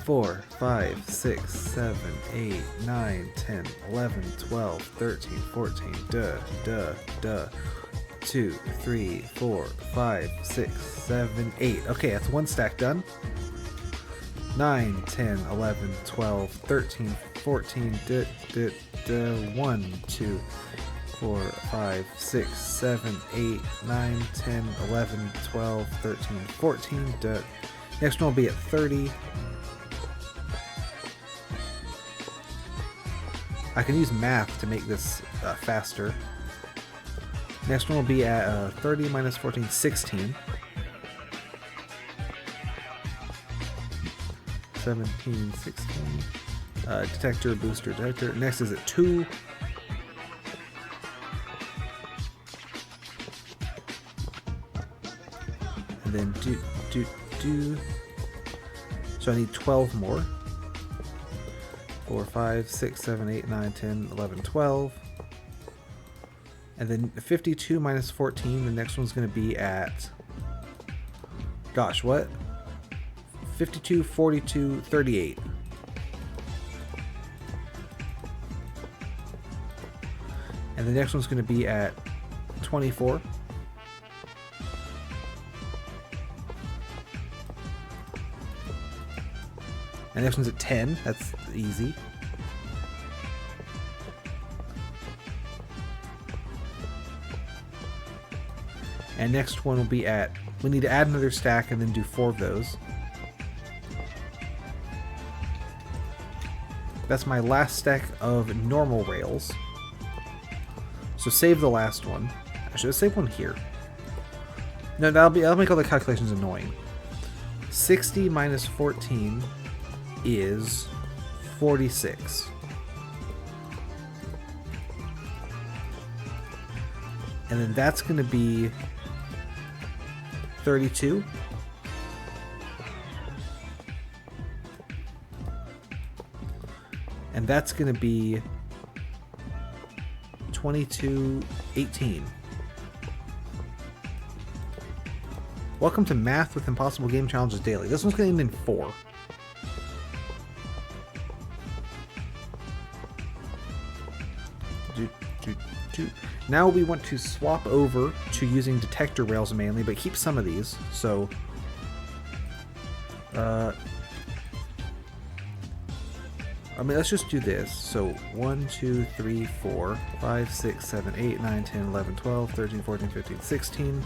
4, 5, 6, 7, 8, 9, 10, 11, 12, 13, 14, 2, 3, 4, 5, 6, 7, 8. Okay, that's one stack done. 9, 10, 11, 12, 13, 14, 1, 2, 4, 5, 6, 7, 8, 9, 10, 11, 12, 13, 14. Next one will be at 30. I can use math to make this faster. Next one will be at 30 minus 14, 16. 17, 16. Detector, booster, detector. Next is at 2. And then do. So I need 12 more. 4, 5, 6, 7, 8, 9, 10, 11, 12. And then 52 minus 14, the next one's going to be at... Gosh, what? 52, 42, 38. And the next one's going to be at 24. And the next one's at 10. That's easy. And next one will be at... We need to add another stack and then do 4 of those. That's my last stack of normal rails. So save the last one. I should have saved one here. No, that'll make all the calculations annoying. 60 minus 14 is 46. And then that's going to be 32. And that's going to be 2218. Welcome to Math with Impossible Game Challenges Daily. This one's going to end in 4. Now we want to swap over to using detector rails mainly, but keep some of these. So, I mean, let's just do this. So 1, 2, 3, 4, 5, 6, 7, 8, 9, 10, 11, 12, 13, 14, 15, 16.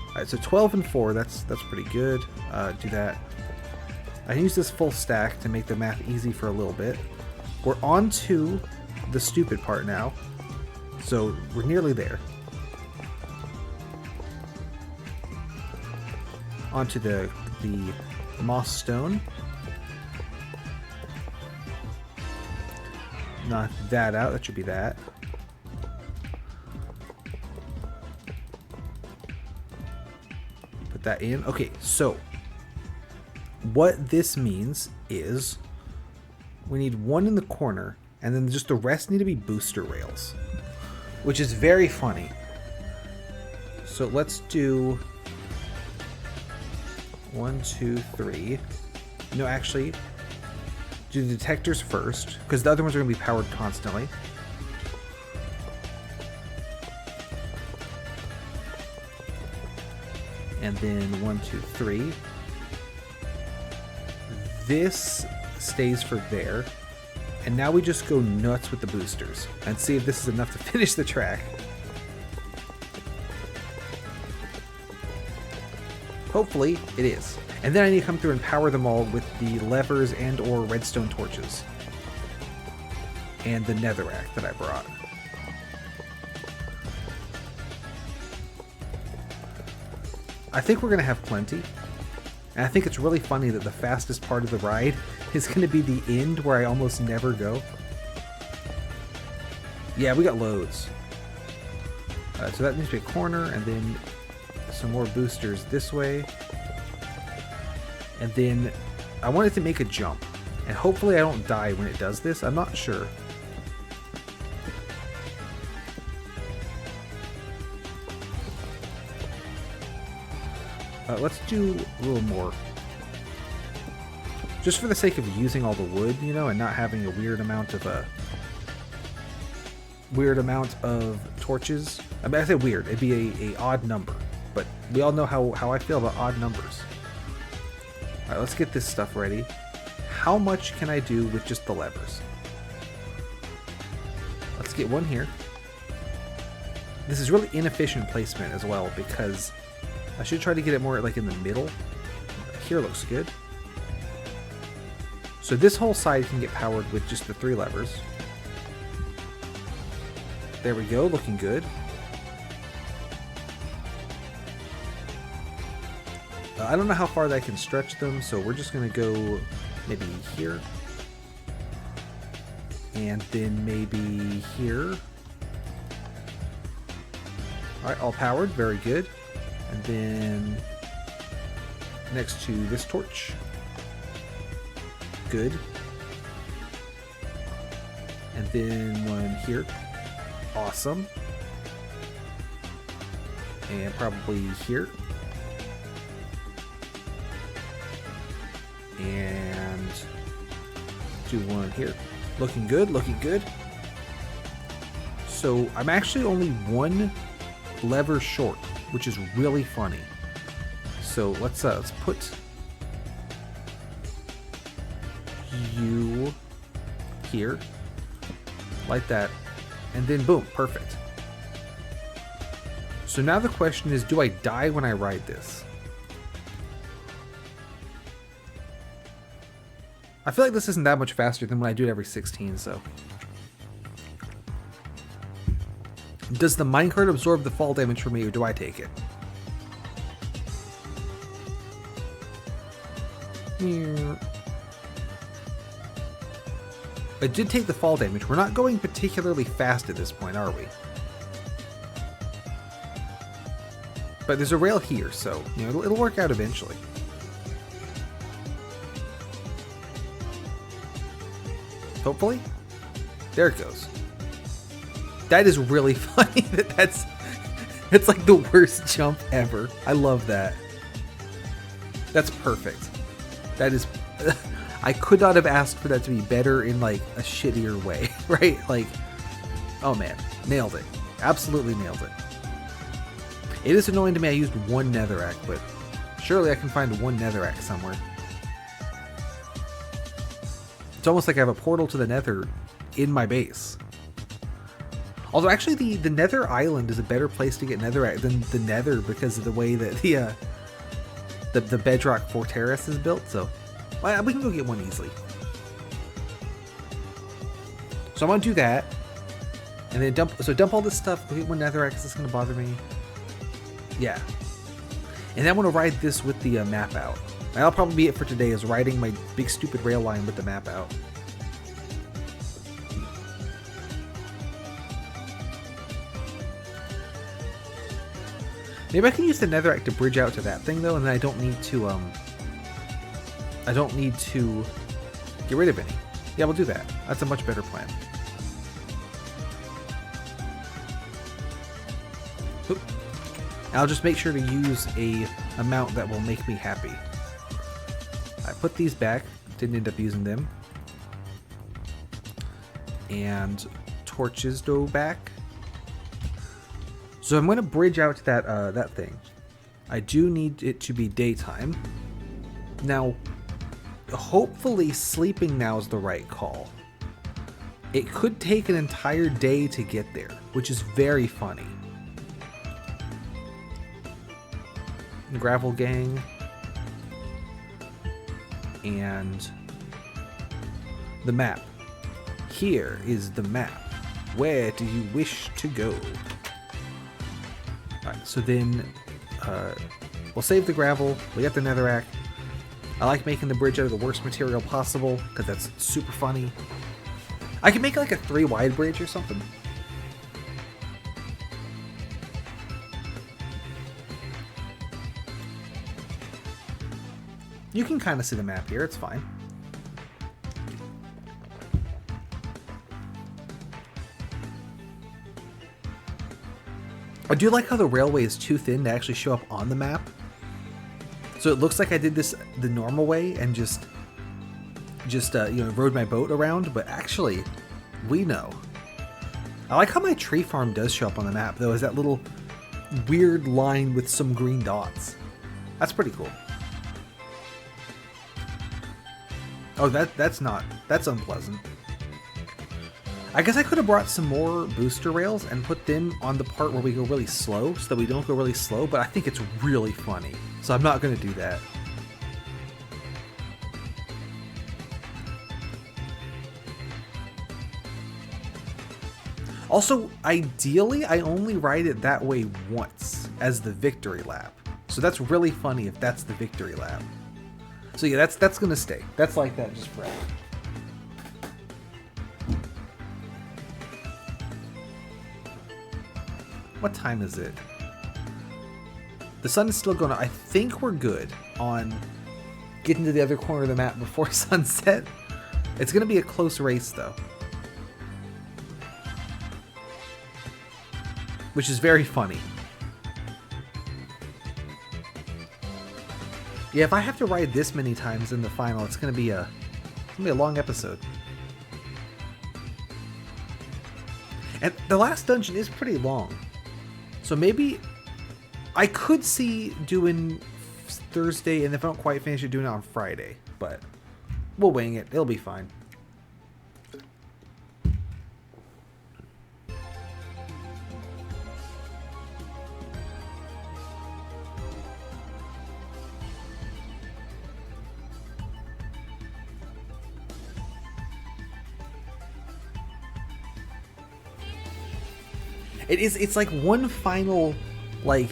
Alright, so 12 and 4, that's pretty good. Do that. I can use this full stack to make the math easy for a little bit. We're on to the stupid part now. So we're nearly there. Onto the moss stone. Knock that out. That should be that. Put that in. Okay, so what this means is we need one in the corner, and then just the rest need to be booster rails, which is very funny. So let's do 1, 2, 3. No, actually, do the detectors first, because the other ones are going to be powered constantly. And then 1, 2, 3. This stays for there. And now we just go nuts with the boosters and see if this is enough to finish the track. Hopefully it is. And then I need to come through and power them all with the levers and or redstone torches. And the netherrack that I brought. I think we're going to have plenty. And I think it's really funny that the fastest part of the ride is going to be the end where I almost never go. Yeah, we got loads. So that needs to be a corner, and then some more boosters this way. And then I want it to make a jump. And hopefully I don't die when it does this. I'm not sure. Let's do a little more. Just for the sake of using all the wood, you know, and not having a weird amount of torches. I mean, I say weird. It'd be a odd number. But we all know how I feel about odd numbers. Alright, let's get this stuff ready. How much can I do with just the levers? Let's get one here. This is really inefficient placement as well because I should try to get it more like in the middle. Here looks good. So this whole side can get powered with just the 3 levers. There we go, looking good. I don't know how far that can stretch them, so we're just going to go maybe here. And then maybe here. Alright, all powered, very good. And then next to this torch. Good. And then one here. Awesome. And probably here. And do one here. Looking good, looking good. So I'm actually only 1 lever short, which is really funny. So let's put you here, like that, and then boom, perfect. So now the question is, do I die when I ride this? I feel like this isn't that much faster than when I do it every 16, so. Does the minecart absorb the fall damage from me, or do I take it? I did take the fall damage. We're not going particularly fast at this point, are we? But there's a rail here, so you know it'll work out eventually. Hopefully. There it goes. That is really funny. It's like the worst jump ever. I love that. That's perfect. That is... I could not have asked for that to be better in like a shittier way, right? Like, oh man, nailed it. Absolutely nailed it. It is annoying to me I used 1 netherrack, but surely I can find 1 netherrack somewhere. It's almost like I have a portal to the nether in my base. Although actually the nether island is a better place to get netherrack than the nether because of the way that the bedrock fortress is built, so well, we can go get one easily. So I'm gonna do that. And then dump all this stuff, go get 1 netherrack because it's gonna bother me. Yeah. And then I'm gonna ride this with the map out. That'll probably be it for today, is riding my big stupid rail line with the map out. Maybe I can use the netherrack to bridge out to that thing though, and then I don't need to get rid of any. Yeah, we'll do that. That's a much better plan. Oop. I'll just make sure to use a amount that will make me happy. I put these back, didn't end up using them. And torches go back. So I'm going to bridge out to that thing. I do need it to be daytime. Now, hopefully sleeping now is the right call. It could take an entire day to get there, which is very funny. Gravel gang. And the map. Here is the map. Where do you wish to go? Alright, so then we'll save the gravel. We got the netherrack. I like making the bridge out of the worst material possible because that's super funny. I can make like a 3 wide bridge or something. You can kind of see the map here, it's fine. I do like how the railway is too thin to actually show up on the map. So it looks like I did this the normal way and just you know, rode my boat around, but actually, we know. I like how my tree farm does show up on the map, though, as that little weird line with some green dots. That's pretty cool. Oh, that's unpleasant. I guess I could have brought some more booster rails and put them on the part where we go really slow, so that we don't go really slow, but I think it's really funny, so I'm not going to do that. Also, ideally, I only ride it that way once, as the victory lap. So that's really funny if that's the victory lap. So yeah, that's gonna stay. That's like that just forever. What time is it? The sun is still going on. I think we're good on getting to the other corner of the map before sunset. It's gonna be a close race, though. Which is very funny. Yeah, if I have to ride this many times in the final, it's gonna be a long episode. And the last dungeon is pretty long, so maybe I could see doing Thursday, and if I don't quite finish it, doing it on Friday. But we'll wing it; it'll be fine. It's like one final, like,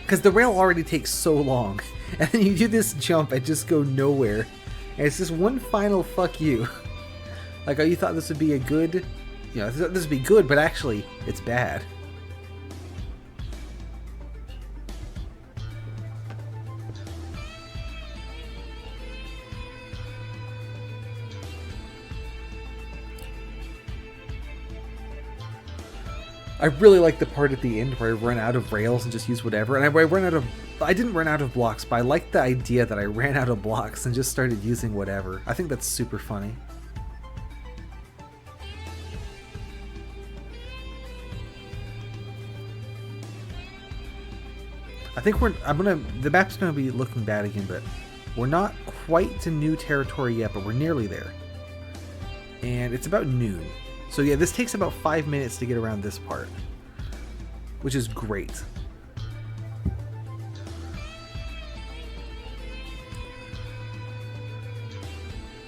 because the rail already takes so long, and then you do this jump and just go nowhere, and it's just one final fuck you. Like, oh, you thought this would be a good, you know, this would be good, but actually, it's bad. I really like the part at the end where I run out of rails and just use whatever. And I didn't run out of blocks, but I like the idea that I ran out of blocks and just started using whatever. I think that's super funny. I think the map's gonna be looking bad again, but we're not quite to new territory yet, but we're nearly there. And it's about noon. So yeah, this takes about 5 minutes to get around this part, which is great.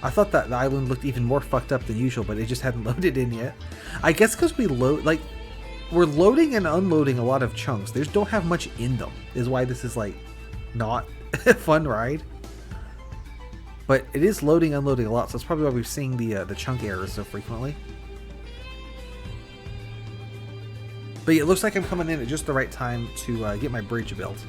I thought that the island looked even more fucked up than usual, but it just hadn't loaded in yet. I guess because we're loading and unloading a lot of chunks. They just don't have much in them, is why this is like not a fun ride. But it is loading, unloading a lot, so that's probably why we're seeing the chunk errors so frequently. But yeah, it looks like I'm coming in at just the right time to get my bridge built.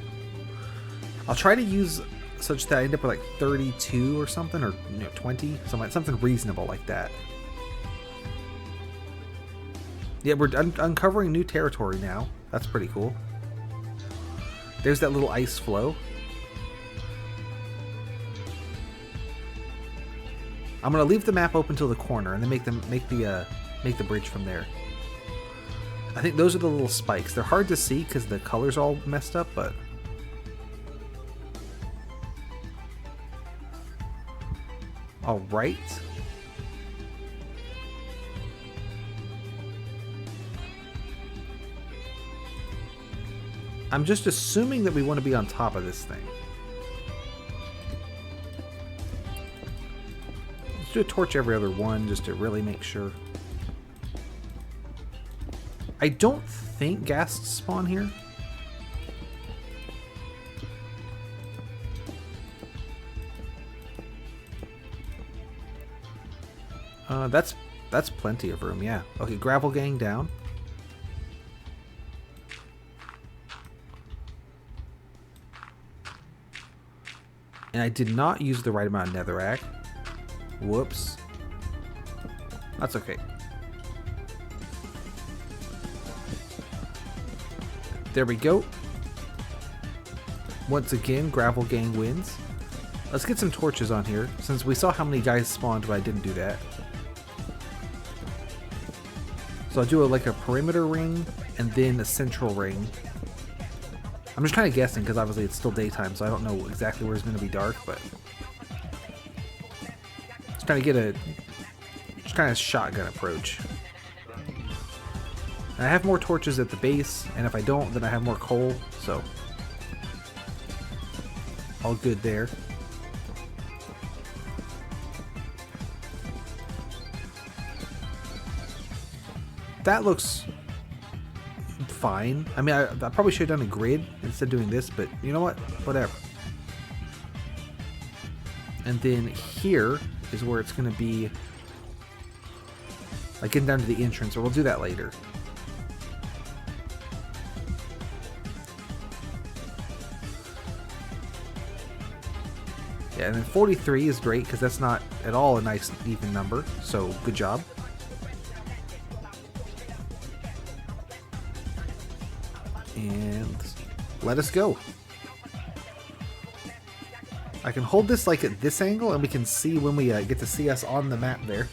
I'll try to use such that I end up with like 32 or something, or 20, something reasonable like that. Yeah, we're uncovering new territory now. That's pretty cool. There's that little ice flow. I'm gonna leave the map open till the corner and then make the bridge from there. I think those are the little spikes. They're hard to see because the color's all messed up, but... Alright. I'm just assuming that we want to be on top of this thing. Let's do a torch every other one just to really make sure. I don't think ghasts spawn here. That's plenty of room, yeah. Okay, gravel gang down. And I did not use the right amount of netherrack. Whoops. That's okay. There we go. Once again, Gravel Gang wins. Let's get some torches on here, since we saw how many guys spawned, but I didn't do that. So I'll do like a perimeter ring, and then a central ring. I'm just kind of guessing, because obviously it's still daytime, so I don't know exactly where it's going to be dark, but... Just trying to get a... just kind of shotgun approach. And I have more torches at the base, and if I don't, then I have more coal, so... all good there. That looks fine. I mean, I probably should have done a grid instead of doing this, but you know what? Whatever. And then here is where it's going to be like getting down to the entrance, or we'll do that later. Yeah, and then 43 is great because that's not at all a nice even number, so good job. And let us go. I can hold this like at this angle, and we can see when we get to see us on the map there.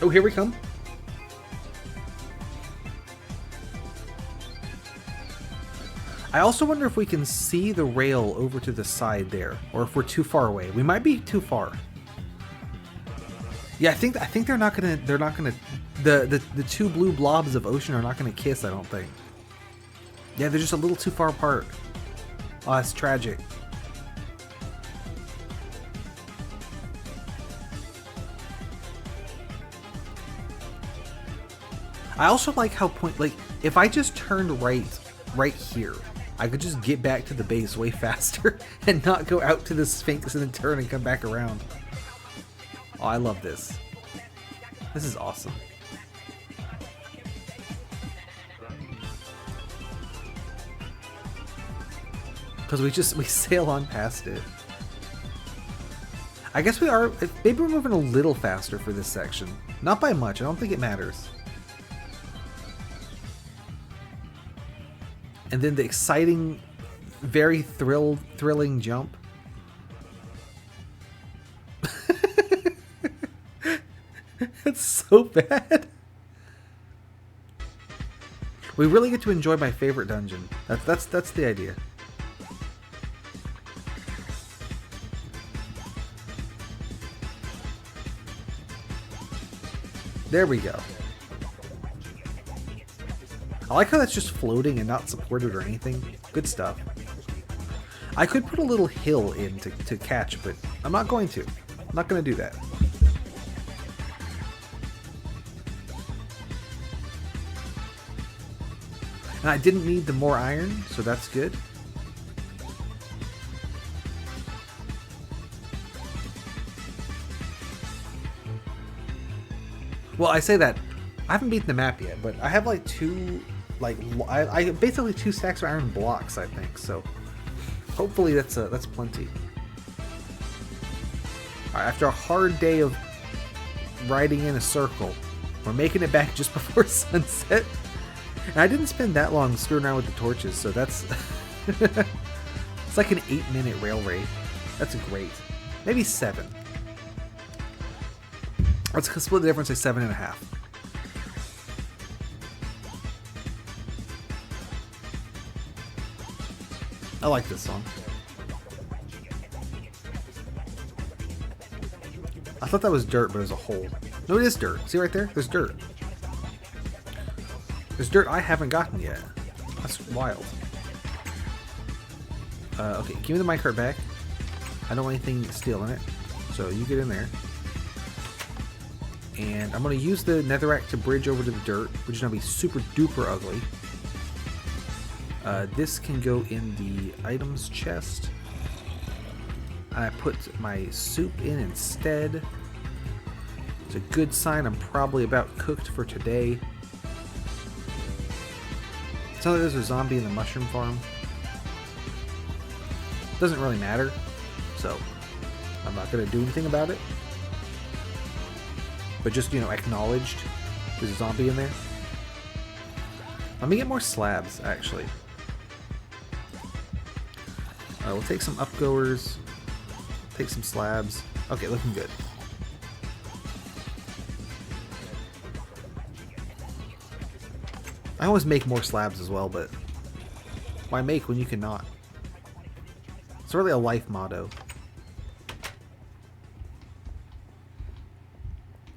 Oh, here we come. I also wonder if we can see the rail over to the side there, or if we're too far away. We might be too far. Yeah, I think they're not gonna the two blue blobs of ocean are not gonna kiss, I don't think. Yeah, they're just a little too far apart. Oh, that's tragic. I also like how if I just turned right here, I could just get back to the base way faster and not go out to the Sphinx and then turn and come back around. Oh, I love this. This is awesome. Because we sail on past it. I guess maybe we're moving a little faster for this section. Not by much, I don't think it matters. And then the exciting, very thrilling jump. It's so bad. We really get to enjoy my favorite dungeon. That's the idea. There we go. I like how that's just floating and not supported or anything. Good stuff. I could put a little hill in to catch, but I'm not going to. I'm not going to do that. And I didn't need the more iron, so that's good. Well, I say that. I haven't beaten the map yet, but I have like I basically 2 stacks of iron blocks, I think, so hopefully that's plenty. Alright, after a hard day of riding in a circle, we're making it back just before sunset. And I didn't spend that long screwing around with the torches, so that's... it's like an 8-minute rail raid. That's great. Maybe 7. Let's split the difference to 7.5. I like this song. I thought that was dirt, but it was a hole. No, it is dirt. See right there? There's dirt. There's dirt I haven't gotten yet. That's wild. Okay, give me the minecart back. I don't want anything stealing it. So you get in there. And I'm going to use the netherrack to bridge over to the dirt, which is going to be super duper ugly. This can go in the items chest. I put my soup in instead. It's a good sign I'm probably about cooked for today. Sounds like there's a zombie in the mushroom farm. Doesn't really matter, so I'm not going to do anything about it. But just, you know, acknowledged there's a zombie in there. Let me get more slabs, actually. We'll take some upgoers. Take some slabs. Okay, looking good. I always make more slabs as well, but why make when you cannot? It's really a life motto.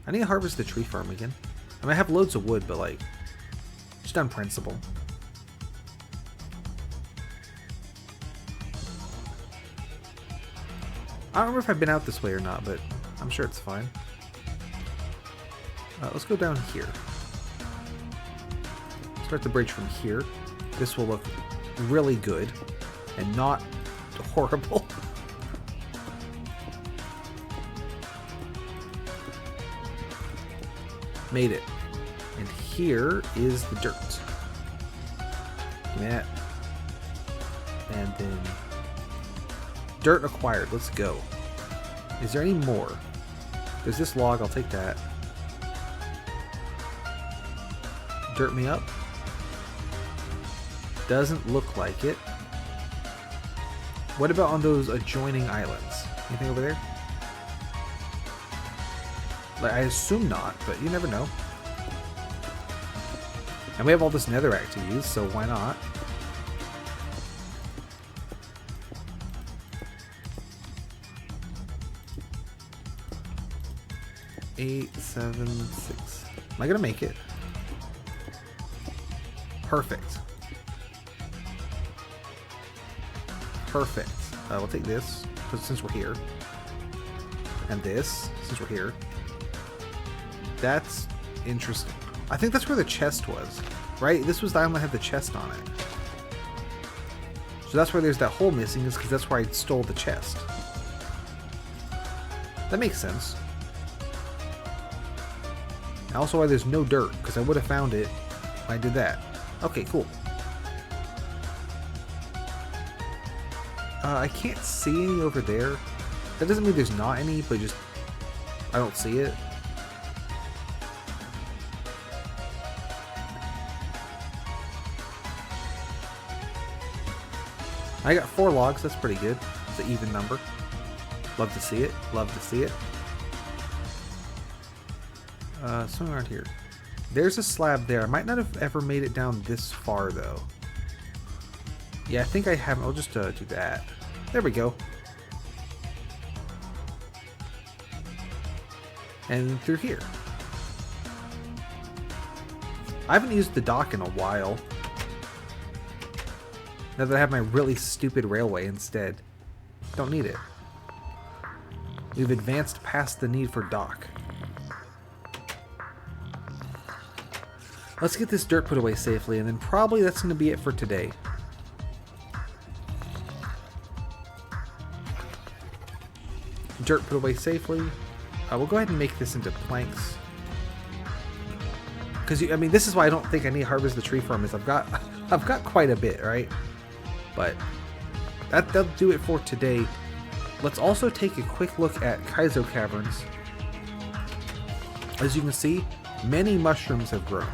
I need to harvest the tree farm again. I mean, I have loads of wood, but like, just on principle. I don't remember if I've been out this way or not, but I'm sure it's fine. Let's go down here. Start the bridge from here. This will look really good and not horrible. Made it. And here is the dirt. Give me that. And then dirt acquired. Let's go. Is there any more? There's this log. I'll take that. Dirt me up. Doesn't look like it. What about on those adjoining islands? Anything over there? Like, I assume not, but you never know. And we have all this netherrack to use, so why not? Eight, 7, 6. Am I gonna make it? Perfect. Perfect. We'll take this, since we're here. And this, since we're here. That's interesting. I think that's where the chest was, right? This was the island that had the chest on it. So that's where there's that hole missing, is because that's where I stole the chest. That makes sense. And also why there's no dirt, because I would have found it when I did that. Okay, cool. I can't see any over there. That doesn't mean there's not any, but just I don't see it. I got 4 logs, that's pretty good. It's an even number. Love to see it. Love to see it. Somewhere around here. There's a slab there. I might not have ever made it down this far, though. Yeah, I think I haven't. I'll just do that. There we go. And through here. I haven't used the dock in a while. Now that I have my really stupid railway instead. Don't need it. We've advanced past the need for dock. Let's get this dirt put away safely, and then probably that's going to be it for today. Dirt put away safely. We'll go ahead and make this into planks. Because, I mean, this is why I don't think I need to harvest the tree farm, is I've got quite a bit, right? But that'll do it for today. Let's also take a quick look at Kaizo Caverns. As you can see, many mushrooms have grown.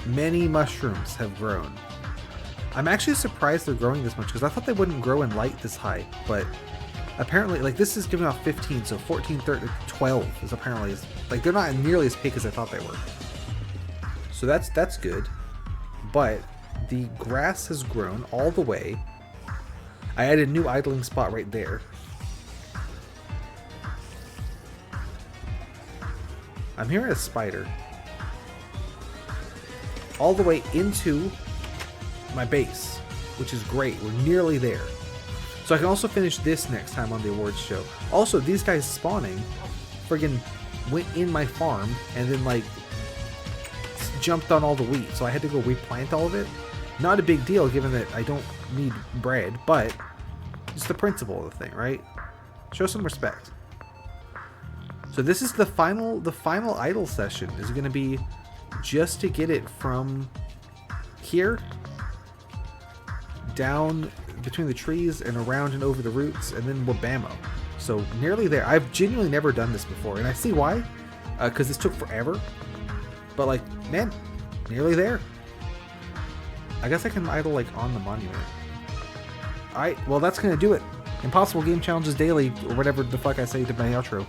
Many mushrooms have grown. I'm actually surprised they're growing this much, because I thought they wouldn't grow in light this high, but apparently, like, this is giving off 15, so 14, 13, 12 is apparently, like, they're not nearly as big as I thought they were. So that's good. But the grass has grown all the way. I added a new idling spot right there. I'm hearing a spider. All the way into my base, which is great. We're nearly there. So I can also finish this next time on the awards show. Also, these guys spawning friggin' went in my farm and then, like, jumped on all the wheat. So I had to go replant all of it. Not a big deal given that I don't need bread, but it's the principle of the thing, right? Show some respect. So this is the final idle session is going to be just to get it from here, down between the trees and around and over the roots, and then Wabamo. So nearly there. I've genuinely never done this before, and I see why, because this took forever. But like, man, nearly there. I guess I can idle like on the monument. Alright, well that's gonna do it. Impossible Game Challenges Daily, or whatever the fuck I say to my outro.